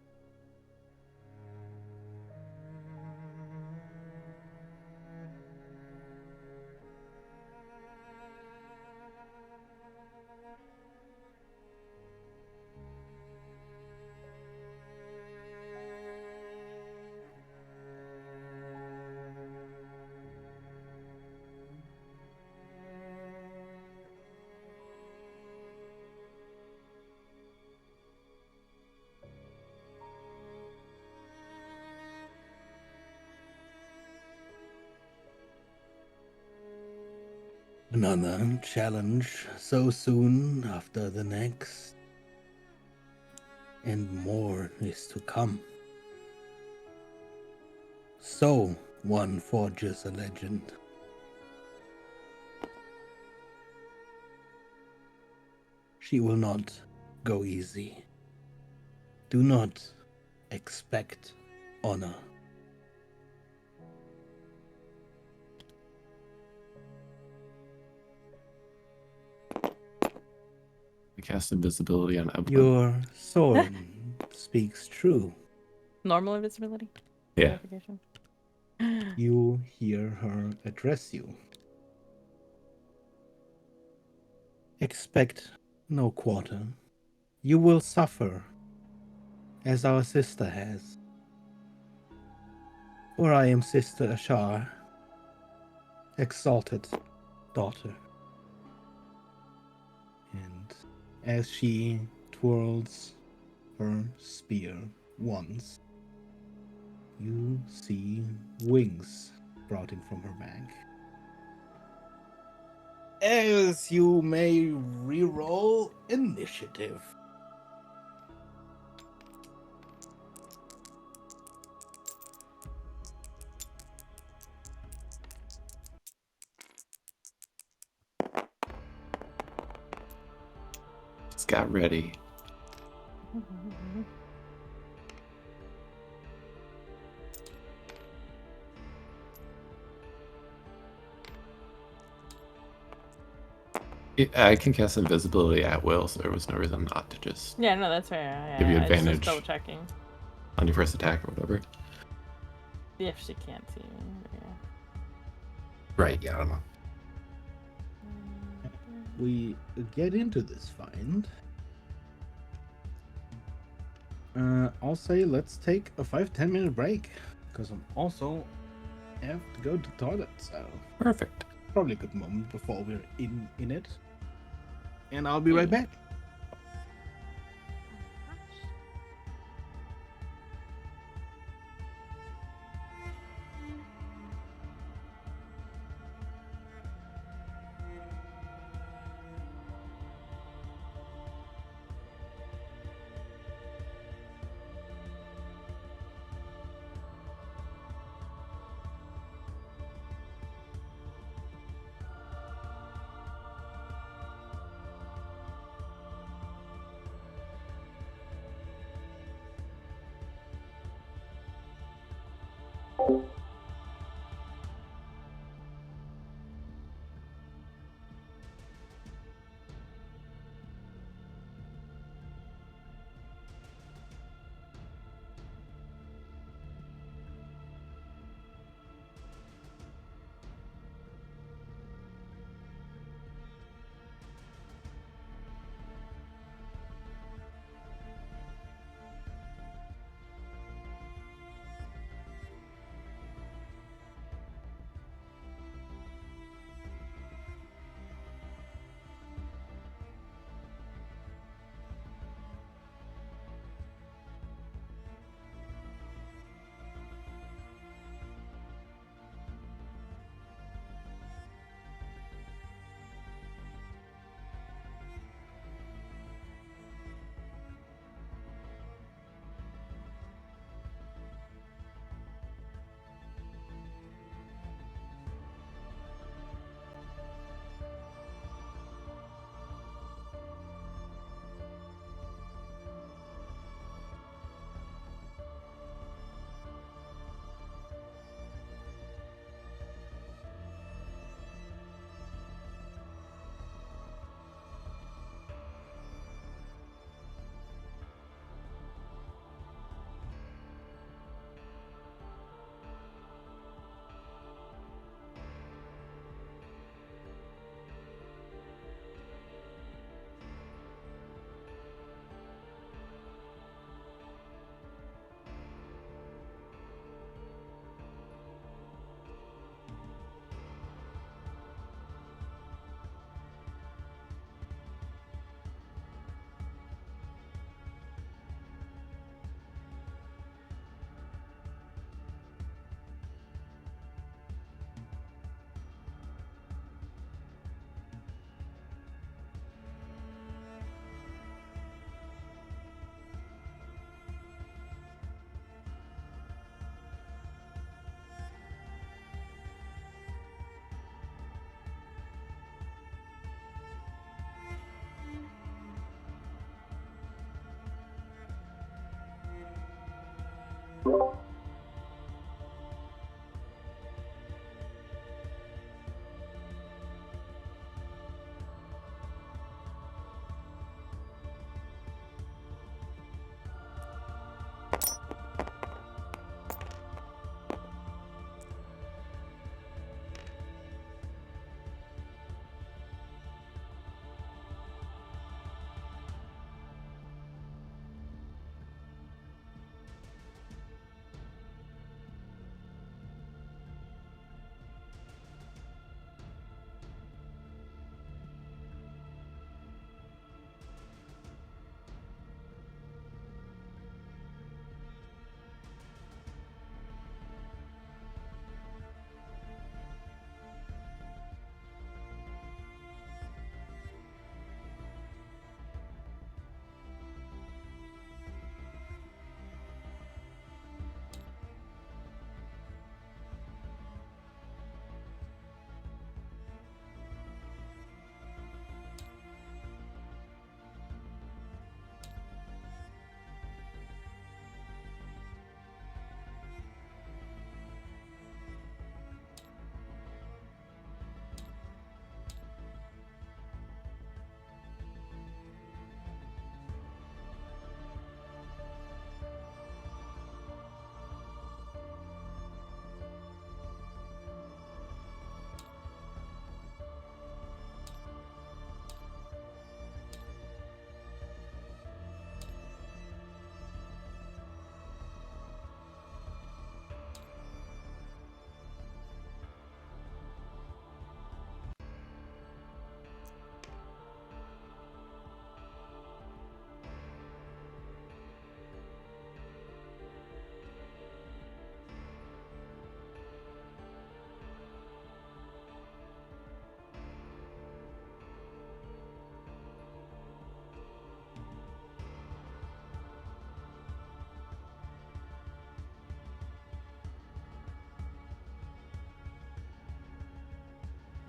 S1: Another challenge so soon after the next, and more is to come. So one forges a legend. She will not go easy. Do not expect honor.
S2: I cast invisibility on Evelyn.
S1: Your Soren speaks true.
S3: Normal invisibility.
S2: Yeah.
S3: Clarification.
S1: You hear her address you. Expect no quarter. You will suffer, as our sister has. For I am Sister Ashar, exalted daughter. And as she twirls her spear once, you see wings sprouting from her back. As you may reroll initiative.
S2: Just got ready. I can cast invisibility at will, so there was no reason not to just
S3: Yeah, no, that's fair. Yeah,
S2: give you
S3: I was
S2: advantage.
S3: just double checking.
S2: On your first attack or whatever.
S3: If she can't see me. Yeah.
S2: Right, yeah, I don't know.
S1: We get into this find. I'll say let's take a 5-10 minute break because I'm also have to go to the toilet, so
S2: Perfect.
S1: probably a good moment before we're in it. And I'll be right back.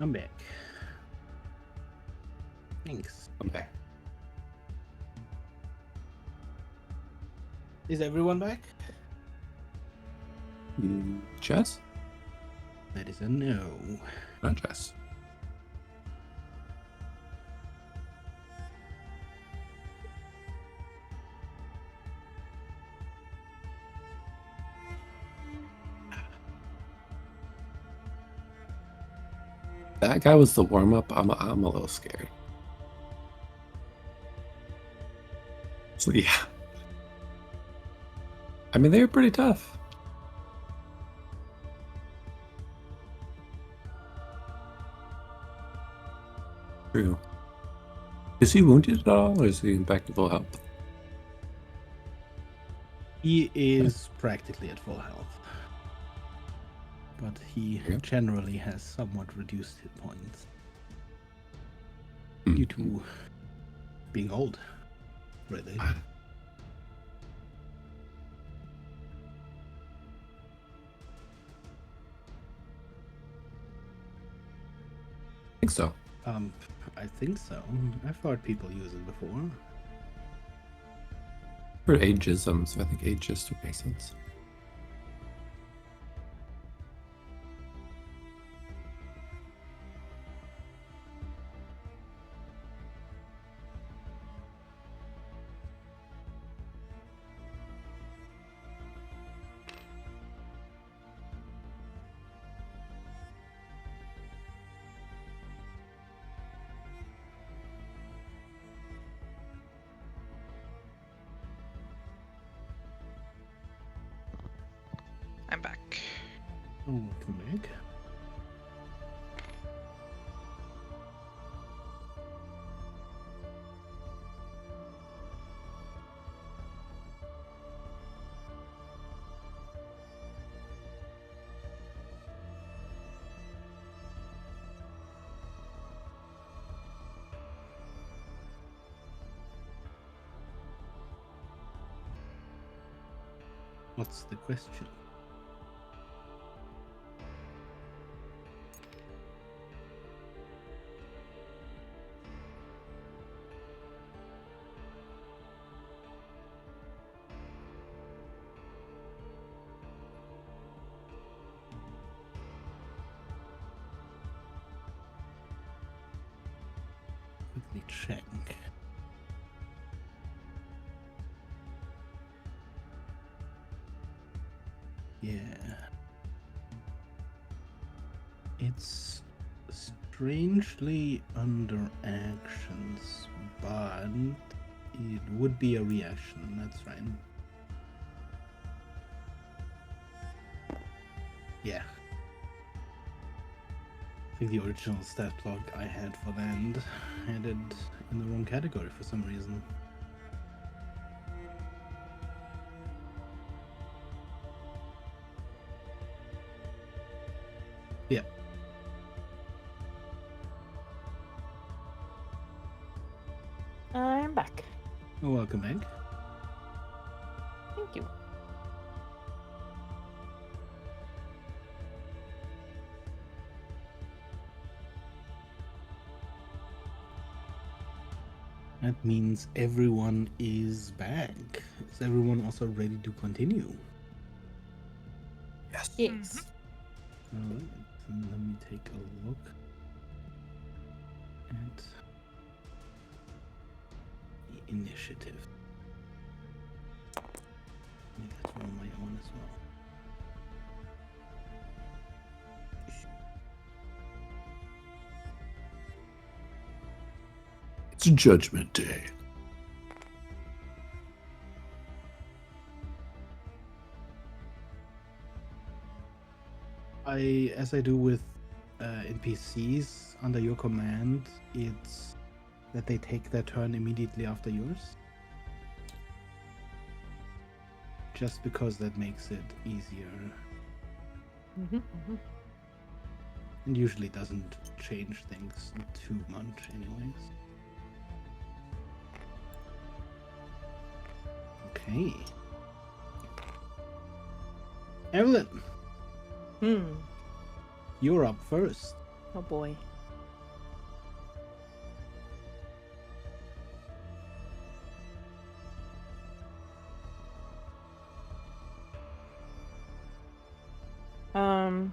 S1: I'm back. Thanks.
S2: I'm back.
S1: Is everyone back?
S2: Jess?
S1: That is a no.
S2: Not Jess. That guy was the warm-up. I'm a little scared. So yeah. I mean, they were pretty tough. True. Is he wounded at all, or is he back to full health?
S1: He is practically at full health. But he generally has somewhat reduced hit points. Due to being old, really.
S2: I think so.
S1: I think so. I've heard people use it before.
S2: For ageism, so I think ageist would make sense.
S4: I'm back.
S1: Oh, welcome back. What's the question? quickly check. Yeah. It's strangely under actions, but it would be a reaction, that's right. Yeah. I think the original stat block I had for that had it in the wrong category for some reason. Yeah.
S3: I'm back.
S1: Welcome back.
S3: Thank you.
S1: That means everyone is back. Is everyone also ready to continue?
S2: Yes.
S3: Yes.
S1: Alright, then let me take a look at the initiative. Maybe that's one of my own as well.
S2: It's Judgment Day.
S1: As I do with NPCs under your command, it's that they take their turn immediately after yours. Just because that makes it easier and usually doesn't change things too much anyways. Okay. Evelyn, you're up first.
S3: Oh boy. I'm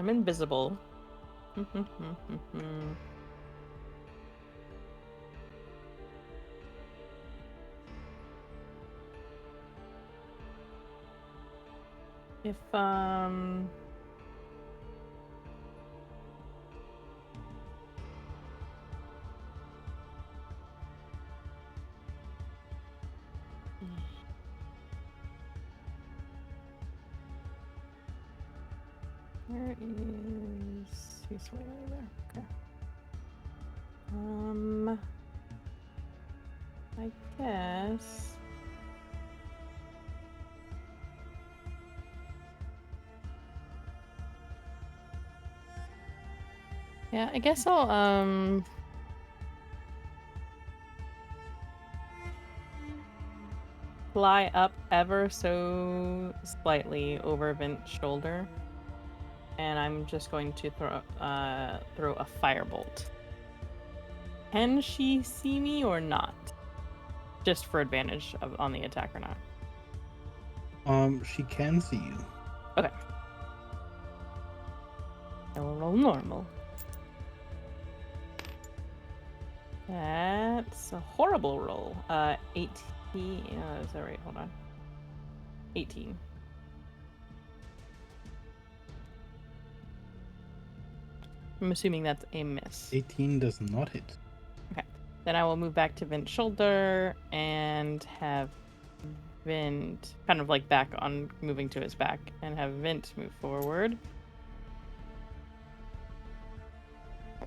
S3: invisible. If where is he's way over there. Okay. I guess yeah, I guess I'll fly up ever so slightly over Vint's shoulder, and I'm just going to throw a firebolt. Can she see me or not? Just for advantage on the attack or not?
S1: She can see you.
S3: Okay. I will roll normal. That's a horrible roll. 18. Is that right? Hold on. 18. I'm assuming that's a miss.
S1: 18 does not hit.
S3: Okay. Then I will move back to Vint's shoulder and have Vint kind of like back on moving to his back and have Vint move forward.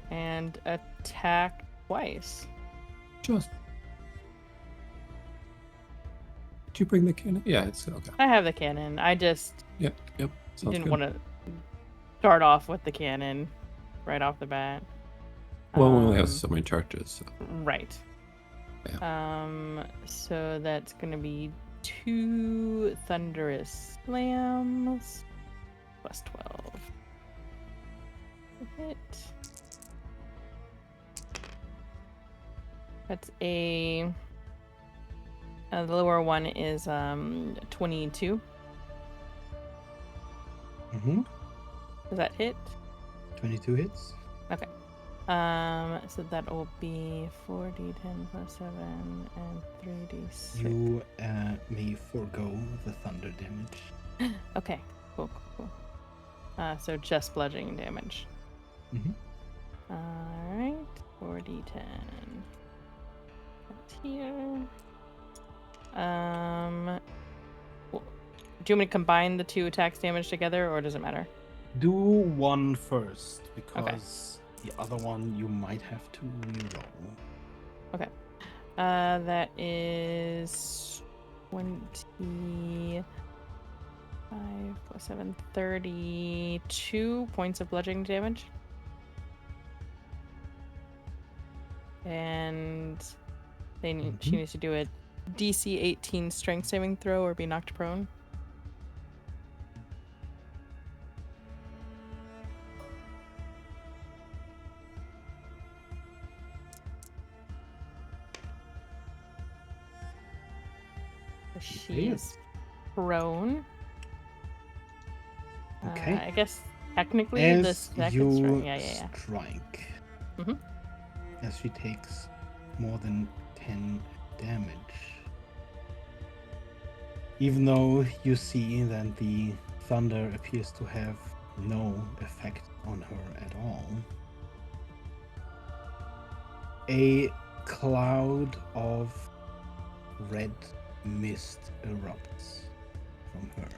S3: And attack twice.
S2: Just. Did you bring the cannon? Yeah, it's okay.
S3: I have the cannon. I just
S2: Yep. Sounds
S3: didn't
S2: good.
S3: want to start off with the cannon right off the bat.
S2: Well, we only have so many charges. So.
S3: Right.
S2: Yeah.
S3: So that's gonna be 2 thunderous slams plus 12. Hit. That's the lower one is 22.
S1: Mm-hmm.
S3: Does that hit?
S1: 22 hits.
S3: Okay. So that will be 4d10 plus 7 and 3d6.
S1: You may forego the thunder damage.
S3: Okay. Cool. So just bludgeoning damage.
S1: Mhm.
S3: All right. 4d10. That's here. Do you want me to combine the 2 attacks damage together, or does it matter?
S1: Do one first, because the other one you might have to reroll.
S3: Okay. That is 25 plus 7, 32 points of bludgeoning damage. And she needs to do a DC 18 strength saving throw or be knocked prone. She is prone.
S1: Okay.
S3: I guess technically
S1: As
S3: the second
S1: you
S3: strike. Yeah.
S1: strike,
S3: Mhm.
S1: as she takes more than 10 damage. Even though you see that the thunder appears to have no effect on her at all, a cloud of red mist erupts from her.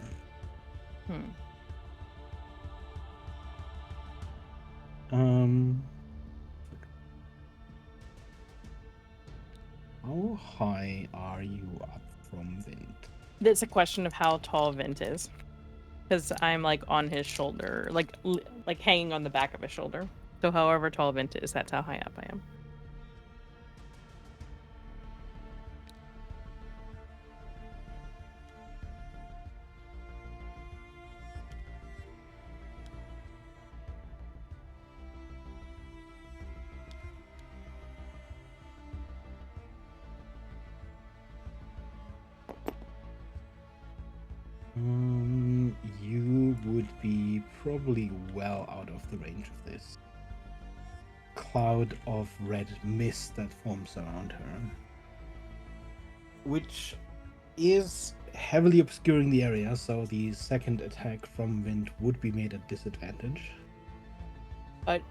S1: How high are you up from Vint?
S3: It's a question of how tall Vint is, because I'm like on his shoulder, like hanging on the back of his shoulder. So however tall Vint is, that's how high up I am.
S1: You would be probably well out of the range of this cloud of red mist that forms around her, which is heavily obscuring the area, so the second attack from Wind would be made at disadvantage.
S3: But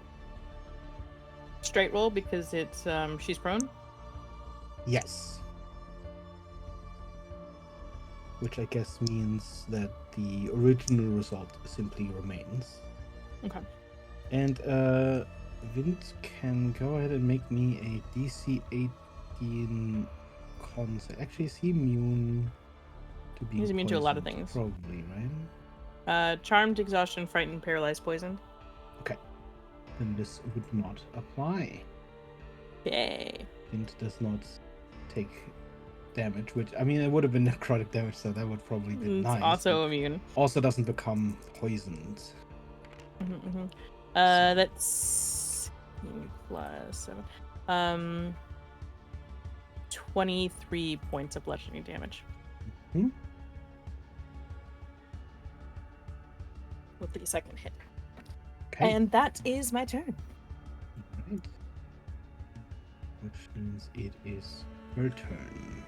S3: straight roll because it's she's prone.
S1: Yes. Which I guess means that the original result simply remains.
S3: Okay.
S1: And Vint can go ahead and make me a DC 18 con save. Actually, is he immune to being
S3: He's immune to a lot of
S1: poisoned?
S3: things.
S1: Probably, right?
S3: Charmed, exhaustion, frightened, paralyzed, poisoned.
S1: Okay. Then this would not apply.
S3: Yay.
S1: Vint does not take damage, which, I mean, it would have been necrotic damage, so that would probably be
S3: It's
S1: nice.
S3: also immune.
S1: Also doesn't become poisoned.
S3: That's plus 7. 23 points of bludgeoning damage. With the second hit.
S1: Okay.
S3: And that is my turn.
S1: Right. Which means it is her turn.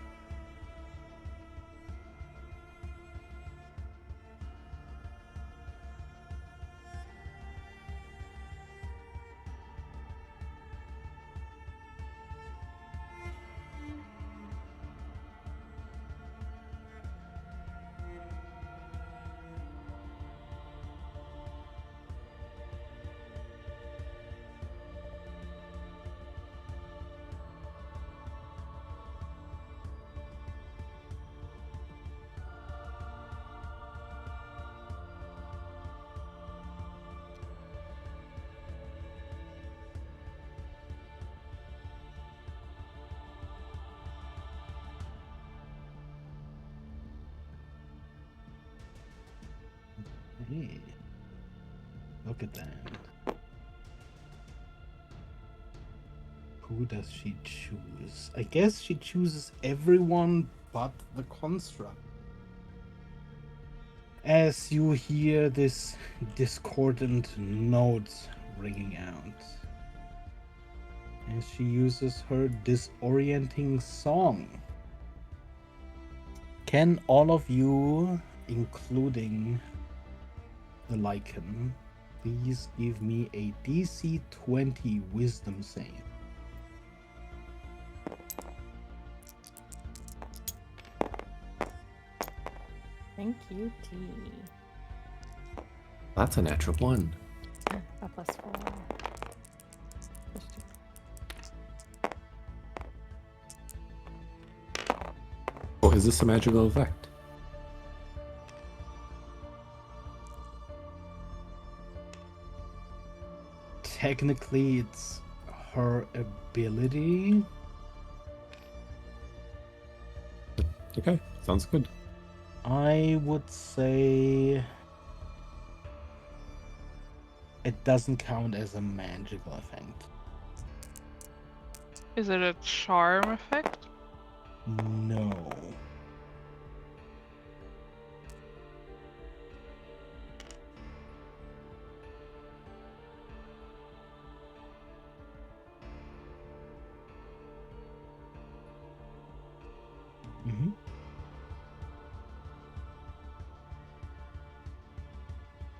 S1: Hey, look at that. Who does she choose? I guess she chooses everyone but the construct. As you hear this discordant note ringing out as she uses her disorienting song. Can all of you, including the Lycan, please give me a DC 20 wisdom save?
S3: Thank you, T.
S2: That's a natural 1.
S3: A +4. +2.
S2: Oh, is this a magical effect?
S1: Technically, it's her ability.
S2: Okay, sounds good.
S1: I would say it doesn't count as a magical effect.
S4: Is it a charm effect?
S1: No. Mm-hmm.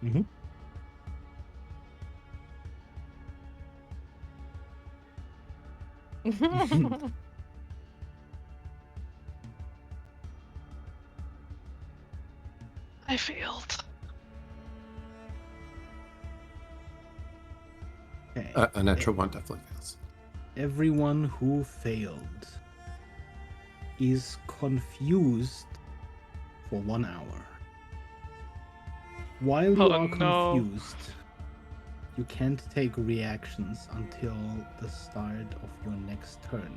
S1: Mm-hmm.
S4: I failed.
S1: Okay.
S2: A natural 1 definitely fails.
S1: Everyone who failed is confused for 1 hour. While you
S4: Oh,
S1: are
S4: no.
S1: confused, you can't take reactions until the start of your next turn.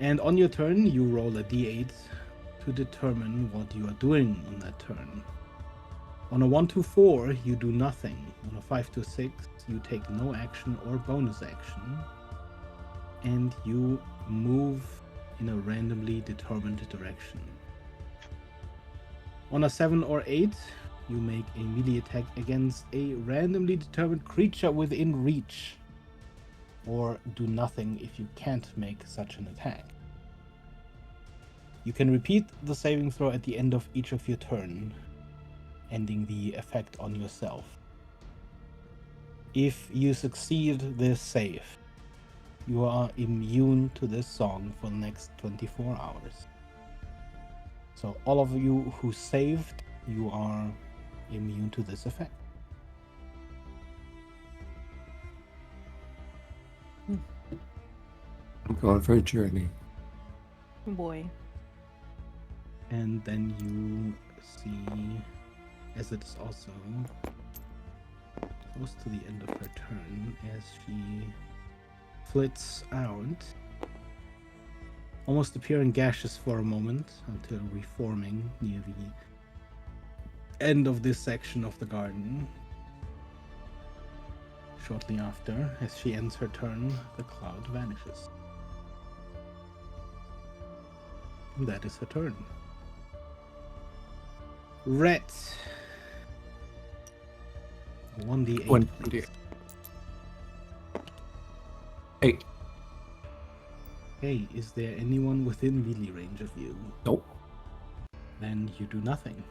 S1: And on your turn, you roll a d8 to determine what you are doing on that turn. On a 1 to 4, you do nothing. On a 5 to 6, you take no action or bonus action. And you move in a randomly determined direction. On a 7 or 8, you make a melee attack against a randomly determined creature within reach. Or do nothing if you can't make such an attack. You can repeat the saving throw at the end of each of your turn, ending the effect on yourself. If you succeed this save, you are immune to this song for the next 24 hours. So all of you who saved, you are immune to this effect.
S2: I'm going for a journey.
S3: Boy.
S1: And then you see, as it is also close to the end of her turn, as she flits out, almost appearing gaseous for a moment until reforming near the end of this section of the garden. Shortly after, as she ends her turn, the cloud vanishes. And that is her turn. Rhett. 1d8.
S2: 1d8. 8.
S1: Hey, is there anyone within melee range of you?
S2: Nope.
S1: Then you do nothing.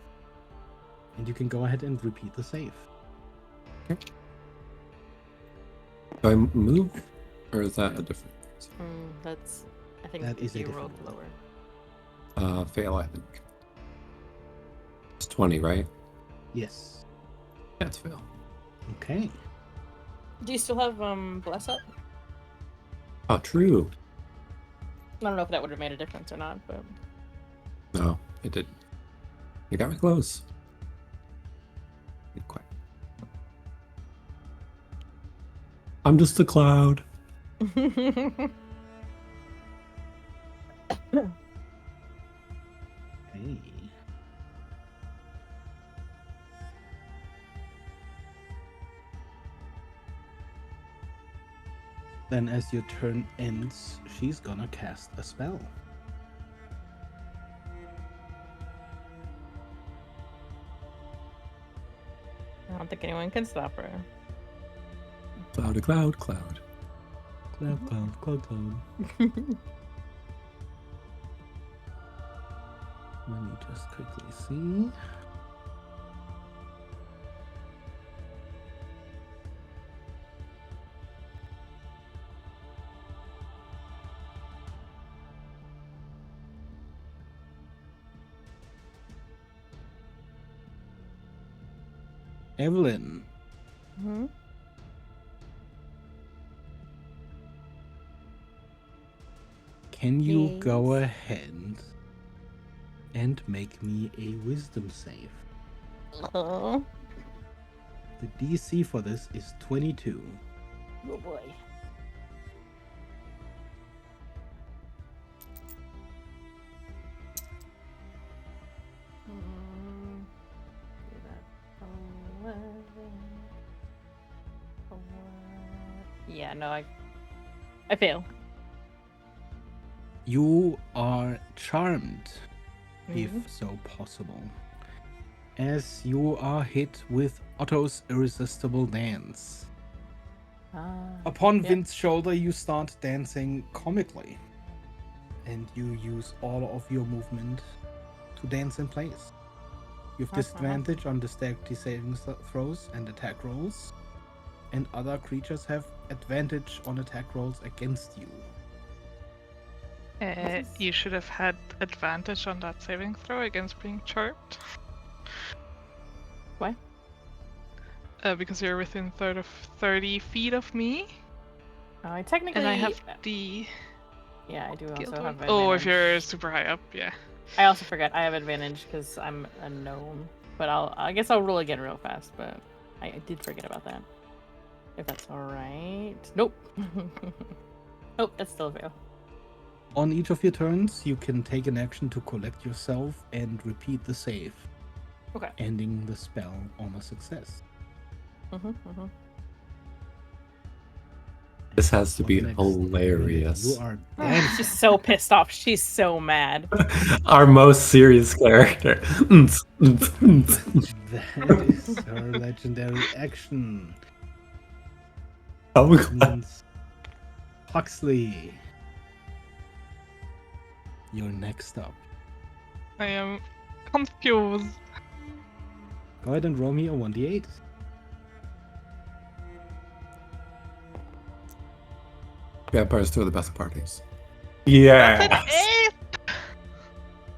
S1: And you can go ahead and repeat the save.
S2: Okay. Do I move? Or is that a different?
S3: That's. I think
S1: That is a
S3: you
S1: different
S3: rolled
S1: one.
S3: lower.
S2: Fail, I think. It's 20, right?
S1: Yes.
S2: That's fail.
S1: Okay.
S3: Do you still have bless up?
S2: Oh, true.
S3: I don't know if that would have made a difference or not, but
S2: No, it didn't. You got me close. Good quite. I'm just a cloud.
S1: Hey. Then as your turn ends, she's gonna cast a spell.
S3: I don't think anyone can stop her.
S2: Cloud, cloud, cloud.
S1: Cloud, cloud, cloud, cloud. Let me just quickly see. Evelyn,
S3: Hmm?
S1: can you go
S3: Yes.
S1: ahead and make me a wisdom save?
S3: Oh,
S1: The DC for this is 22.
S3: oh boy. Do that. 11. Yeah, no, I fail.
S1: You are charmed,
S3: Mhm.
S1: if so possible, as you are hit with Otto's irresistible dance. Upon
S3: Yep.
S1: Vince's shoulder, you start dancing comically, and you use all of your movement to dance in place. You have disadvantage on dexterity saving throws and attack rolls, and other creatures have advantage on attack rolls against you.
S4: You should have had advantage on that saving throw against being charmed.
S3: Why?
S4: Because you're within 30 feet of me,
S3: I technically.
S4: and I have the
S3: Yeah, I do
S4: guild
S3: also
S4: one.
S3: have
S4: Oh, if you're
S3: advantage.
S4: super high up, yeah.
S3: I also forgot I have advantage because I'm a gnome. But I guess I'll roll again real fast. But I did forget about that. If that's all right. Nope. Nope, that's still a fail.
S1: On each of your turns, you can take an action to collect yourself and repeat the save,
S3: Okay.
S1: ending the spell on a success.
S2: This has to
S1: For
S2: be
S1: the next
S2: hilarious.
S1: minute, you are dancing.
S3: She's so pissed off. She's so mad.
S2: Our most serious character.
S1: That is her legendary action.
S2: Oh,
S1: That means Huxley, you're next up.
S4: I am confused.
S1: Go ahead and roll me a 1d8.
S2: Vampires throw the best parties. Yeah.
S4: That's an 8!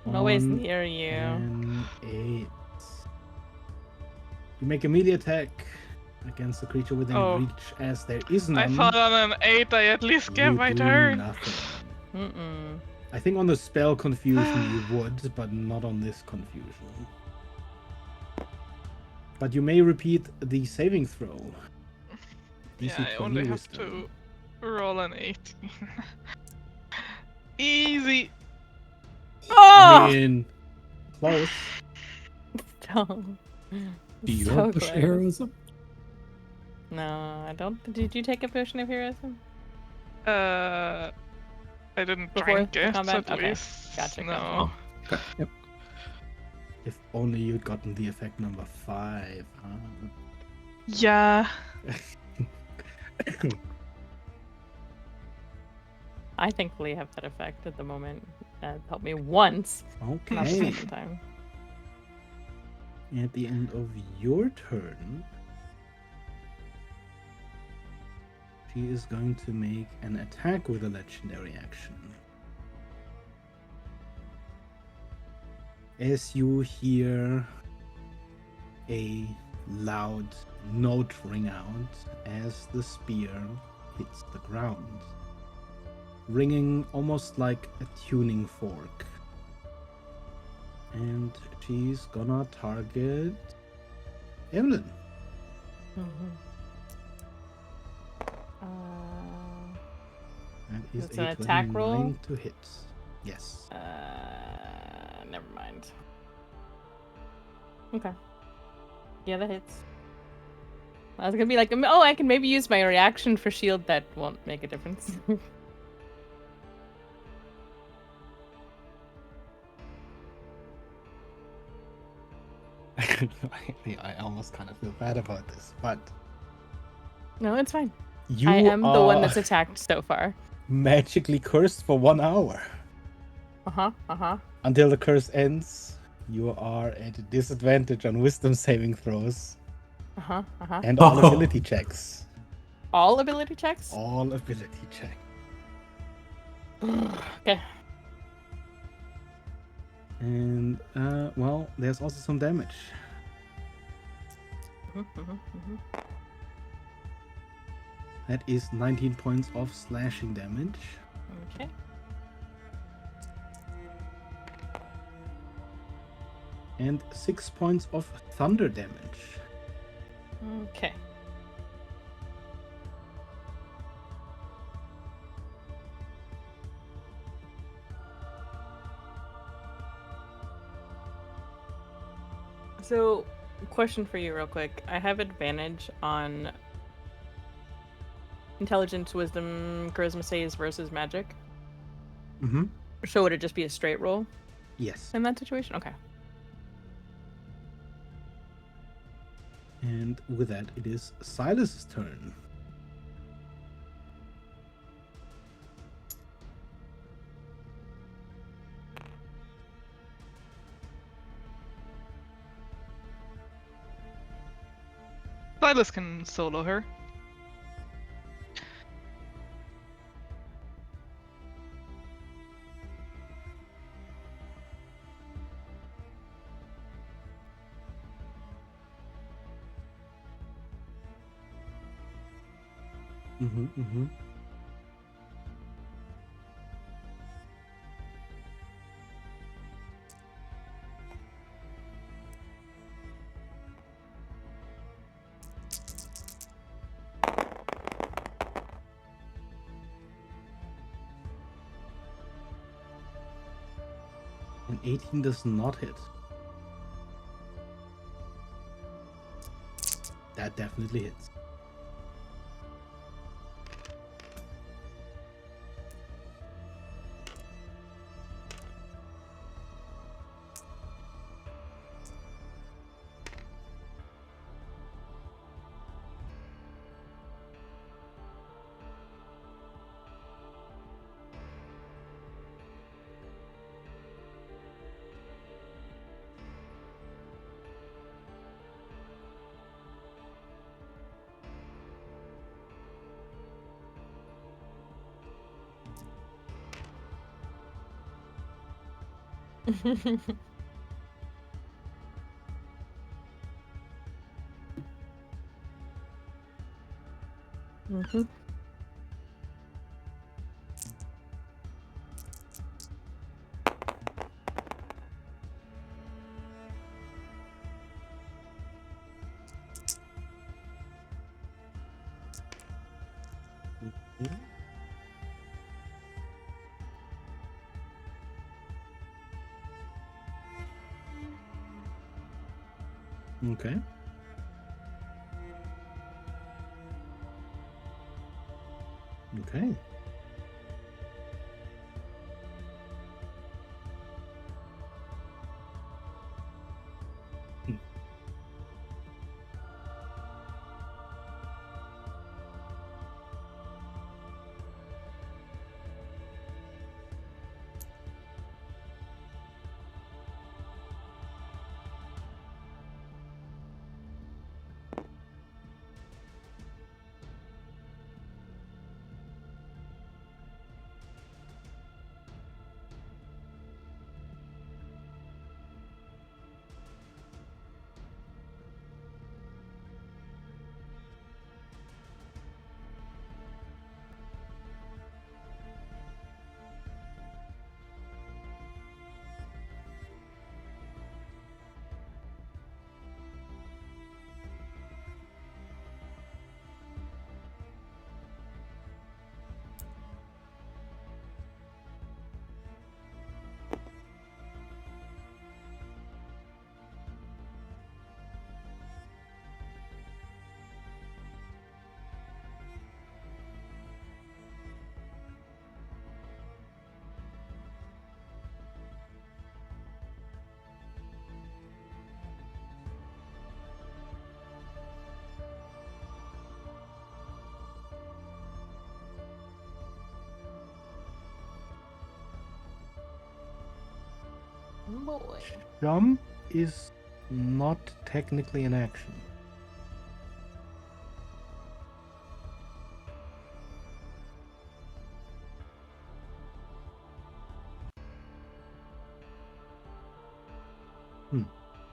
S3: I'm always
S1: On
S3: near you.
S1: an 8. You make a melee attack against the creature within reach, as there is none.
S4: I thought on an 8 I at least get
S1: you
S4: my
S1: do
S4: turn.
S1: nothing.
S3: Mm-mm.
S1: I think on the spell confusion you would, but not on this confusion. But you may repeat the saving throw. DC
S4: Yeah, I
S1: 20
S4: only have
S1: wisdom.
S4: to roll an 18. Easy.
S3: Oh!
S1: I mean, close.
S3: Don't.
S2: Do you
S3: So
S2: have push
S3: close.
S2: heroism?
S3: No, I don't. Did you take a potion of heroism?
S4: I didn't
S3: Before
S4: drink
S3: the
S4: it,
S3: combat?
S4: at
S3: Okay.
S4: least.
S3: Gotcha,
S4: No.
S3: gotcha.
S2: Okay. Yep.
S1: If only you'd gotten the effect number 5. Huh?
S4: Yeah.
S3: I thankfully have that effect at the moment. That helped me once, not the
S1: Okay.
S3: second time.
S1: At the end of your turn, she is going to make an attack with a legendary action. As you hear a loud note ring out as the spear hits the ground, ringing almost like a tuning fork. And she's gonna target Evelyn. That is
S3: It's
S1: a
S3: an attack
S1: 29
S3: roll?
S1: to hit. Yes.
S3: Never mind. Okay. Yeah, that hits. I was gonna be like, oh, I can maybe use my reaction for shield. That won't make a difference.
S1: I almost kind of feel bad about this, but
S3: No, it's fine.
S1: You
S3: I am
S1: are
S3: the one that's attacked so far.
S1: magically cursed for 1 hour. Until the curse ends, you are at a disadvantage on wisdom saving throws and all ability checks.
S3: All ability checks?
S1: All ability checks.
S3: Okay.
S1: And, well, there's also some damage. That is 19 points of slashing damage.
S3: Okay.
S1: And 6 points of thunder damage.
S3: Okay. So, question for you real quick. I have advantage on intelligence, wisdom, charisma saves versus magic.
S1: Mm-hmm.
S3: So would it just be a straight roll
S1: Yes.
S3: in that situation? Okay.
S1: And with that, it is Silas's turn.
S4: Silas can solo her.
S1: Mm-hmm. An 18 does not hit. That definitely hits. Okay. Okay.
S3: boy.
S1: Jump is not technically an action.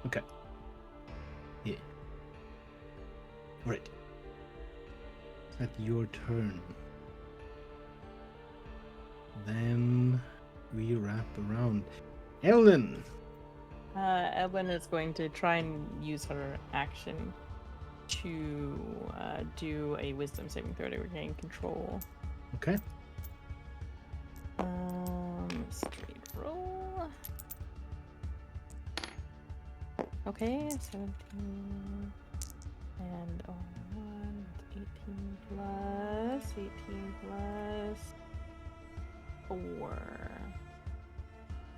S1: Okay. Yeah. Right. Is that your turn? Then we wrap around. Ellen!
S3: Evelyn is going to try and use her action to do a wisdom saving throw to regain control.
S1: Okay.
S3: Straight roll. Okay, 17 and 1, 18 plus 4.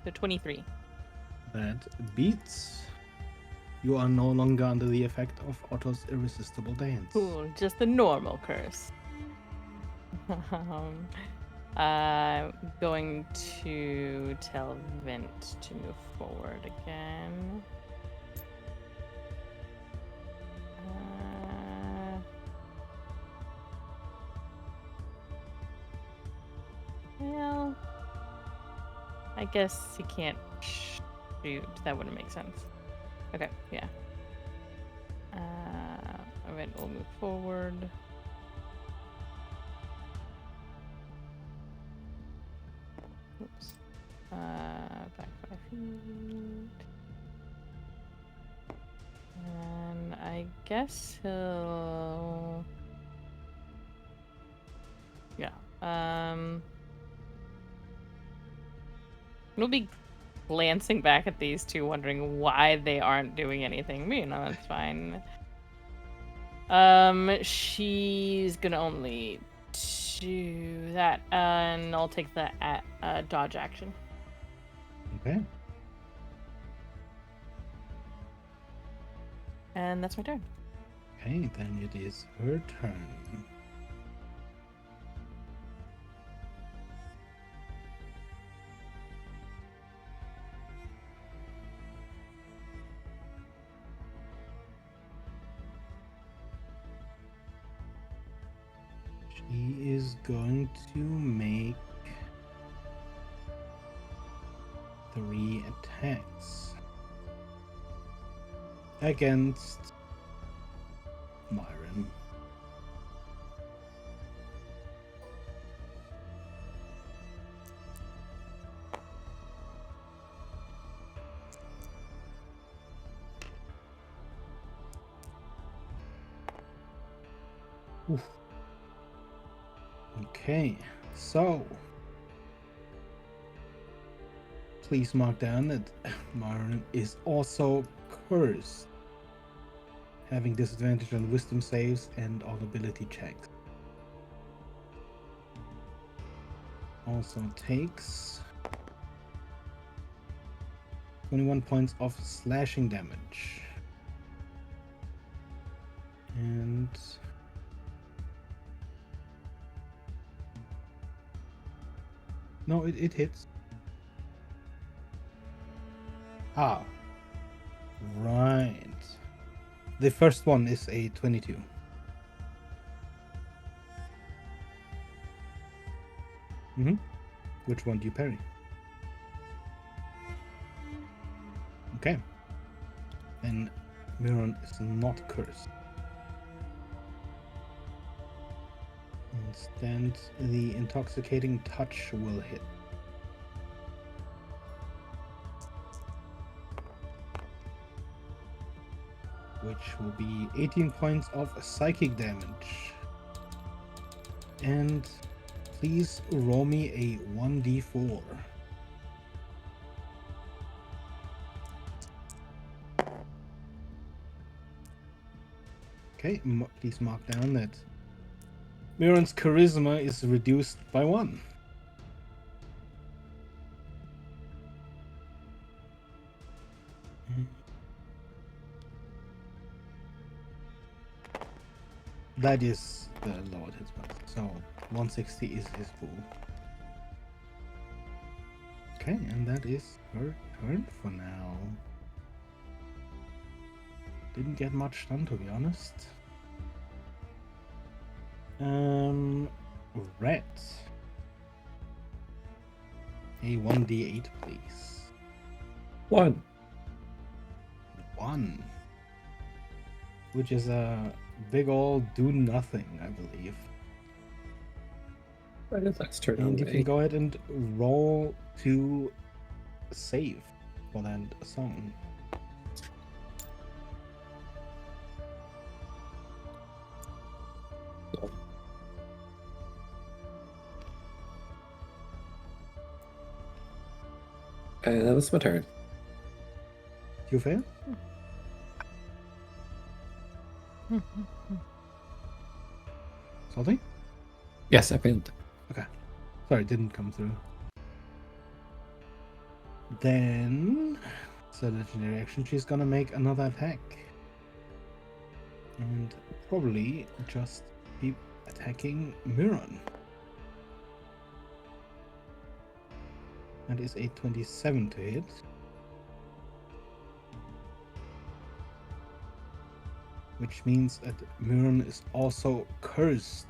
S3: So 23.
S1: That beats. You are no longer under the effect of Otto's irresistible dance.
S3: Cool, just the normal curse. I'm going to tell Vint to move forward again. Well, I guess he can't shoot. That wouldn't make sense. Okay, yeah. Vint will move forward. Oops. Back 5 feet. And I guess he'll... Yeah. We'll be glancing back at these two, wondering why they aren't doing anything. You know, that's fine. She's gonna only do that, and I'll take the dodge action.
S1: Okay.
S3: And that's my turn.
S1: Okay, then it is her turn. She is going to make 3 attacks against Myron. Oof. Okay, so please mark down that Myron is also cursed, having disadvantage on wisdom saves and on ability checks. Also takes 21 points of slashing damage. And no, it hits. Ah, right. The first one is a 22. Which one do you parry? Okay. Then Miron is not cursed. Instead, the intoxicating touch will hit. Which will be 18 points of psychic damage. And please roll me a 1d4. Okay, please mark down that Miron's charisma is reduced by 1. That is the lowered hit points. So 160 is his pool. Okay, and that is her turn for now. Didn't get much done, to be honest. Red. A 1d8, please.
S2: 1.
S1: 1. Which is a big ol' do nothing, I believe.
S2: Right, let's turn
S1: And you
S2: away.
S1: can go ahead and roll to save for that song.
S2: And that was my turn.
S1: You fail? Salty?
S2: Yes, I failed.
S1: Sorry, it didn't come through. Then, so legendary action, she's gonna make another attack. And probably just keep attacking Miron. That is a 27 to hit. Which means that Miron is also cursed.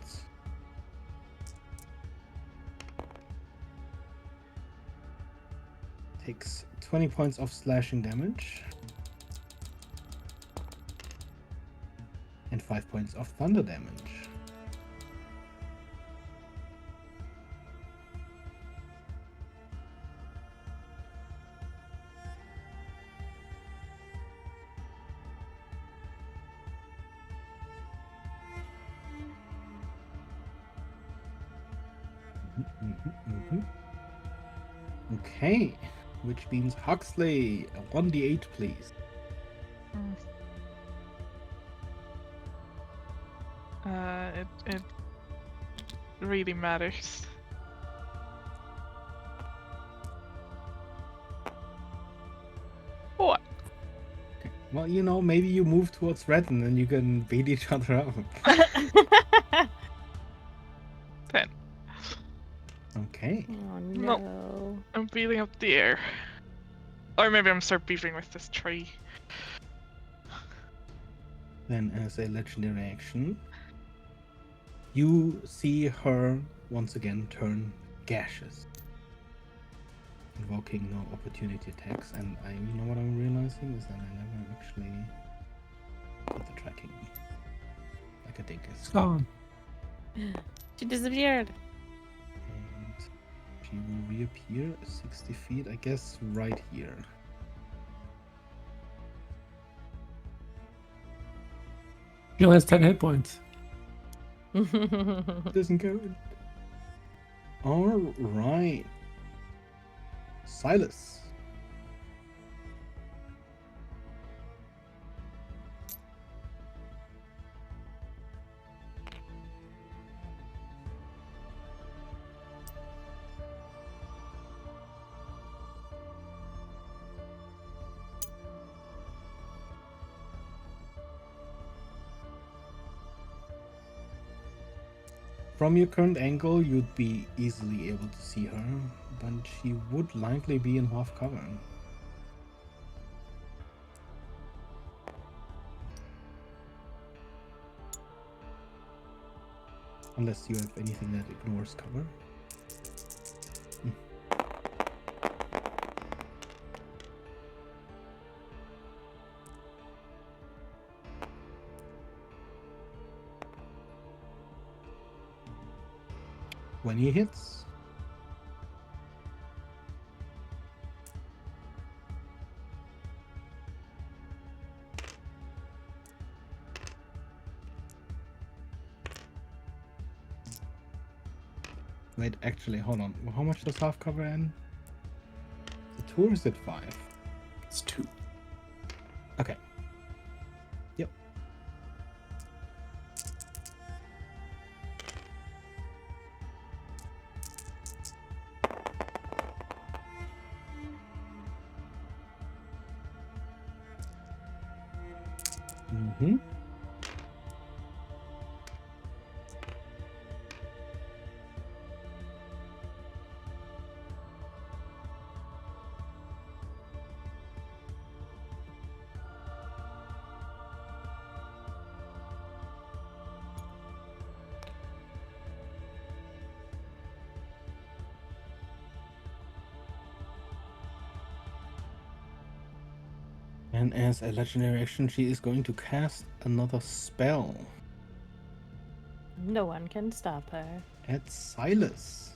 S1: Takes 20 points of slashing damage. And 5 points of thunder damage. Okay, which means Huxley, a 1d8, please.
S4: It really matters. What?
S1: Okay. Well, you know, maybe you move towards red and then you can beat each other up.
S4: 10.
S1: Okay.
S3: Oh no.
S4: I'm beating up the air. Or maybe I'm start beefing with this tree.
S1: Then, as a legendary action, you see her once again turn gaseous, invoking no opportunity attacks. And you know what I'm realizing is that I never actually put the tracking like a dinkus.
S2: Gone.
S3: She disappeared.
S1: And she will reappear 60 feet, I guess, right here.
S2: She only has 10 hit points.
S1: Doesn't go. All right, Silas. From your current angle, you'd be easily able to see her, but she would likely be in half cover. Unless you have anything that ignores cover. When he hits. Wait, actually, hold on. How much does half cover in? The tour is at 5.
S2: It's 2.
S1: Okay. Yep. Mm-hmm. And as a legendary action, she is going to cast another spell
S3: No one can stop her.
S1: at Silas.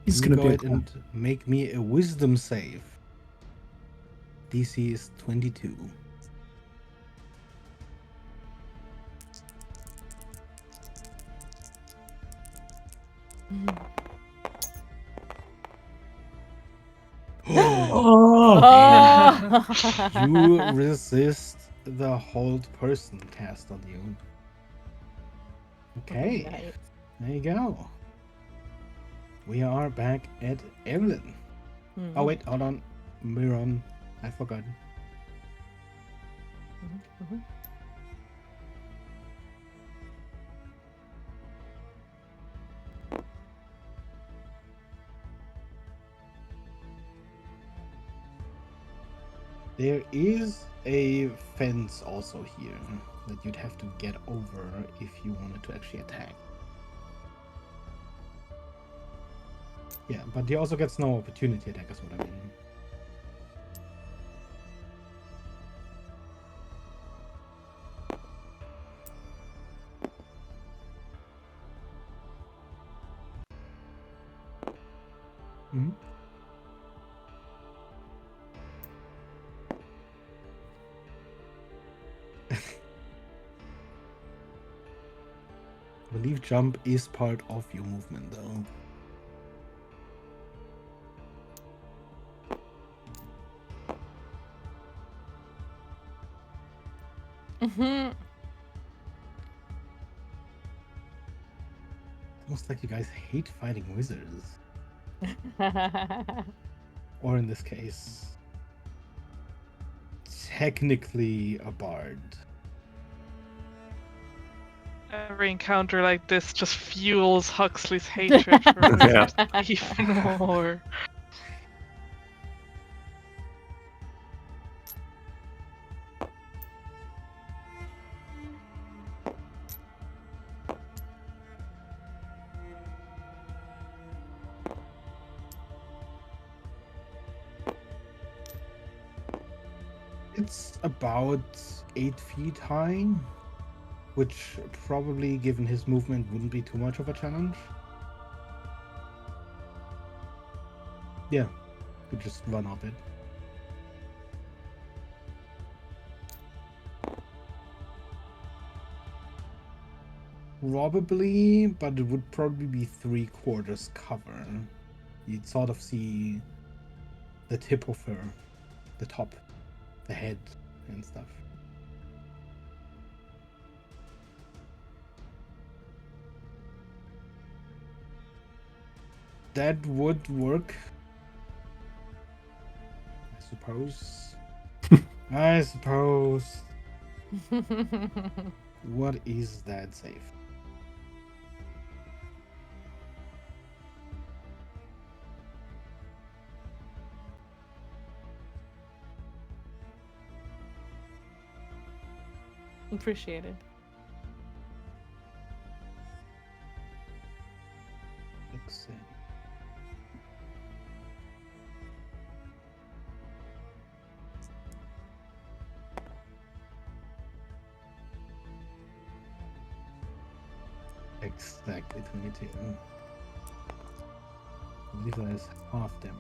S2: He's
S1: Can you
S2: gonna
S1: go
S2: be
S1: ahead and make me a wisdom save. DC is 22.
S2: Oh!
S1: You resist the hold person cast on you. Okay,
S3: Nice.
S1: there you go. We are back at Evelyn. Oh wait, hold on. Miron, I forgot. There is a fence also here that you'd have to get over if you wanted to actually attack. Yeah, but he also gets no opportunity attack, is what I mean. Hmm? I believe jump is part of your movement, though. Almost like you guys hate fighting wizards. Or in this case, technically a bard.
S4: Every encounter like this just fuels Huxley's hatred for
S2: Yeah.
S4: wizards even more.
S1: It's about 8 feet high, which probably, given his movement, wouldn't be too much of a challenge. Yeah, you just run up it. Probably, but it would probably be 3/4 cover. You'd sort of see the tip of her, the top, the head, and stuff. That would work, I suppose. I suppose. What is that save?
S3: Appreciated.
S1: Excellent. Exactly 22. I believe that is half damage.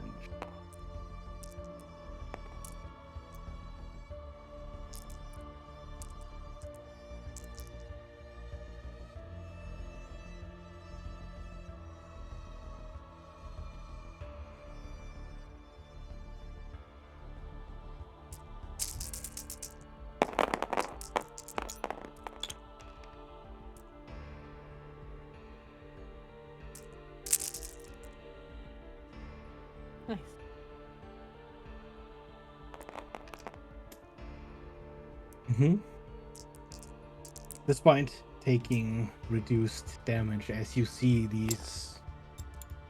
S3: Nice.
S1: Despite taking reduced damage, as you see these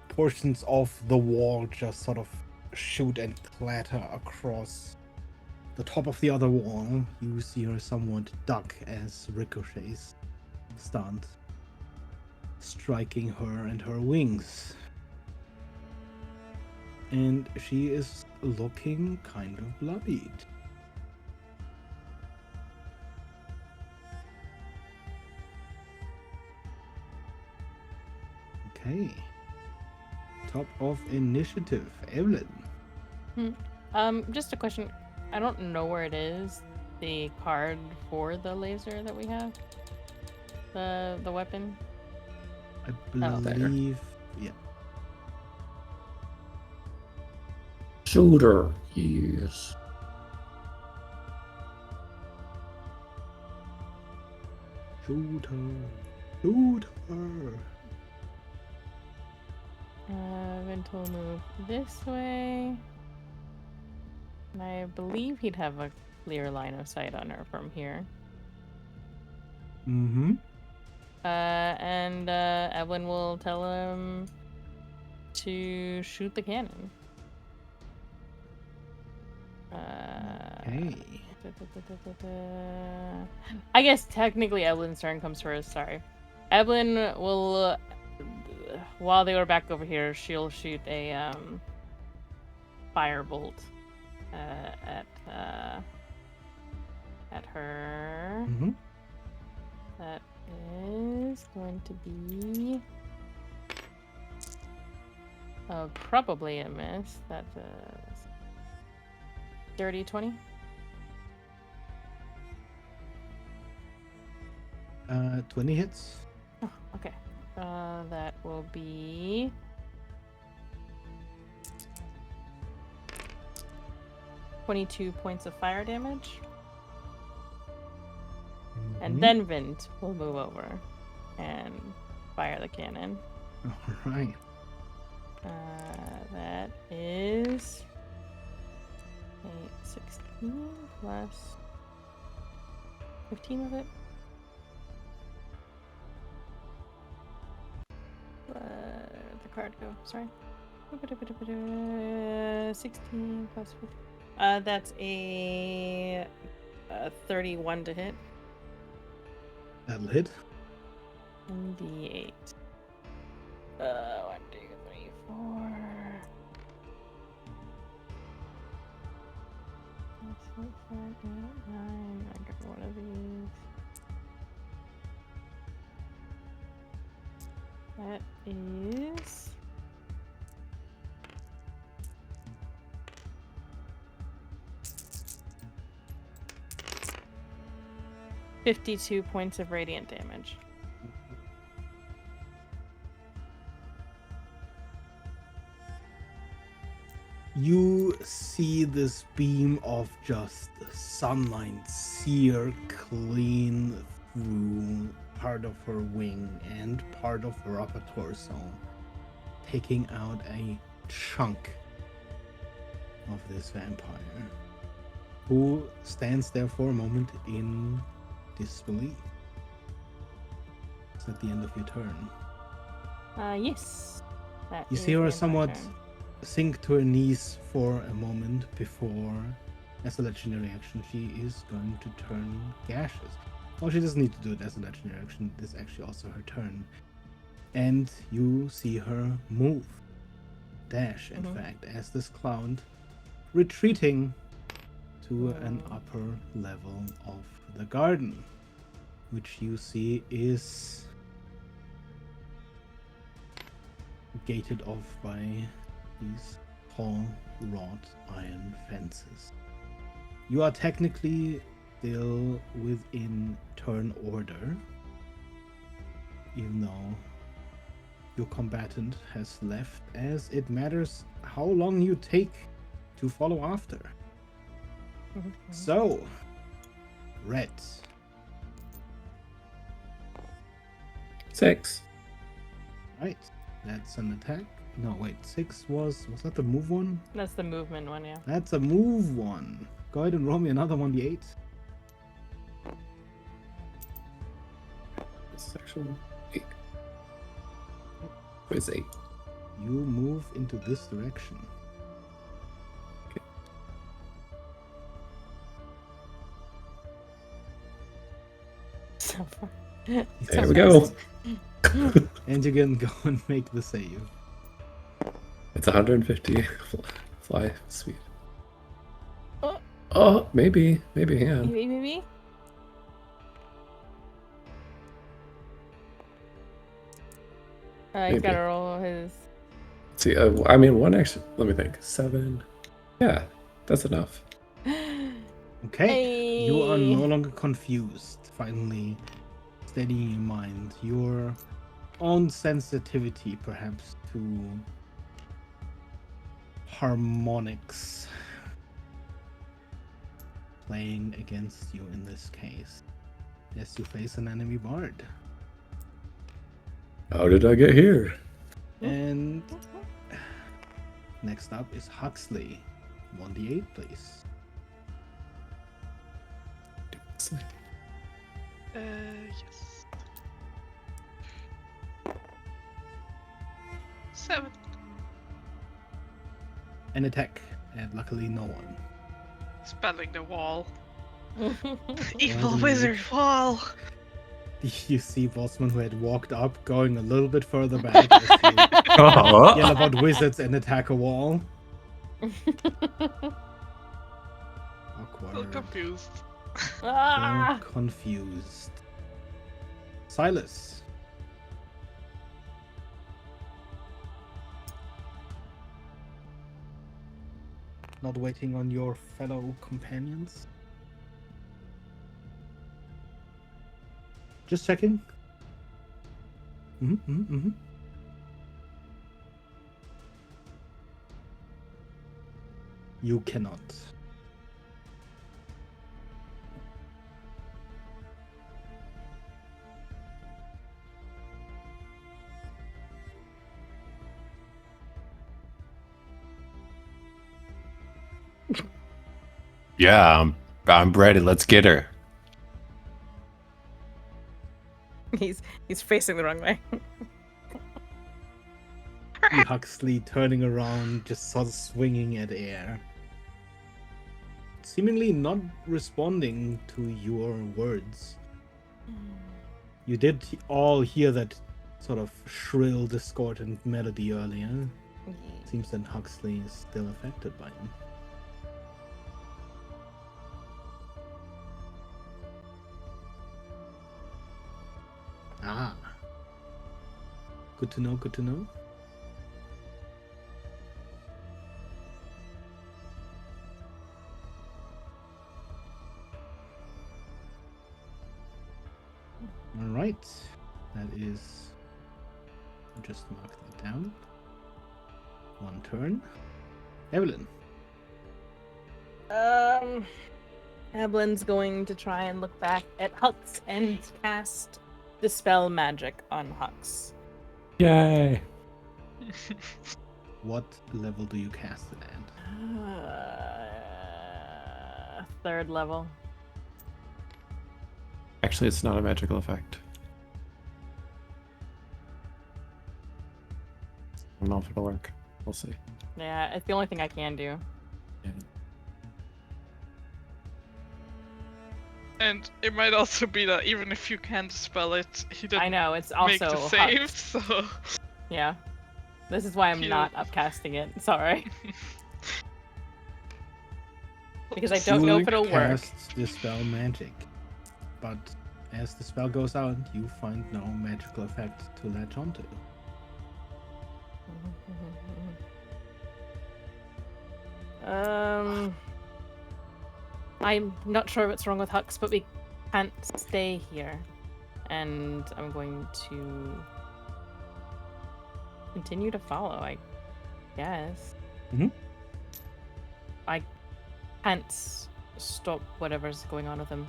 S1: portions of the wall just sort of shoot and clatter across the top of the other wall, you see her somewhat duck as ricochets start striking her and her wings. And she is looking kind of bloodied. Okay. Top of initiative, Evelyn.
S3: Just a question. I don't know where it is. The card for the laser that we have. The weapon.
S1: I
S3: Oh.
S1: believe, yeah.
S2: Shooter, yes.
S1: Shoot her. Shoot her.
S3: Vent will move this way. And I believe he'd have a clear line of sight on her from here.
S1: Mm-hmm.
S3: And Evelyn will tell him to shoot the cannon.
S1: Okay.
S3: I guess technically Evelyn's turn comes first, sorry. Evelyn will, while they were back over here, she'll shoot a firebolt at her.
S1: Mm-hmm.
S3: That is going to be probably a miss. That's dirty 20.
S1: 20 hits.
S3: Oh, okay. That will be 22 points of fire damage. And then Vint will move over and fire the cannon.
S1: All right.
S3: That is a 16 plus 15 of it. Where'd the card go? Sorry. 16 plus 15. That's a 31 to hit.
S1: That'll hit.
S3: And D8. 1, 2, 3, 4. 6, 7, 8, 9. I got one of these. That is 52 points of radiant damage.
S1: You see this beam of just sunlight sear clean through part of her wing and part of her upper torso, taking out a chunk of this vampire, who stands there for a moment in disbelief. It's at the end of your turn.
S3: Yes. That
S1: You
S3: is
S1: see
S3: the
S1: her
S3: end of my
S1: somewhat
S3: turn.
S1: sink to her knees for a moment before, as a legendary action, she is going to turn gaseous. Well, she doesn't need to do it as a legendary action. This is actually also her turn. And you see her move. Dash, in fact, as this cloud retreating to an upper level of the garden, which you see is gated off by these tall wrought iron fences. You are technically still within turn order, even though your combatant has left, as it matters how long you take to follow after. So, Red.
S2: 6.
S1: Right, that's an attack. No, wait, 6 was that the move one?
S3: That's the movement one, yeah.
S1: That's a move one. Go ahead and roll me another 1d8.
S2: It's actually 8. Where's 8?
S1: You move into this direction.
S3: So far.
S2: There we go.
S1: And you can go and make the save.
S2: It's 150 fly speed.
S3: Oh.
S2: Oh, maybe. Hang on.
S3: Maybe. He's
S2: Maybe.
S3: gotta roll his.
S2: See, I mean, one extra. Let me think. 7. Yeah, that's enough.
S1: Okay, you are no
S3: Hey.
S1: longer confused. Finally, steadying your mind, your own sensitivity, perhaps, to harmonics playing against you in this case. Yes, you face an enemy bard.
S2: How did I get here?
S1: And next up is Huxley. 1d8, please.
S4: Yes. 7.
S1: An attack, and luckily no one.
S4: Spelling the wall.
S1: Well,
S4: Evil wizard wall.
S1: You see Bossman, who had walked up, going a little bit further back as you yell about wizards and attack a wall.
S4: So
S1: Awkward.
S4: confused.
S3: Ah!
S1: So confused. Silas. Not waiting on your fellow companions? Just checking. You cannot.
S2: Yeah, I'm ready. Let's get her.
S3: He's facing the wrong way.
S1: See Huxley turning around, just sort of swinging at air. Seemingly not responding to your words. You did all hear that sort of shrill, discordant melody earlier. Seems that Huxley is still affected by him. Ah. Good to know, good to know. Alright. That is... I'll just mark that down. One turn. Evelyn.
S3: Evelyn's going to try and look back at Hux and cast Dispel Magic on Hux.
S2: Yay!
S1: What level do you cast it at?
S3: 3rd level.
S2: Actually, it's not a magical effect. I don't know if it'll work. We'll see.
S3: Yeah, it's the only thing I can do.
S2: Yeah.
S4: And it might also be that even if you can't spell it, he didn't
S3: I know, it's
S4: make
S3: also
S4: the save,
S3: Hux.
S4: so...
S3: Yeah. This is why I'm
S4: Cute.
S3: not upcasting it. Sorry. Because I don't know if it'll work.
S1: Cast Dispel Magic. But as the spell goes out, you find no magical effect to latch onto.
S3: I'm not sure what's wrong with Hux, but we can't stay here. And I'm going to continue to follow, I guess.
S1: Mhm.
S3: I can't stop whatever's going on with him.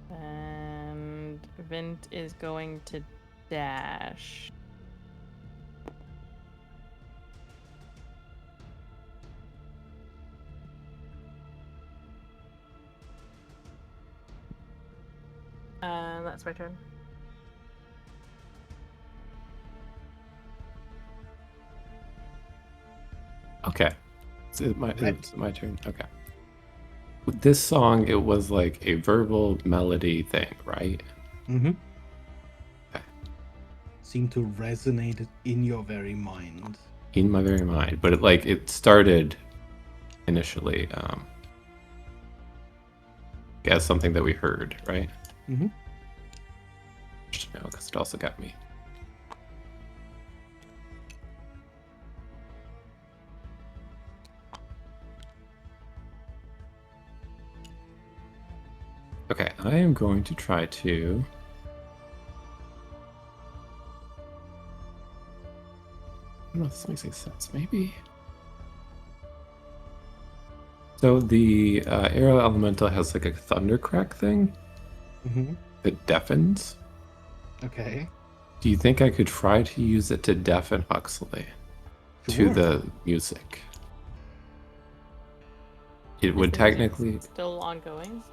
S3: And Vint is going to dash. That's my turn.
S2: Okay. It's my turn. Okay. With this song, it was like a verbal melody thing, right?
S1: Mm-hmm.
S2: Okay.
S1: Seem to resonate in your very mind.
S2: In my very mind. But it started initially as something that we heard, right?
S1: Mm-hmm.
S2: No, because it also got me. Okay, I am going to try to... I don't know if this makes any sense. Maybe... So the Aero Elemental has like a thundercrack thing
S1: Mm-hmm.
S2: that deafens.
S1: Okay.
S2: Do you think I could try to use it to deafen Huxley to
S1: Sure.
S2: the music? It
S3: Is
S2: would
S3: the music
S2: technically...
S3: still ongoing?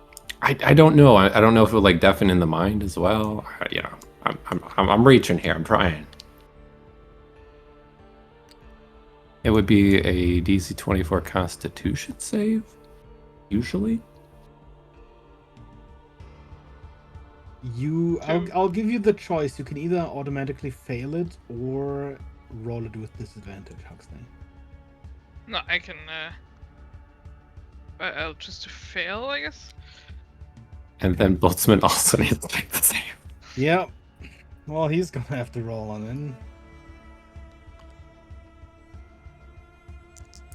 S2: I don't know. I don't know if it would like deafen in the mind as well. You know, I'm reaching here. I'm trying. It would be a DC 24 Constitution save, usually.
S1: I'll give you the choice. You can either automatically fail it or roll it with disadvantage, Huxley.
S4: No, I can. I'll just fail, I guess.
S2: And then Boltzmann also needs to make the save.
S1: Yep. Well, he's gonna have to roll on it.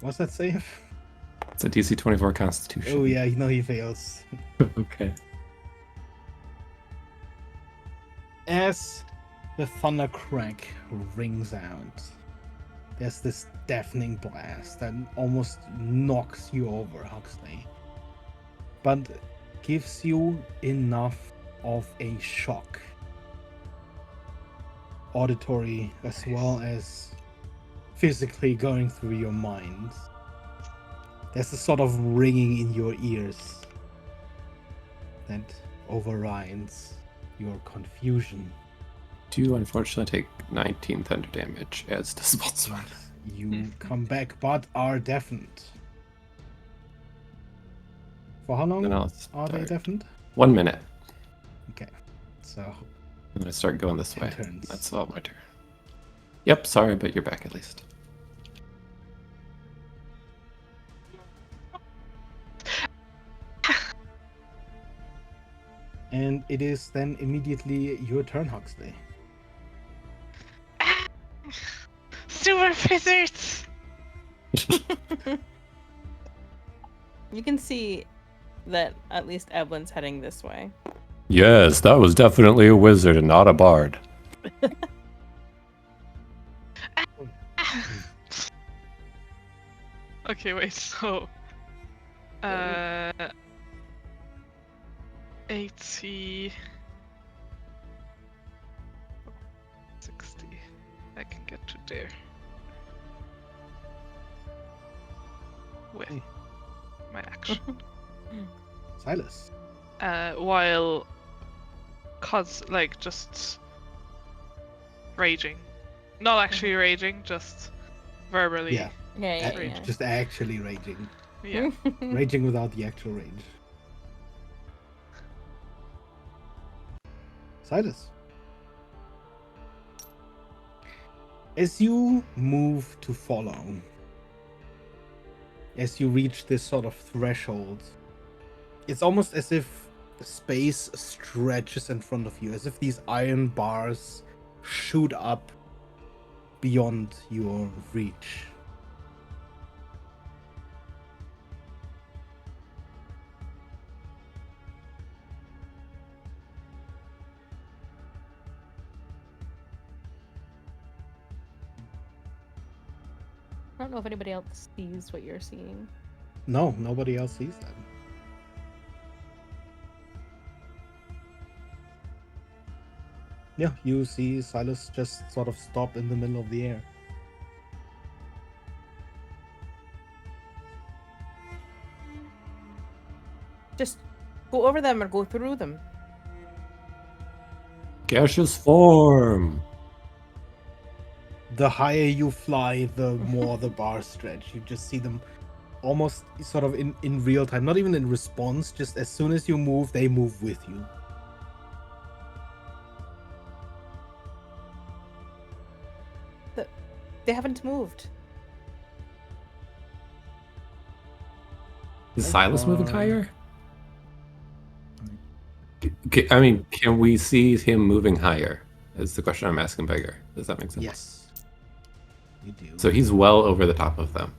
S1: What's that save?
S2: It's a DC 24 Constitution.
S1: Oh yeah, he fails.
S2: Okay.
S1: As the thunder crack rings out, there's this deafening blast that almost knocks you over, Huxley. But gives you enough of a shock. Auditory as well as physically going through your mind. There's a sort of ringing in your ears that overrides your confusion.
S2: Do unfortunately take 19 thunder damage, as does Boltzmann.
S1: You come back, but are deafened. For how long
S2: Then I'll
S1: are they
S2: start.
S1: deafened?
S2: 1 minute.
S1: Okay, so
S2: And I start going this
S1: 10
S2: way.
S1: turns.
S2: That's all my turn. Yep, sorry, but you're back at least.
S1: And it is then immediately your turn, Huxley.
S4: Super wizards!
S3: You can see that at least Evelyn's heading this way.
S2: Yes, that was definitely a wizard and not a bard.
S4: Okay, wait, so... 80... 60... I can get to there. With
S1: Hey.
S4: my action.
S1: Silas.
S4: While... just... raging. Not actually raging, just verbally.
S1: Yeah,
S3: Yeah.
S1: just actually raging.
S4: Yeah.
S1: Raging without the actual rage. Silas. As you move to follow, as you reach this sort of threshold, it's almost as if space stretches in front of you, as if these iron bars shoot up beyond your reach.
S3: I don't know if anybody else sees what you're seeing.
S1: No, nobody else sees that. Yeah, you see Silas just sort of stop in the middle of the air.
S3: Just go over them or go through them.
S2: Gaseous form!
S1: The higher you fly, the more the bars stretch. You just see them almost sort of in real time, not even in response, just as soon as you move, they move with you.
S3: they haven't moved.
S2: Is
S1: How
S2: Silas moving
S1: far-
S2: higher? I mean, can we see him moving higher? Is the question I'm asking bigger. Does that make sense?
S1: Yes, you do.
S2: So he's well over the top of them.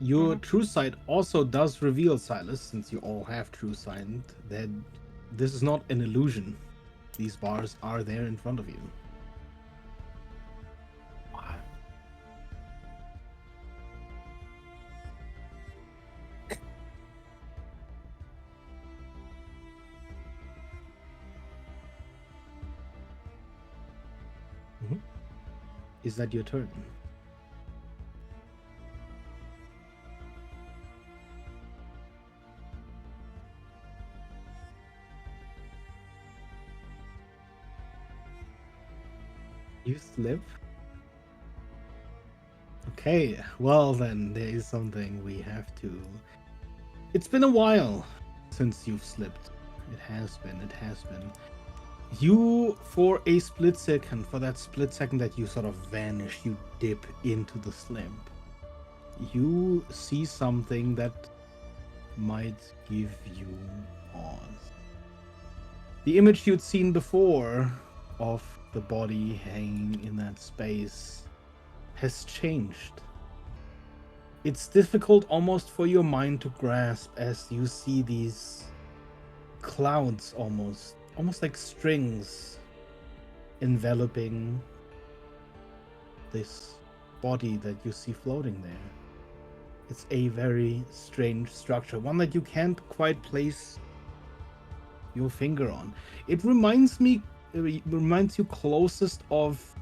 S1: Your true sight also does reveal, Silas, since you all have true sight, that this is not an illusion. These bars are there in front of you. Is that your turn? You slip? Okay, well then, there is something we have to... It's been a while since you've slipped. It has been. You, for a split second, for that split second that you sort of vanish, you dip into the slip. You see something that might give you pause. The image you'd seen before of the body hanging in that space has changed. It's difficult almost for your mind to grasp as you see these clouds almost like strings enveloping this body that you see floating there. It's a very strange structure, one that you can't quite place your finger on. It reminds you closest of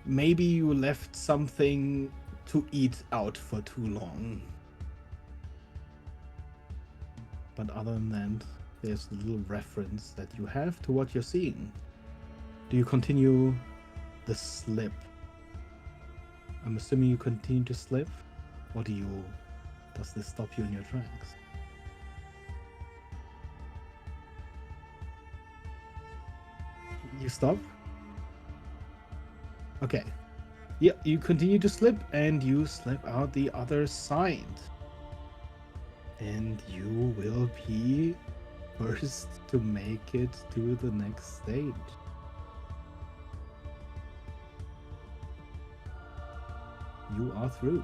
S1: maybe you left something to eat out for too long. But other than that, there's little reference that you have to what you're seeing. Do you continue the slip? I'm assuming you continue to slip, or does this stop you in your tracks? You stop? Okay. Yeah, you continue to slip, and you slip out the other side. And you will be first to make it to the next stage. You are through.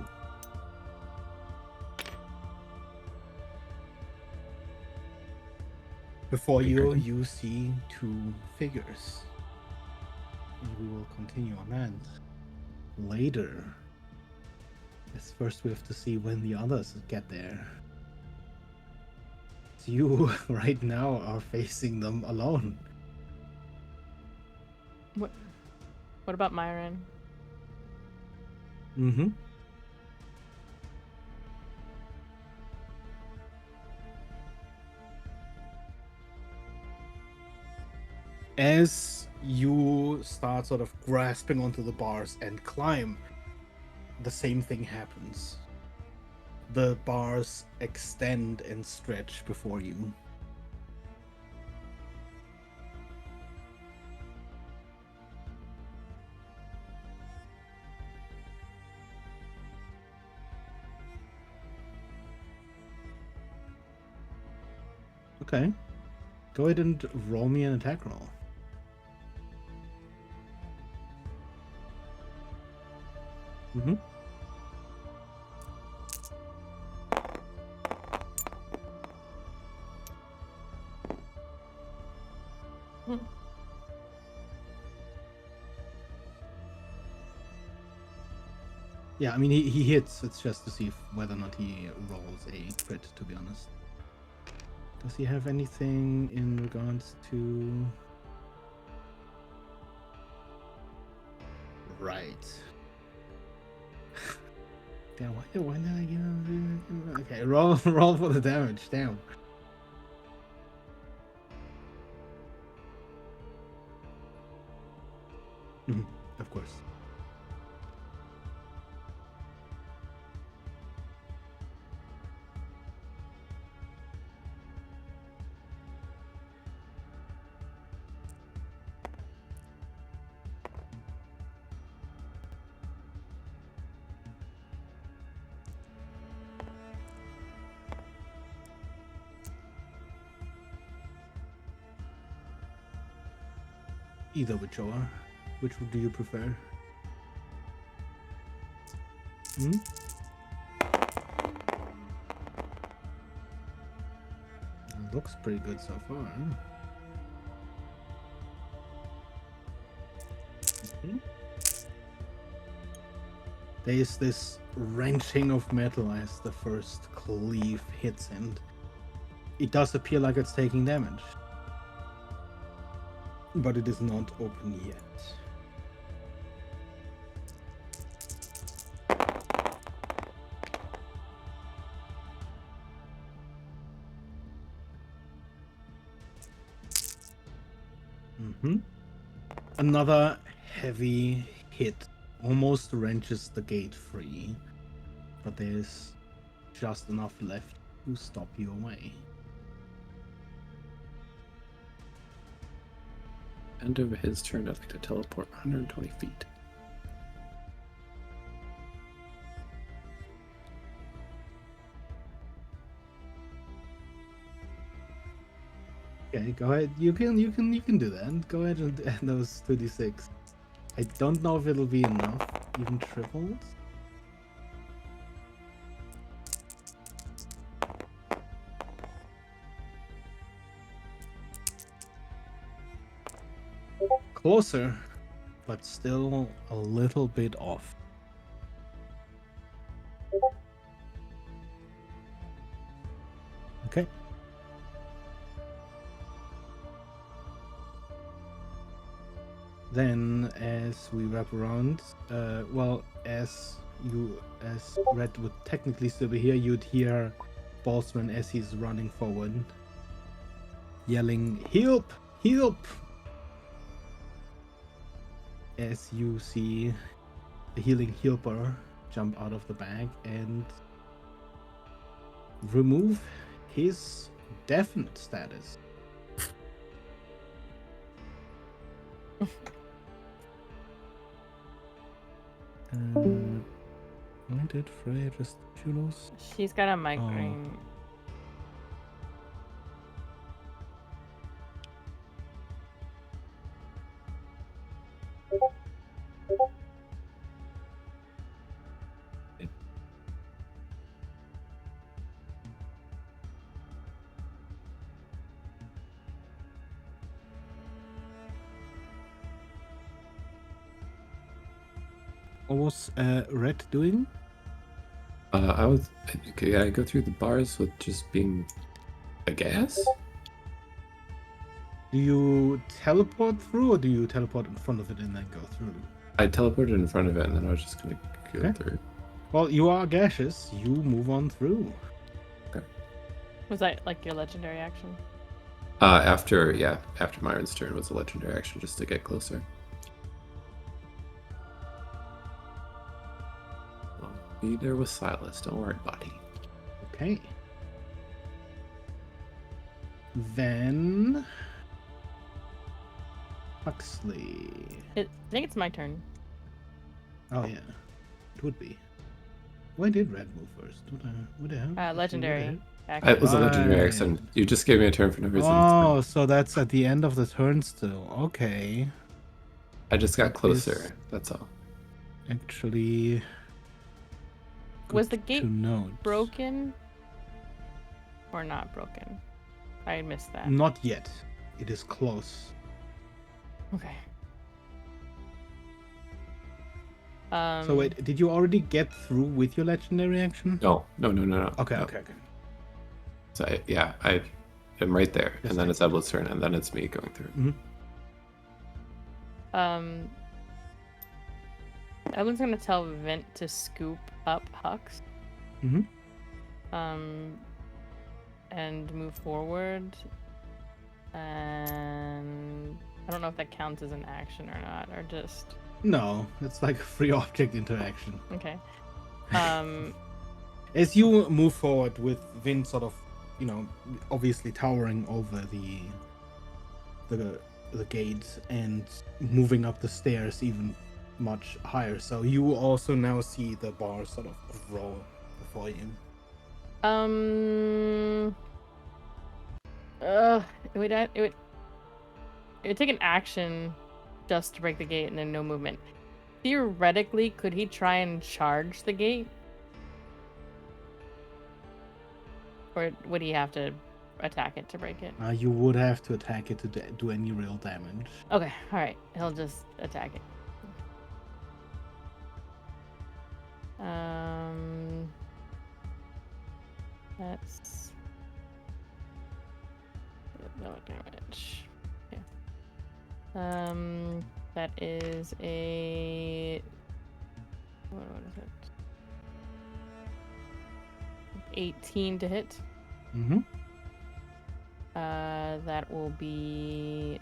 S1: Before you see two figures. We will continue on that later. As first we have to see when the others get there. So you right now are facing them alone.
S3: What about Myron?
S1: Mm-hmm. As you start sort of grasping onto the bars and climb, the same thing happens. The bars extend and stretch before you. Okay. Go ahead and roll me an attack roll. Mm-hmm. Yeah, I mean, he hits. It's just to see whether or not he rolls a crit, to be honest. Does he have anything in regards to... Right. Damn, why did I give him... Okay, roll for the damage, damn. Of course. Either whichever. Which do you prefer? Hmm? Looks pretty good so far. Mhm. There is this wrenching of metal as the first cleave hits, and it does appear like it's taking damage. But it is not open yet. Another heavy hit almost wrenches the gate free, but there's just enough left to stop you away.
S2: End of his turn, I'd like to teleport 120 feet.
S1: Okay, go ahead. You can do that. Go ahead and add those 2d6. I don't know if it'll be enough, even tripled. Closer, but still a little bit off. Okay. Then, as we wrap around, as Red would technically still be here, you'd hear Boltzmann as he's running forward, yelling, "Help! Help!" As you see the healing helper jump out of the bag and remove his definite status. Why did Freya just choose?
S3: She's got a migraine.
S1: What was Red doing?
S2: I go through the bars with just being a gas?
S1: Do you teleport through, or do you teleport in front of it and then go through?
S2: I teleported in front of it, and then I was just gonna go through.
S1: Well, you are gaseous. You move on through.
S2: Okay.
S3: Was that like your legendary action?
S2: After Myron's turn was a legendary action just to get closer. Well, be there with Silas. Don't worry, buddy.
S1: Okay. Then Huxley.
S3: I think it's my turn.
S1: Oh yeah, it would be. Why did Red move first? What the hell?
S3: Legendary action.
S2: It was a legendary
S1: Right.
S2: action. You just gave me a turn for no reason.
S1: Oh, so that's at the end of the turn still. Okay.
S2: I just got
S1: That
S2: closer.
S1: is-
S2: That's all.
S1: Actually,
S3: Was the
S1: good
S3: gate
S1: to note.
S3: broken or not broken? I missed that.
S1: Not yet. It is close.
S3: Okay.
S1: So wait, did you already get through with your legendary action?
S2: No.
S1: Okay,
S2: no.
S1: okay.
S2: So I am right there,
S1: Yes,
S2: and then
S1: I
S2: it's Evelyn's turn, and then it's me going through.
S3: Evelyn's gonna tell Vint to scoop up Hux.
S1: Mhm.
S3: And move forward. And I don't know if that counts as an action or not, or just
S1: No, it's like a free object interaction.
S3: okay.
S1: As you move forward with Vin sort of, obviously towering over the gate and moving up the stairs even much higher. So you also now see the bar sort of grow before you.
S3: It would take an action just to break the gate and then no movement. Theoretically, could he try and charge the gate? Or would he have to attack it to break it?
S1: You would have to attack it to do any real damage.
S3: Okay, alright. He'll just attack it. That's no damage. Okay. That is a what is it? 18 to hit.
S1: Mm-hmm.
S3: That will be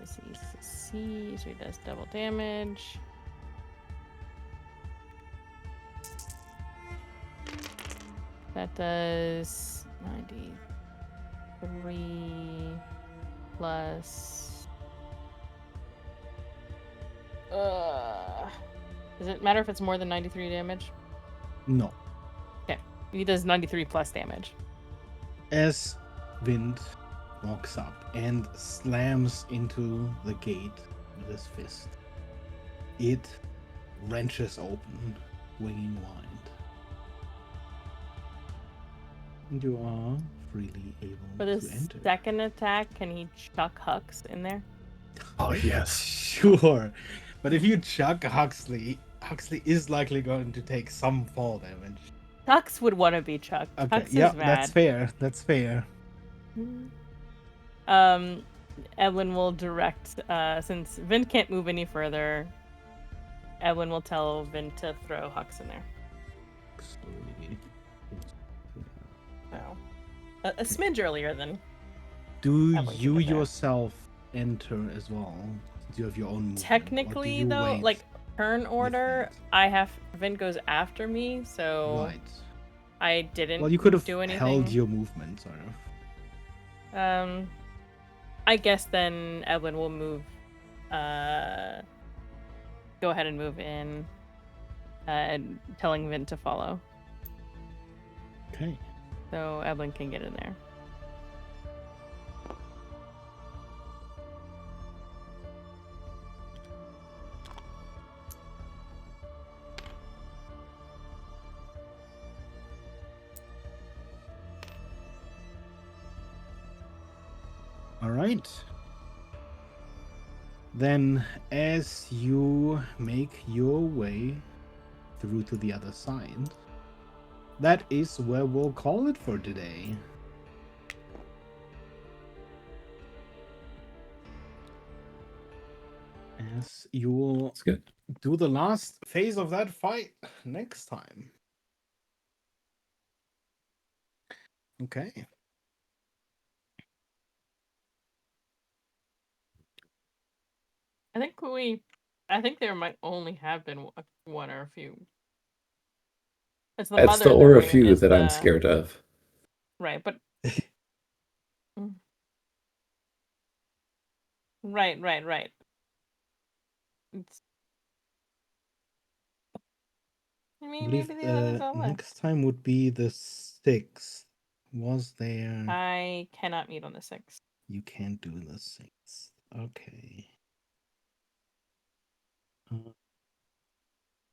S3: C, so he does double damage. That does 93 plus. Does it matter if it's more than 93 damage?
S1: No.
S3: Okay, he does 93 plus damage.
S1: As Wind walks up and slams into the gate with his fist, it wrenches open, winging wide. And you are freely able
S3: For
S1: to
S3: this
S1: enter.
S3: second attack, can he chuck Hux in there?
S2: Oh yes.
S1: Sure. But if you chuck Huxley is likely going to take some fall damage.
S3: Hux would want to be chucked.
S1: Okay,
S3: Hux
S1: yeah,
S3: is mad.
S1: that's fair.
S3: Edwin will direct, since Vin can't move any further, Edwin will tell Vin to throw Hux in there. So, a smidge earlier than.
S1: Do
S3: Edwin can
S1: you
S3: get there.
S1: yourself enter as well? Do you have your own movement?
S3: Technically,
S1: or do you
S3: though,
S1: wait
S3: like turn
S1: with
S3: order,
S1: Vin?
S3: Vin goes after me, so
S1: Right.
S3: I didn't.
S1: Well, you could have
S3: do anything.
S1: held your movement, sort of.
S3: I guess then Edwin will move. Go ahead and move in, telling Vin to follow.
S1: Okay.
S3: So Edwin can get in there.
S1: All right. Then, as you make your way through to the other side, that is where we'll call it for today. As you will
S2: That's good.
S1: do the last phase of that fight next time. Okay.
S3: I think there might only have been one or a few. It's the
S2: It's
S3: mother
S2: the
S3: that
S2: or a
S3: we're-
S2: few
S3: is
S2: that I'm
S3: the-
S2: scared of.
S3: Right, but right. It's... I
S1: I
S3: mean,
S1: believe
S3: maybe the 11's all left.
S1: next time would be the 6th. Was there...
S3: I cannot meet on the 6th.
S1: You can't do the 6th. Okay.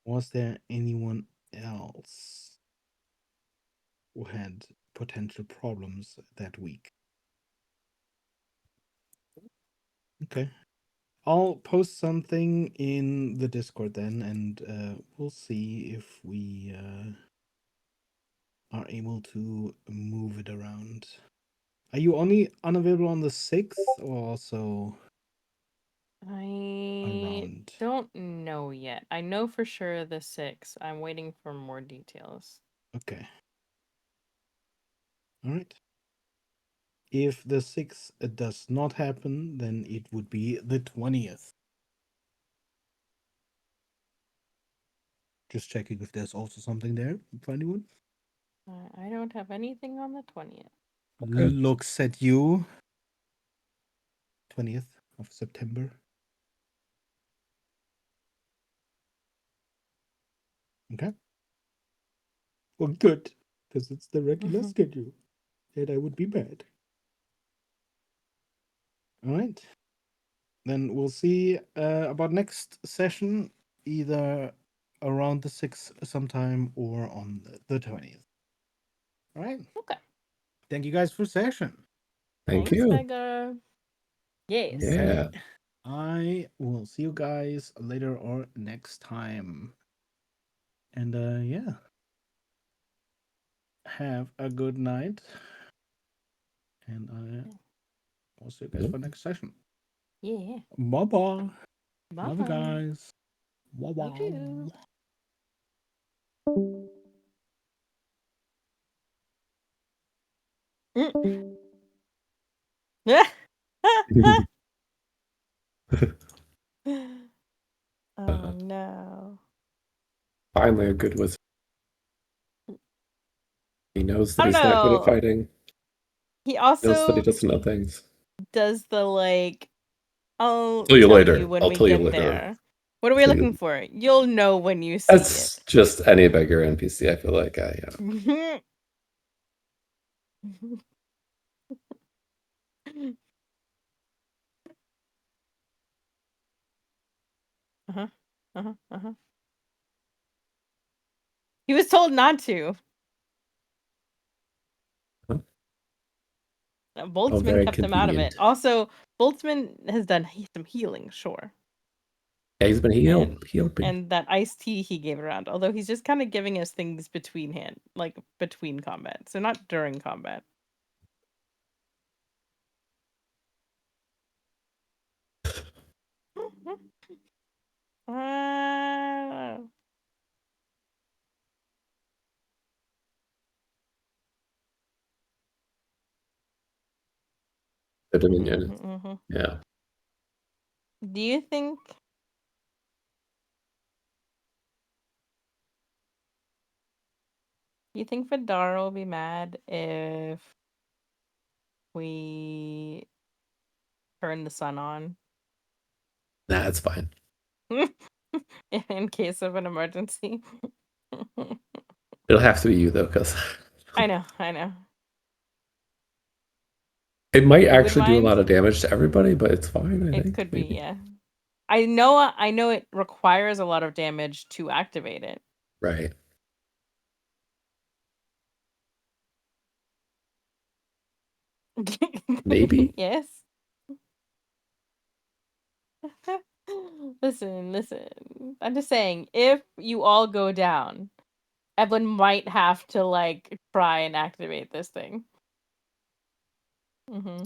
S1: Was there anyone else who had potential problems that week? Okay. I'll post something in the Discord then, and we'll see if we are able to move it around. Are you only unavailable on the 6th or also
S3: I
S1: around?
S3: don't know yet. I know for sure the 6th. I'm waiting for more details.
S1: Okay. All right. If the 6th does not happen, then it would be the 20th. Just checking if there's also something there for anyone.
S3: I don't have anything on the 20th.
S2: Okay.
S1: Looks at you. 20th of September. Okay. Well, good, because it's the regular schedule, and I would be mad. All right. then we'll see about next session, either around the 6th sometime or on the 20th. All right.
S3: Okay.
S1: Thank you guys for session.
S2: Thank
S3: Thanks,
S2: you.
S3: Vega. Yes.
S2: Yeah.
S1: I will see you guys later or next time. And yeah. Have a good night. And I will see you guys for next session.
S3: Yeah.
S1: Bye-bye.
S3: Bye.
S1: Love you guys. Wow.
S3: You too. Oh no.
S2: Finally, a good wizard. He knows
S3: I
S2: that
S3: don't
S2: he's not good at
S3: know.
S2: fighting.
S3: He
S2: He knows that he
S3: also
S2: doesn't know things.
S3: does the like, I'll
S2: Tell you
S3: tell
S2: later.
S3: you when
S2: I'll
S3: we
S2: tell you
S3: get
S2: later.
S3: there. What are we
S2: Tell you-
S3: looking for? You'll know when you see
S2: That's just any beggar NPC. I feel like
S3: it. Uh-huh. Uh-huh. Uh-huh. He was told not to.
S2: Huh?
S3: Boltzmann
S2: very
S3: kept him out of it.
S2: convenient.
S3: Also, Boltzmann has done some healing, sure.
S2: Yeah, he's been healed.
S3: And that iced tea he gave around, although he's just kind of giving us things between combat, so not during combat.
S2: The Dominion. Yeah.
S3: Do you think Vidara will be mad if we turn the sun on?
S2: Nah, it's fine.
S3: In case of an emergency.
S2: It'll have to be you though, because
S3: I know.
S2: it might
S3: You would
S2: actually do a
S3: mind?
S2: lot of damage to everybody, but it's fine. I
S3: It
S2: think
S3: could
S2: maybe.
S3: be, yeah. I know it requires a lot of damage to activate it.
S2: Right. Maybe.
S3: Yes. Listen. I'm just saying, if you all go down, Evelyn might have to like try and activate this thing.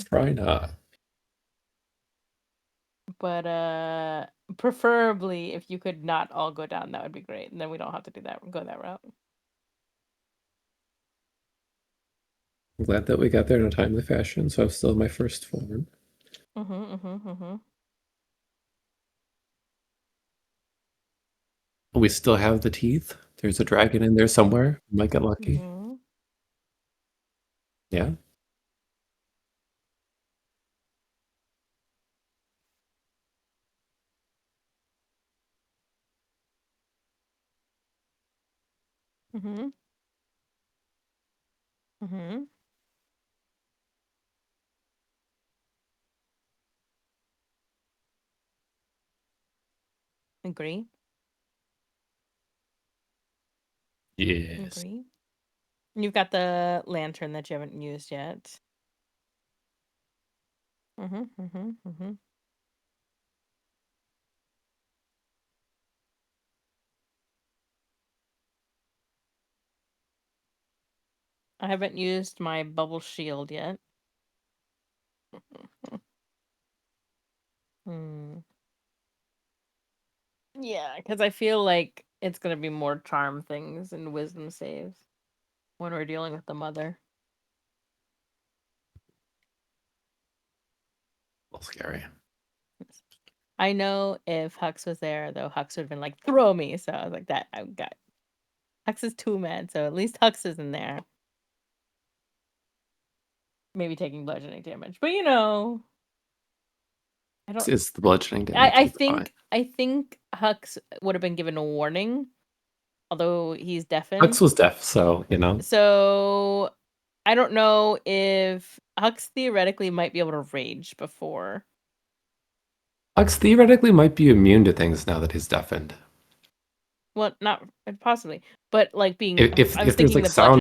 S2: Try not.
S3: But preferably if you could not all go down, that would be great. And then we don't have to go that route.
S2: I'm glad that we got there in a timely fashion, so I'm still in my first form. We still have the teeth. There's a dragon in there somewhere. We might get lucky. Yeah.
S3: Agree.
S2: Yes.
S3: Agree. You've got the lantern that you haven't used yet. I haven't used my bubble shield yet. Yeah, because I feel like it's gonna be more charm things and wisdom saves when we're dealing with the mother.
S2: A little scary.
S3: I know if Hux was there, though, Hux would have been like, throw me. So I was like, that I got. Hux is too mad, so at least Hux is in there. Maybe taking bludgeoning damage, but I don't.
S2: It's the bludgeoning damage.
S3: I think Hux would have been given a warning, although he's deafened.
S2: Hux was deaf, so
S3: So I don't know if Hux theoretically might be able to rage before.
S2: Lux theoretically might be immune to things now that he's deafened.
S3: Well, not possibly, but like being.
S2: If
S3: I was
S2: there's
S3: thinking
S2: like
S3: the
S2: sound